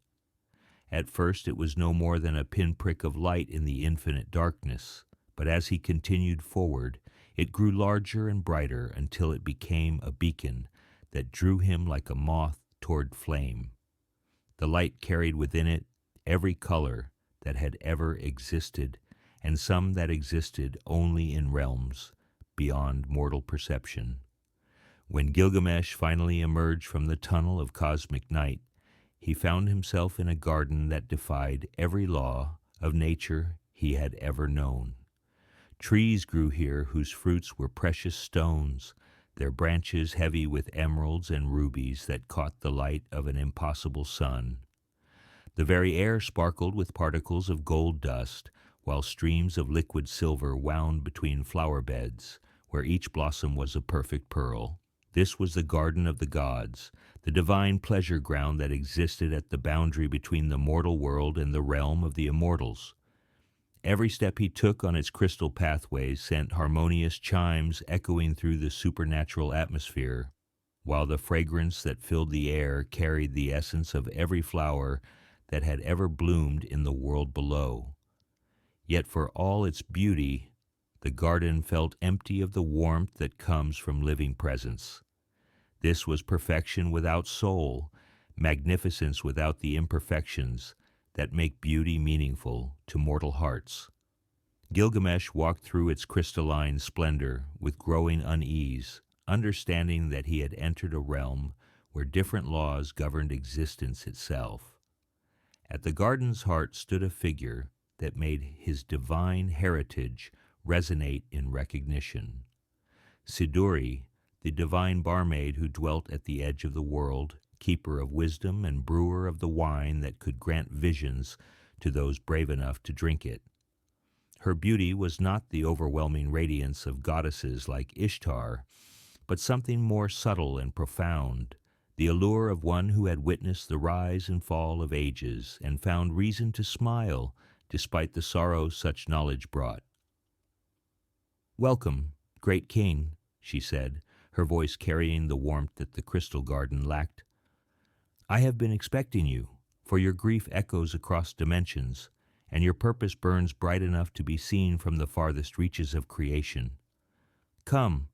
At first it was no more than a pinprick of light in the infinite darkness, but as he continued forward, it grew larger and brighter until it became a beacon that drew him like a moth toward flame. The light carried within it every color that had ever existed, and some that existed only in realms beyond mortal perception. When Gilgamesh finally emerged from the tunnel of cosmic night, he found himself in a garden that defied every law of nature he had ever known. Trees grew here whose fruits were precious stones, their branches heavy with emeralds and rubies that caught the light of an impossible sun. The very air sparkled with particles of gold dust, while streams of liquid silver wound between flower beds, where each blossom was a perfect pearl. This was the garden of the gods, the divine pleasure ground that existed at the boundary between the mortal world and the realm of the immortals. Every step he took on its crystal pathways sent harmonious chimes echoing through the supernatural atmosphere, while the fragrance that filled the air carried the essence of every flower that had ever bloomed in the world below. Yet for all its beauty, the garden felt empty of the warmth that comes from living presence. This was perfection without soul, magnificence without the imperfections that make beauty meaningful to mortal hearts. Gilgamesh walked through its crystalline splendor with growing unease, understanding that he had entered a realm where different laws governed existence itself. At the garden's heart stood a figure that made his divine heritage resonate in recognition. Siduri, the divine barmaid who dwelt at the edge of the world, keeper of wisdom and brewer of the wine that could grant visions to those brave enough to drink it. Her beauty was not the overwhelming radiance of goddesses like Ishtar, but something more subtle and profound, the allure of one who had witnessed the rise and fall of ages and found reason to smile despite the sorrow such knowledge brought. "Welcome, great king," she said, her voice carrying the warmth that the crystal garden lacked. "I have been expecting you, for your grief echoes across dimensions, and your purpose burns bright enough to be seen from the farthest reaches of creation. Come,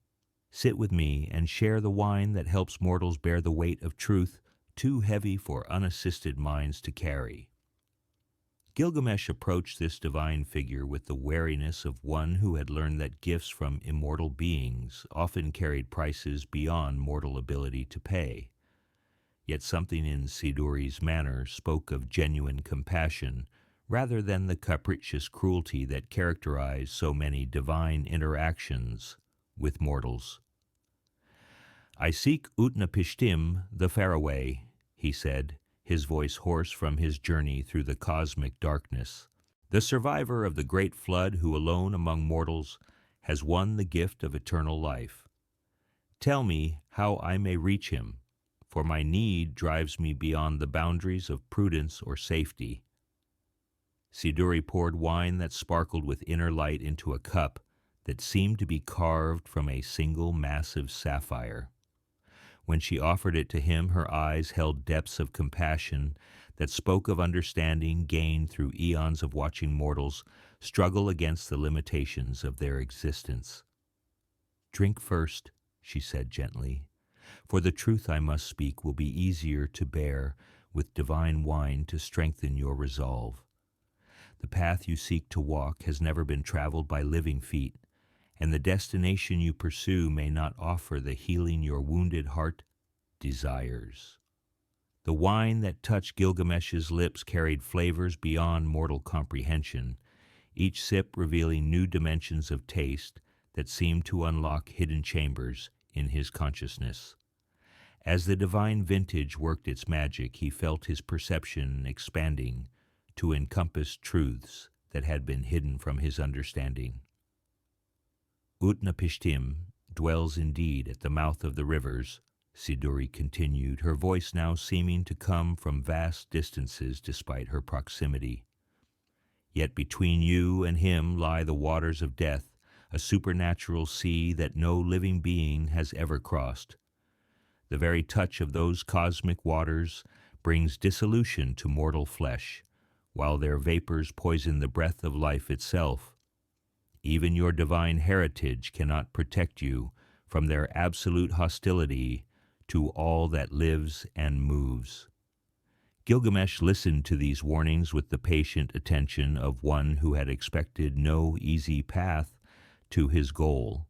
sit with me and share the wine that helps mortals bear the weight of truth too heavy for unassisted minds to carry." Gilgamesh approached this divine figure with the wariness of one who had learned that gifts from immortal beings often carried prices beyond mortal ability to pay. Yet something in Siduri's manner spoke of genuine compassion rather than the capricious cruelty that characterized so many divine interactions with mortals. "I seek Utnapishtim, the faraway," he said, his voice hoarse from his journey through the cosmic darkness, "the survivor of the great flood who alone among mortals has won the gift of eternal life. Tell me how I may reach him, for my need drives me beyond the boundaries of prudence or safety." Siduri poured wine that sparkled with inner light into a cup that seemed to be carved from a single massive sapphire. When she offered it to him, her eyes held depths of compassion that spoke of understanding gained through eons of watching mortals struggle against the limitations of their existence. "Drink first," she said gently, "for the truth I must speak will be easier to bear with divine wine to strengthen your resolve. The path you seek to walk has never been traveled by living feet, and the destination you pursue may not offer the healing your wounded heart desires." The wine that touched Gilgamesh's lips carried flavors beyond mortal comprehension, each sip revealing new dimensions of taste that seemed to unlock hidden chambers in his consciousness. As the divine vintage worked its magic, he felt his perception expanding to encompass truths that had been hidden from his understanding. "Utnapishtim dwells indeed at the mouth of the rivers," Siduri continued, her voice now seeming to come from vast distances despite her proximity. "Yet between you and him lie the waters of death, a supernatural sea that no living being has ever crossed. The very touch of those cosmic waters brings dissolution to mortal flesh, while their vapors poison the breath of life itself. Even your divine heritage cannot protect you from their absolute hostility to all that lives and moves." Gilgamesh listened to these warnings with the patient attention of one who had expected no easy path to his goal.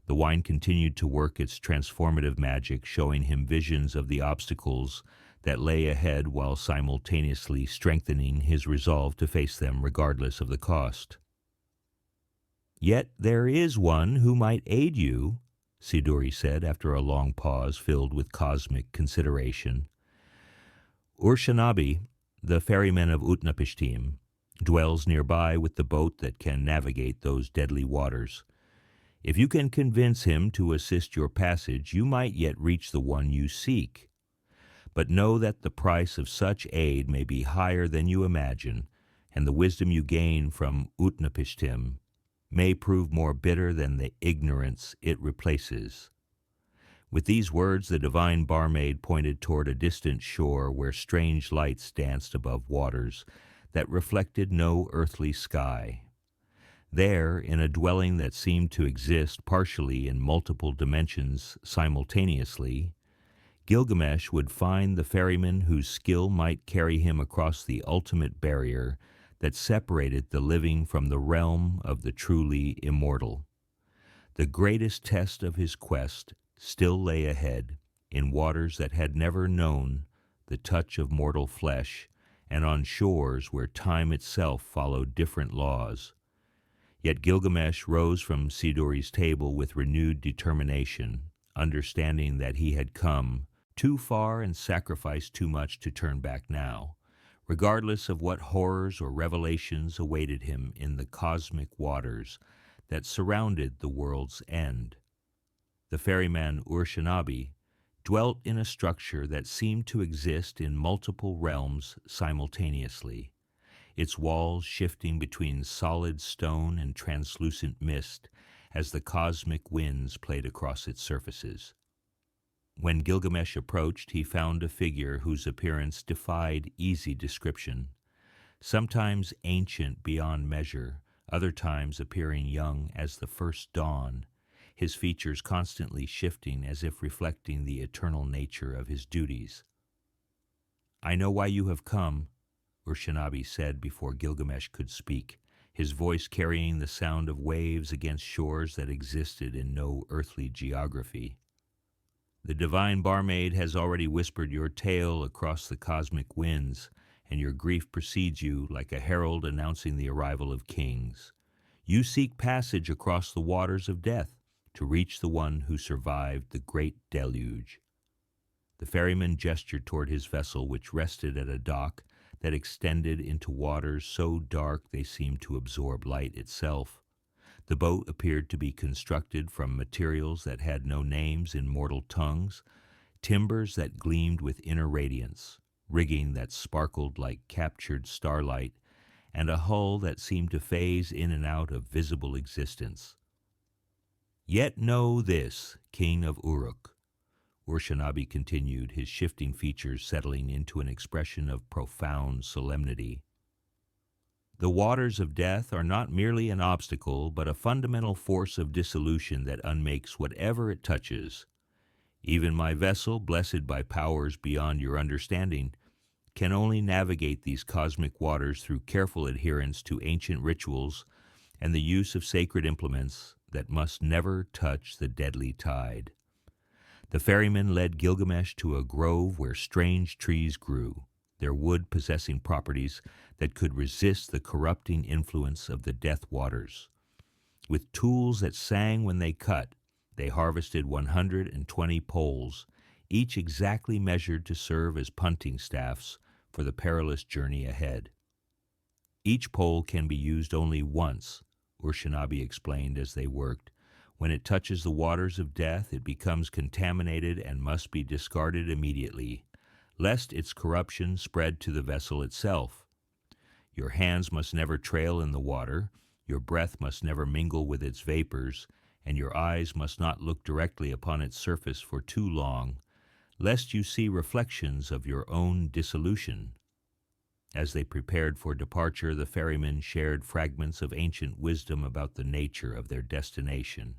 The wine continued to work its transformative magic, showing him visions of the obstacles that lay ahead while simultaneously strengthening his resolve to face them regardless of the cost. "Yet there is one who might aid you," Siduri said after a long pause filled with cosmic consideration. "Urshanabi, the ferryman of Utnapishtim, dwells nearby with the boat that can navigate those deadly waters. If you can convince him to assist your passage, you might yet reach the one you seek. But know that the price of such aid may be higher than you imagine, and the wisdom you gain from Utnapishtim may prove more bitter than the ignorance it replaces." With these words, the divine barmaid pointed toward a distant shore where strange lights danced above waters that reflected no earthly sky. There, in a dwelling that seemed to exist partially in multiple dimensions simultaneously, Gilgamesh would find the ferryman whose skill might carry him across the ultimate barrier that separated the living from the realm of the truly immortal. The greatest test of his quest still lay ahead, in waters that had never known the touch of mortal flesh, and on shores where time itself followed different laws. Yet Gilgamesh rose from Siduri's table with renewed determination, understanding that he had come too far and sacrificed too much to turn back now, regardless of what horrors or revelations awaited him in the cosmic waters that surrounded the world's end. The ferryman Urshanabi dwelt in a structure that seemed to exist in multiple realms simultaneously, its walls shifting between solid stone and translucent mist as the cosmic winds played across its surfaces. When Gilgamesh approached, he found a figure whose appearance defied easy description, sometimes ancient beyond measure, other times appearing young as the first dawn, his features constantly shifting as if reflecting the eternal nature of his duties. "I know why you have come," Urshanabi said before Gilgamesh could speak, his voice carrying the sound of waves against shores that existed in no earthly geography. The divine barmaid has already whispered your tale across the cosmic winds, and your grief precedes you like a herald announcing the arrival of kings. You seek passage across the waters of death to reach the one who survived the great deluge. The ferryman gestured toward his vessel, which rested at a dock that extended into waters so dark they seemed to absorb light itself. The boat appeared to be constructed from materials that had no names in mortal tongues, timbers that gleamed with inner radiance, rigging that sparkled like captured starlight, and a hull that seemed to phase in and out of visible existence. Yet know this, King of Uruk, Urshanabi continued, his shifting features settling into an expression of profound solemnity. The waters of death are not merely an obstacle, but a fundamental force of dissolution that unmakes whatever it touches. Even my vessel, blessed by powers beyond your understanding, can only navigate these cosmic waters through careful adherence to ancient rituals and the use of sacred implements that must never touch the deadly tide. The ferryman led Gilgamesh to a grove where strange trees grew, their wood possessing properties that could resist the corrupting influence of the death waters. With tools that sang when they cut, they harvested 120 poles, each exactly measured to serve as punting staffs for the perilous journey ahead. Each pole can be used only once, Urshanabi explained as they worked. When it touches the waters of death, it becomes contaminated and must be discarded immediately, lest its corruption spread to the vessel itself. Your hands must never trail in the water, your breath must never mingle with its vapors, and your eyes must not look directly upon its surface for too long, lest you see reflections of your own dissolution. As they prepared for departure, the ferrymen shared fragments of ancient wisdom about the nature of their destination.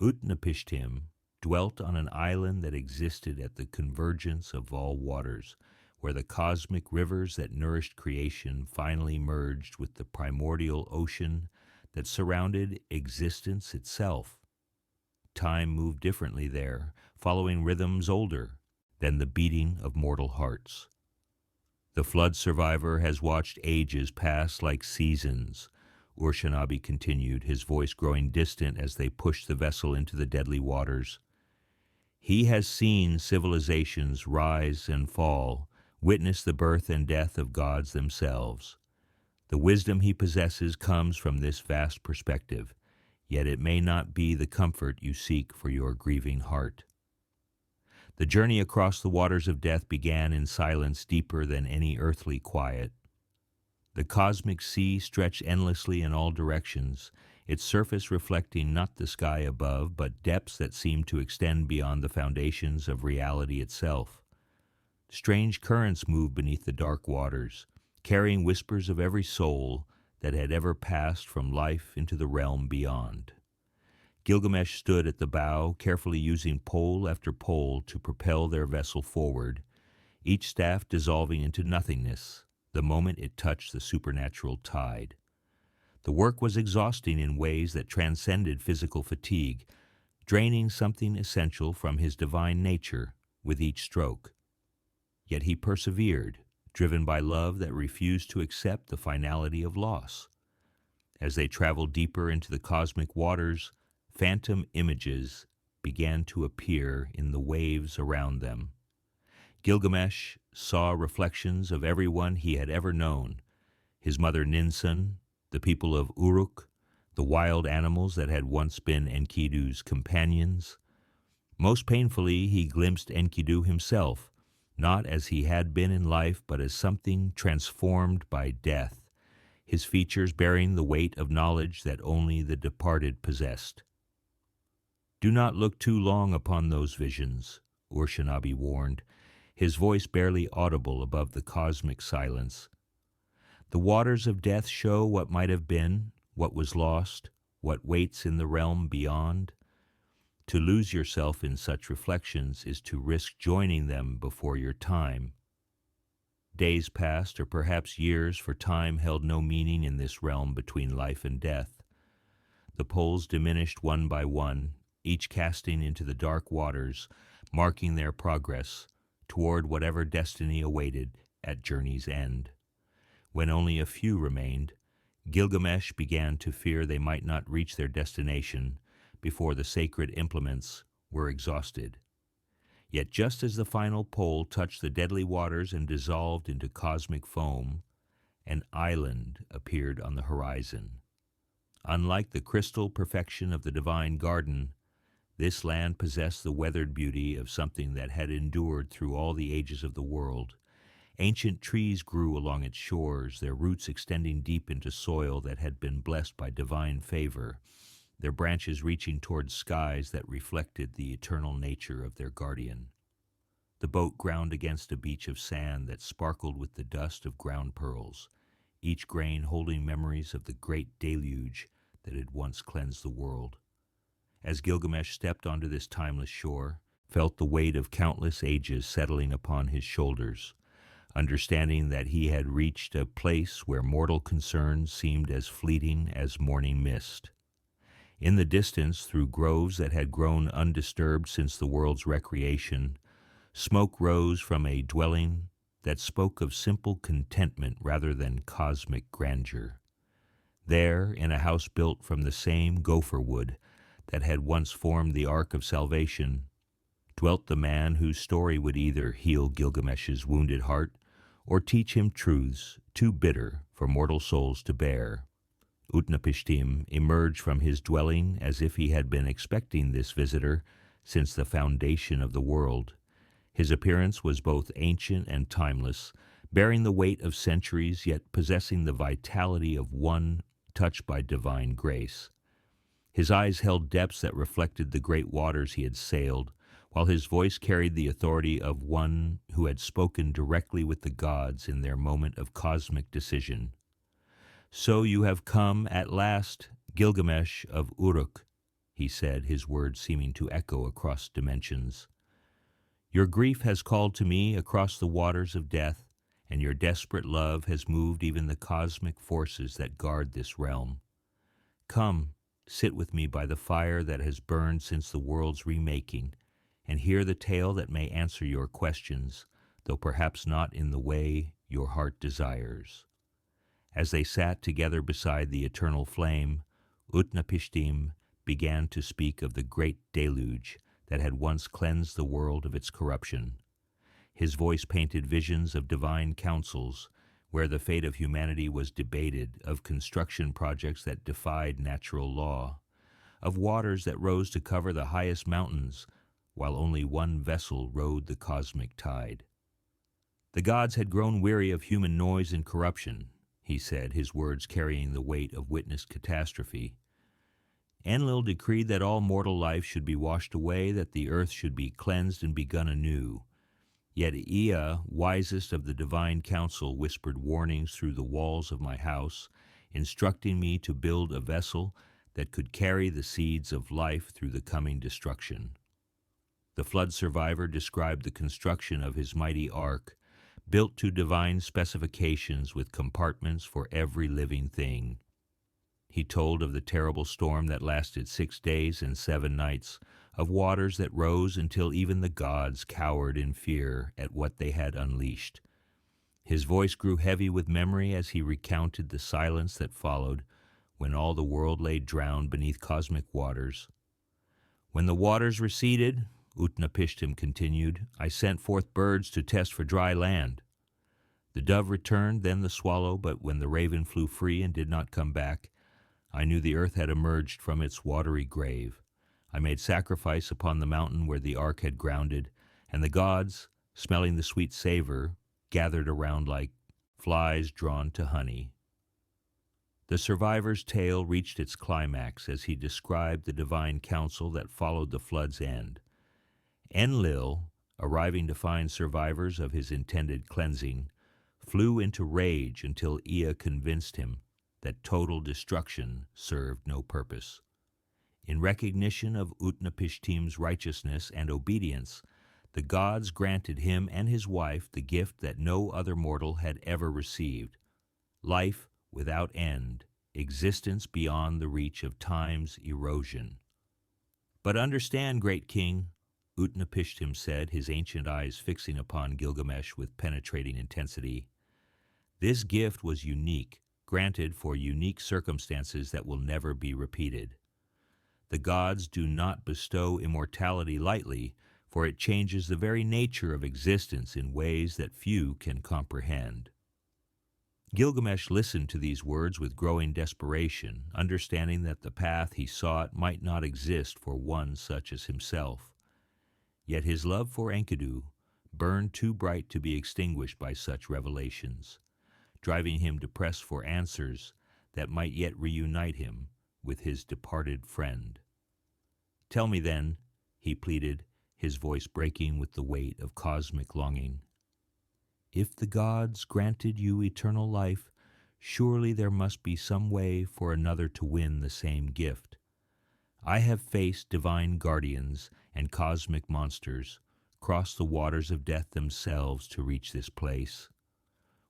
Utnapishtim dwelt on an island that existed at the convergence of all waters, where the cosmic rivers that nourished creation finally merged with the primordial ocean that surrounded existence itself. Time moved differently there, following rhythms older than the beating of mortal hearts. The flood survivor has watched ages pass like seasons, Urshanabi continued, his voice growing distant as they pushed the vessel into the deadly waters. He has seen civilizations rise and fall, witnessed the birth and death of gods themselves. The wisdom he possesses comes from this vast perspective, yet it may not be the comfort you seek for your grieving heart. The journey across the waters of death began in silence deeper than any earthly quiet. The cosmic sea stretched endlessly in all directions, its surface reflecting not the sky above, but depths that seemed to extend beyond the foundations of reality itself. Strange currents moved beneath the dark waters, carrying whispers of every soul that had ever passed from life into the realm beyond. Gilgamesh stood at the bow, carefully using pole after pole to propel their vessel forward, each staff dissolving into nothingness the moment it touched the supernatural tide. The work was exhausting in ways that transcended physical fatigue, draining something essential from his divine nature with each stroke. Yet he persevered, driven by love that refused to accept the finality of loss. As they traveled deeper into the cosmic waters, phantom images began to appear in the waves around them. Gilgamesh saw reflections of everyone he had ever known, his mother Ninsun, the people of Uruk, the wild animals that had once been Enkidu's companions. Most painfully, he glimpsed Enkidu himself, not as he had been in life, but as something transformed by death, his features bearing the weight of knowledge that only the departed possessed. Do not look too long upon those visions, Urshanabi warned, his voice barely audible above the cosmic silence. The waters of death show what might have been, what was lost, what waits in the realm beyond. To lose yourself in such reflections is to risk joining them before your time. Days passed, or perhaps years, for time held no meaning in this realm between life and death. The poles diminished one by one, each casting into the dark waters, marking their progress toward whatever destiny awaited at journey's end. When only a few remained, Gilgamesh began to fear they might not reach their destination before the sacred implements were exhausted. Yet just as the final pole touched the deadly waters and dissolved into cosmic foam, an island appeared on the horizon. Unlike the crystal perfection of the divine garden, this land possessed the weathered beauty of something that had endured through all the ages of the world. Ancient trees grew along its shores, their roots extending deep into soil that had been blessed by divine favor, their branches reaching toward skies that reflected the eternal nature of their guardian. The boat ground against a beach of sand that sparkled with the dust of ground pearls, each grain holding memories of the great deluge that had once cleansed the world. As Gilgamesh stepped onto this timeless shore, felt the weight of countless ages settling upon his shoulders, understanding that he had reached a place where mortal concerns seemed as fleeting as morning mist. In the distance, through groves that had grown undisturbed since the world's recreation, smoke rose from a dwelling that spoke of simple contentment rather than cosmic grandeur. There, in a house built from the same gopher wood that had once formed the Ark of Salvation, dwelt the man whose story would either heal Gilgamesh's wounded heart or teach him truths too bitter for mortal souls to bear. Utnapishtim emerged from his dwelling as if he had been expecting this visitor since the foundation of the world. His appearance was both ancient and timeless, bearing the weight of centuries yet possessing the vitality of one touched by divine grace. His eyes held depths that reflected the great waters he had sailed, while his voice carried the authority of one who had spoken directly with the gods in their moment of cosmic decision. "So you have come at last, Gilgamesh of Uruk," he said, his words seeming to echo across dimensions. "Your grief has called to me across the waters of death, and your desperate love has moved even the cosmic forces that guard this realm. Come, sit with me by the fire that has burned since the world's remaking, and hear the tale that may answer your questions, though perhaps not in the way your heart desires." As they sat together beside the eternal flame, Utnapishtim began to speak of the great deluge that had once cleansed the world of its corruption. His voice painted visions of divine councils where the fate of humanity was debated, of construction projects that defied natural law, of waters that rose to cover the highest mountains, while only one vessel rode the cosmic tide. The gods had grown weary of human noise and corruption, he said, his words carrying the weight of witnessed catastrophe. Enlil decreed that all mortal life should be washed away, that the earth should be cleansed and begun anew. Yet Ea, wisest of the divine council, whispered warnings through the walls of my house, instructing me to build a vessel that could carry the seeds of life through the coming destruction. The flood survivor described the construction of his mighty ark, built to divine specifications with compartments for every living thing. He told of the terrible storm that lasted 6 days and 7 nights, of waters that rose until even the gods cowered in fear at what they had unleashed. His voice grew heavy with memory as he recounted the silence that followed when all the world lay drowned beneath cosmic waters. "When the waters receded," Utnapishtim continued, "I sent forth birds to test for dry land. The dove returned, then the swallow, but when the raven flew free and did not come back, I knew the earth had emerged from its watery grave. I made sacrifice upon the mountain where the ark had grounded, and the gods, smelling the sweet savor, gathered around like flies drawn to honey." The survivor's tale reached its climax as he described the divine council that followed the flood's end. Enlil, arriving to find survivors of his intended cleansing, flew into rage until Ea convinced him that total destruction served no purpose. In recognition of Utnapishtim's righteousness and obedience, The gods granted him and his wife the gift that no other mortal had ever received: life without end, existence beyond the reach of time's erosion. But understand, great king, Utnapishtim said, his ancient eyes fixing upon Gilgamesh with penetrating intensity. This gift was unique, granted for unique circumstances that will never be repeated. The gods do not bestow immortality lightly, for it changes the very nature of existence in ways that few can comprehend. Gilgamesh listened to these words with growing desperation, understanding that the path he sought might not exist for one such as himself. Yet his love for Enkidu burned too bright to be extinguished by such revelations, driving him to press for answers that might yet reunite him with his departed friend. "Tell me then," he pleaded, his voice breaking with the weight of cosmic longing, "if the gods granted you eternal life, surely there must be some way for another to win the same gift. I have faced divine guardians and cosmic monsters, crossed the waters of death themselves to reach this place.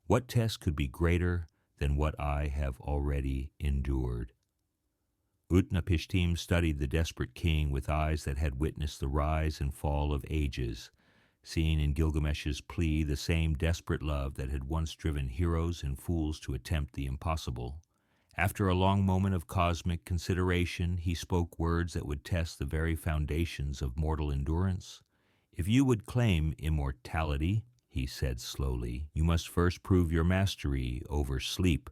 What test could be greater than what I have already endured?" Utnapishtim studied the desperate king with eyes that had witnessed the rise and fall of ages, seeing in Gilgamesh's plea the same desperate love that had once driven heroes and fools to attempt the impossible. After a long moment of cosmic consideration, he spoke words that would test the very foundations of mortal endurance. "If you would claim immortality," he said slowly, "you must first prove your mastery over sleep,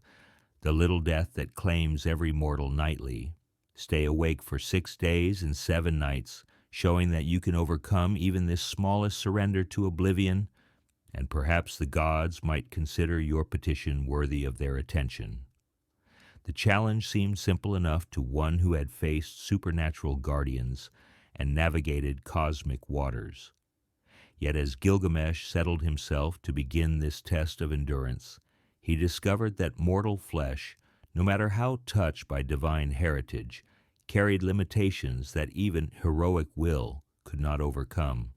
the little death that claims every mortal nightly. Stay awake for 6 days and 7 nights, showing that you can overcome even this smallest surrender to oblivion, and perhaps the gods might consider your petition worthy of their attention." The challenge seemed simple enough to one who had faced supernatural guardians and navigated cosmic waters. Yet as Gilgamesh settled himself to begin this test of endurance, he discovered that mortal flesh, no matter how touched by divine heritage, carried limitations that even heroic will could not overcome.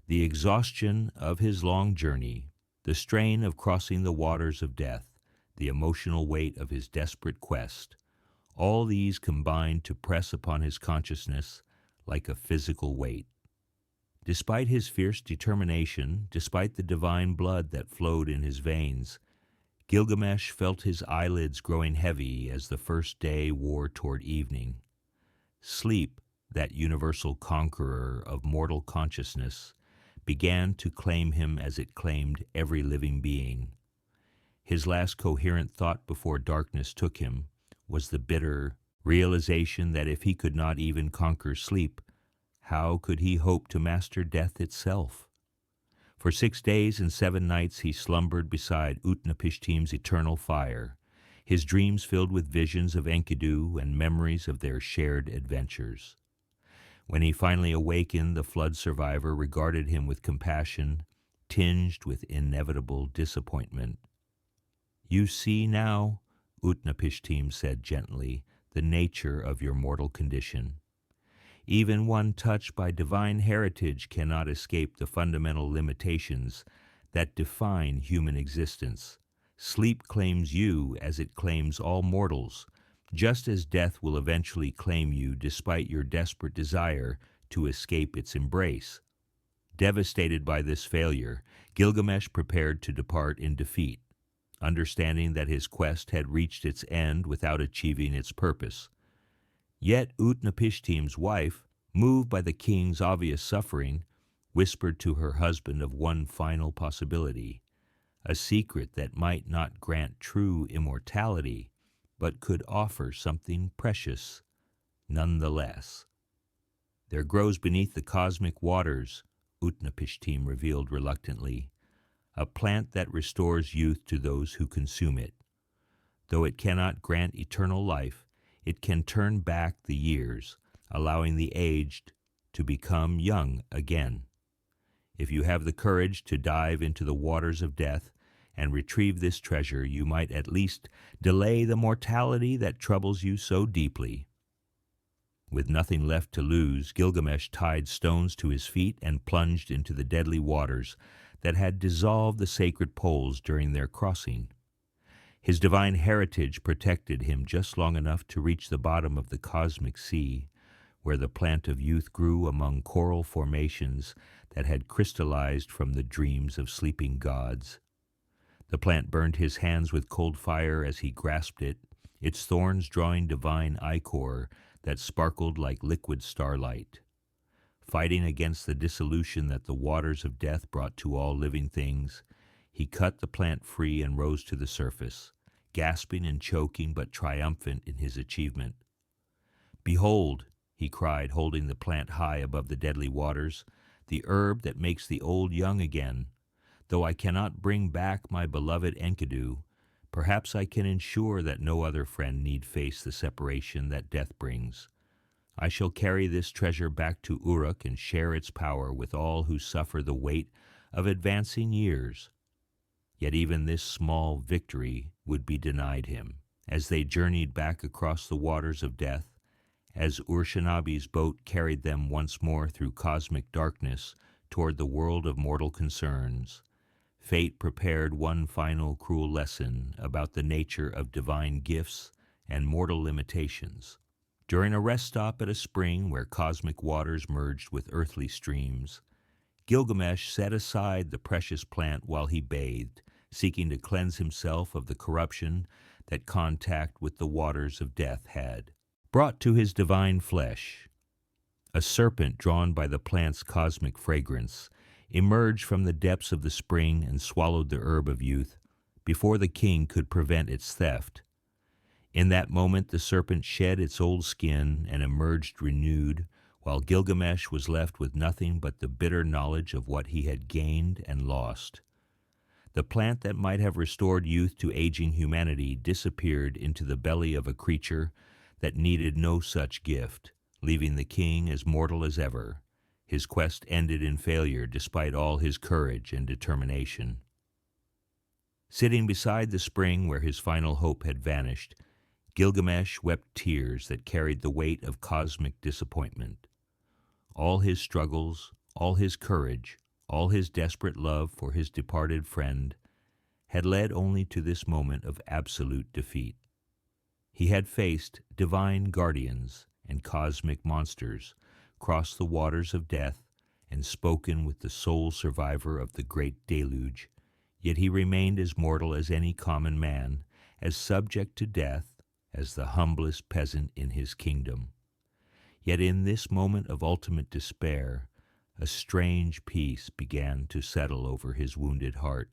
The exhaustion of his long journey, the strain of crossing the waters of death, the emotional weight of his desperate quest, all these combined to press upon his consciousness like a physical weight. Despite his fierce determination, despite the divine blood that flowed in his veins, Gilgamesh felt his eyelids growing heavy as the first day wore toward evening. Sleep, that universal conqueror of mortal consciousness, began to claim him as it claimed every living being. His last coherent thought before darkness took him was the bitter realization that if he could not even conquer sleep, how could he hope to master death itself? For 6 days and 7 nights he slumbered beside Utnapishtim's eternal fire, his dreams filled with visions of Enkidu and memories of their shared adventures. When he finally awakened, the flood survivor regarded him with compassion, tinged with inevitable disappointment. "You see now," Utnapishtim said gently, "the nature of your mortal condition. Even one touched by divine heritage cannot escape the fundamental limitations that define human existence. Sleep claims you as it claims all mortals, just as death will eventually claim you despite your desperate desire to escape its embrace." Devastated by this failure, Gilgamesh prepared to depart in defeat, understanding that his quest had reached its end without achieving its purpose. Yet Utnapishtim's wife, moved by the king's obvious suffering, whispered to her husband of one final possibility, a secret that might not grant true immortality, but could offer something precious nonetheless. "There grows beneath the cosmic waters," Utnapishtim revealed reluctantly, "a plant that restores youth to those who consume it. Though it cannot grant eternal life, it can turn back the years, allowing the aged to become young again. If you have the courage to dive into the waters of death and retrieve this treasure, you might at least delay the mortality that troubles you so deeply." With nothing left to lose, Gilgamesh tied stones to his feet and plunged into the deadly waters that had dissolved the sacred poles during their crossing. His divine heritage protected him just long enough to reach the bottom of the cosmic sea, where the plant of youth grew among coral formations that had crystallized from the dreams of sleeping gods. The plant burned his hands with cold fire as he grasped it, its thorns drawing divine ichor that sparkled like liquid starlight. Fighting against the dissolution that the waters of death brought to all living things, he cut the plant free and rose to the surface, gasping and choking but triumphant in his achievement. "Behold," he cried, holding the plant high above the deadly waters, "the herb that makes the old young again. Though I cannot bring back my beloved Enkidu, perhaps I can ensure that no other friend need face the separation that death brings. I shall carry this treasure back to Uruk and share its power with all who suffer the weight of advancing years." Yet even this small victory would be denied him. As they journeyed back across the waters of death, as Urshanabi's boat carried them once more through cosmic darkness toward the world of mortal concerns, fate prepared one final cruel lesson about the nature of divine gifts and mortal limitations. During a rest stop at a spring where cosmic waters merged with earthly streams, Gilgamesh set aside the precious plant while he bathed, seeking to cleanse himself of the corruption that contact with the waters of death had brought to his divine flesh. A serpent drawn by the plant's cosmic fragrance emerged from the depths of the spring and swallowed the herb of youth before the king could prevent its theft. In that moment the serpent shed its old skin and emerged renewed, while Gilgamesh was left with nothing but the bitter knowledge of what he had gained and lost. The plant that might have restored youth to aging humanity disappeared into the belly of a creature that needed no such gift, leaving the king as mortal as ever. His quest ended in failure despite all his courage and determination. Sitting beside the spring where his final hope had vanished, Gilgamesh wept tears that carried the weight of cosmic disappointment. All his struggles, all his courage, all his desperate love for his departed friend had led only to this moment of absolute defeat. He had faced divine guardians and cosmic monsters, crossed the waters of death, and spoken with the sole survivor of the great deluge, yet he remained as mortal as any common man, as subject to death as the humblest peasant in his kingdom. Yet in this moment of ultimate despair, a strange peace began to settle over his wounded heart.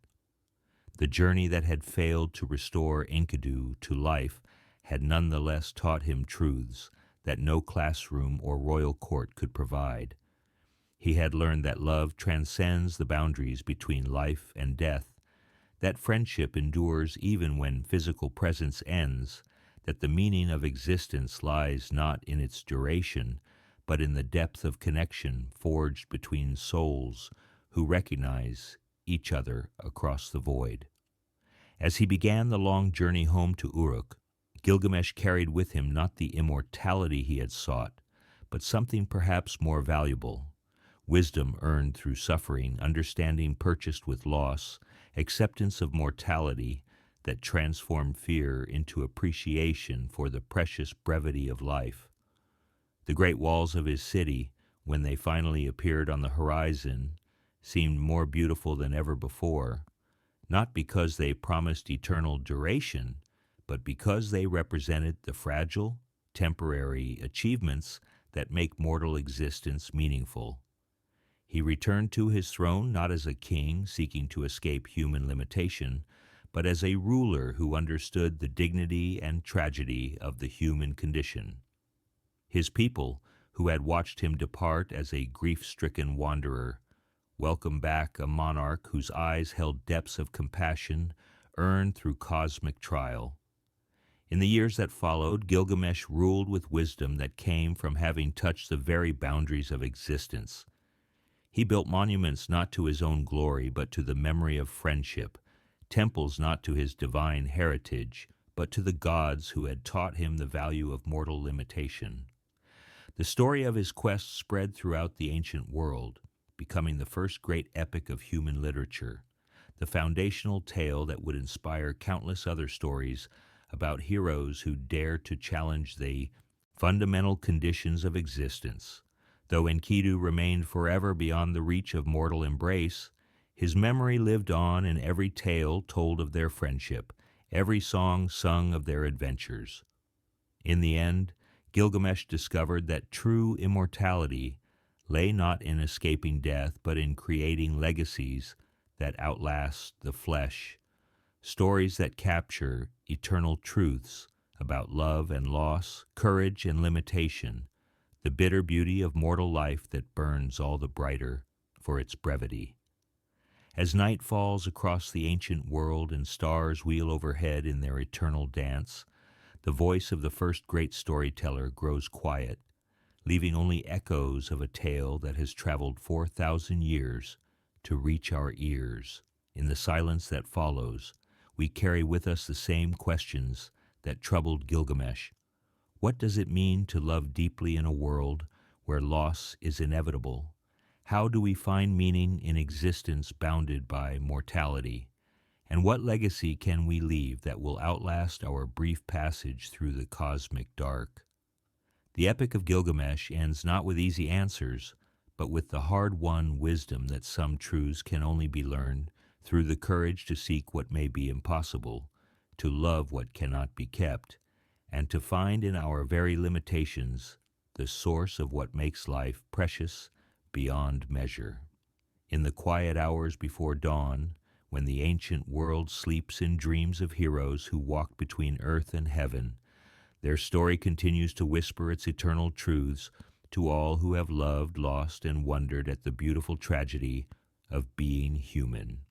The journey that had failed to restore Enkidu to life had nonetheless taught him truths that no classroom or royal court could provide. He had learned that love transcends the boundaries between life and death, that friendship endures even when physical presence ends, that the meaning of existence lies not in its duration, but in the depth of connection forged between souls who recognize each other across the void. As he began the long journey home to Uruk, Gilgamesh carried with him not the immortality he had sought, but something perhaps more valuable: wisdom earned through suffering, understanding purchased with loss, acceptance of mortality that transformed fear into appreciation for the precious brevity of life. The great walls of his city, when they finally appeared on the horizon, seemed more beautiful than ever before, not because they promised eternal duration, but because they represented the fragile, temporary achievements that make mortal existence meaningful. He returned to his throne not as a king seeking to escape human limitation, but as a ruler who understood the dignity and tragedy of the human condition. His people, who had watched him depart as a grief-stricken wanderer, welcomed back a monarch whose eyes held depths of compassion earned through cosmic trial. In the years that followed, Gilgamesh ruled with wisdom that came from having touched the very boundaries of existence. He built monuments not to his own glory, but to the memory of friendship, temples not to his divine heritage, but to the gods who had taught him the value of mortal limitation. The story of his quest spread throughout the ancient world, becoming the first great epic of human literature, the foundational tale that would inspire countless other stories about heroes who dare to challenge the fundamental conditions of existence. Though Enkidu remained forever beyond the reach of mortal embrace, his memory lived on in every tale told of their friendship, every song sung of their adventures. In the end, Gilgamesh discovered that true immortality lay not in escaping death, but in creating legacies that outlast the flesh, stories that capture eternal truths about love and loss, courage and limitation, the bitter beauty of mortal life that burns all the brighter for its brevity. As night falls across the ancient world and stars wheel overhead in their eternal dance, the voice of the first great storyteller grows quiet, leaving only echoes of a tale that has traveled 4,000 years to reach our ears. In the silence that follows, we carry with us the same questions that troubled Gilgamesh. What does it mean to love deeply in a world where loss is inevitable? How do we find meaning in existence bounded by mortality? And what legacy can we leave that will outlast our brief passage through the cosmic dark? The Epic of Gilgamesh ends not with easy answers, but with the hard-won wisdom that some truths can only be learned through the courage to seek what may be impossible, to love what cannot be kept, and to find in our very limitations the source of what makes life precious beyond measure. In the quiet hours before dawn, when the ancient world sleeps in dreams of heroes who walked between earth and heaven, their story continues to whisper its eternal truths to all who have loved, lost, and wondered at the beautiful tragedy of being human.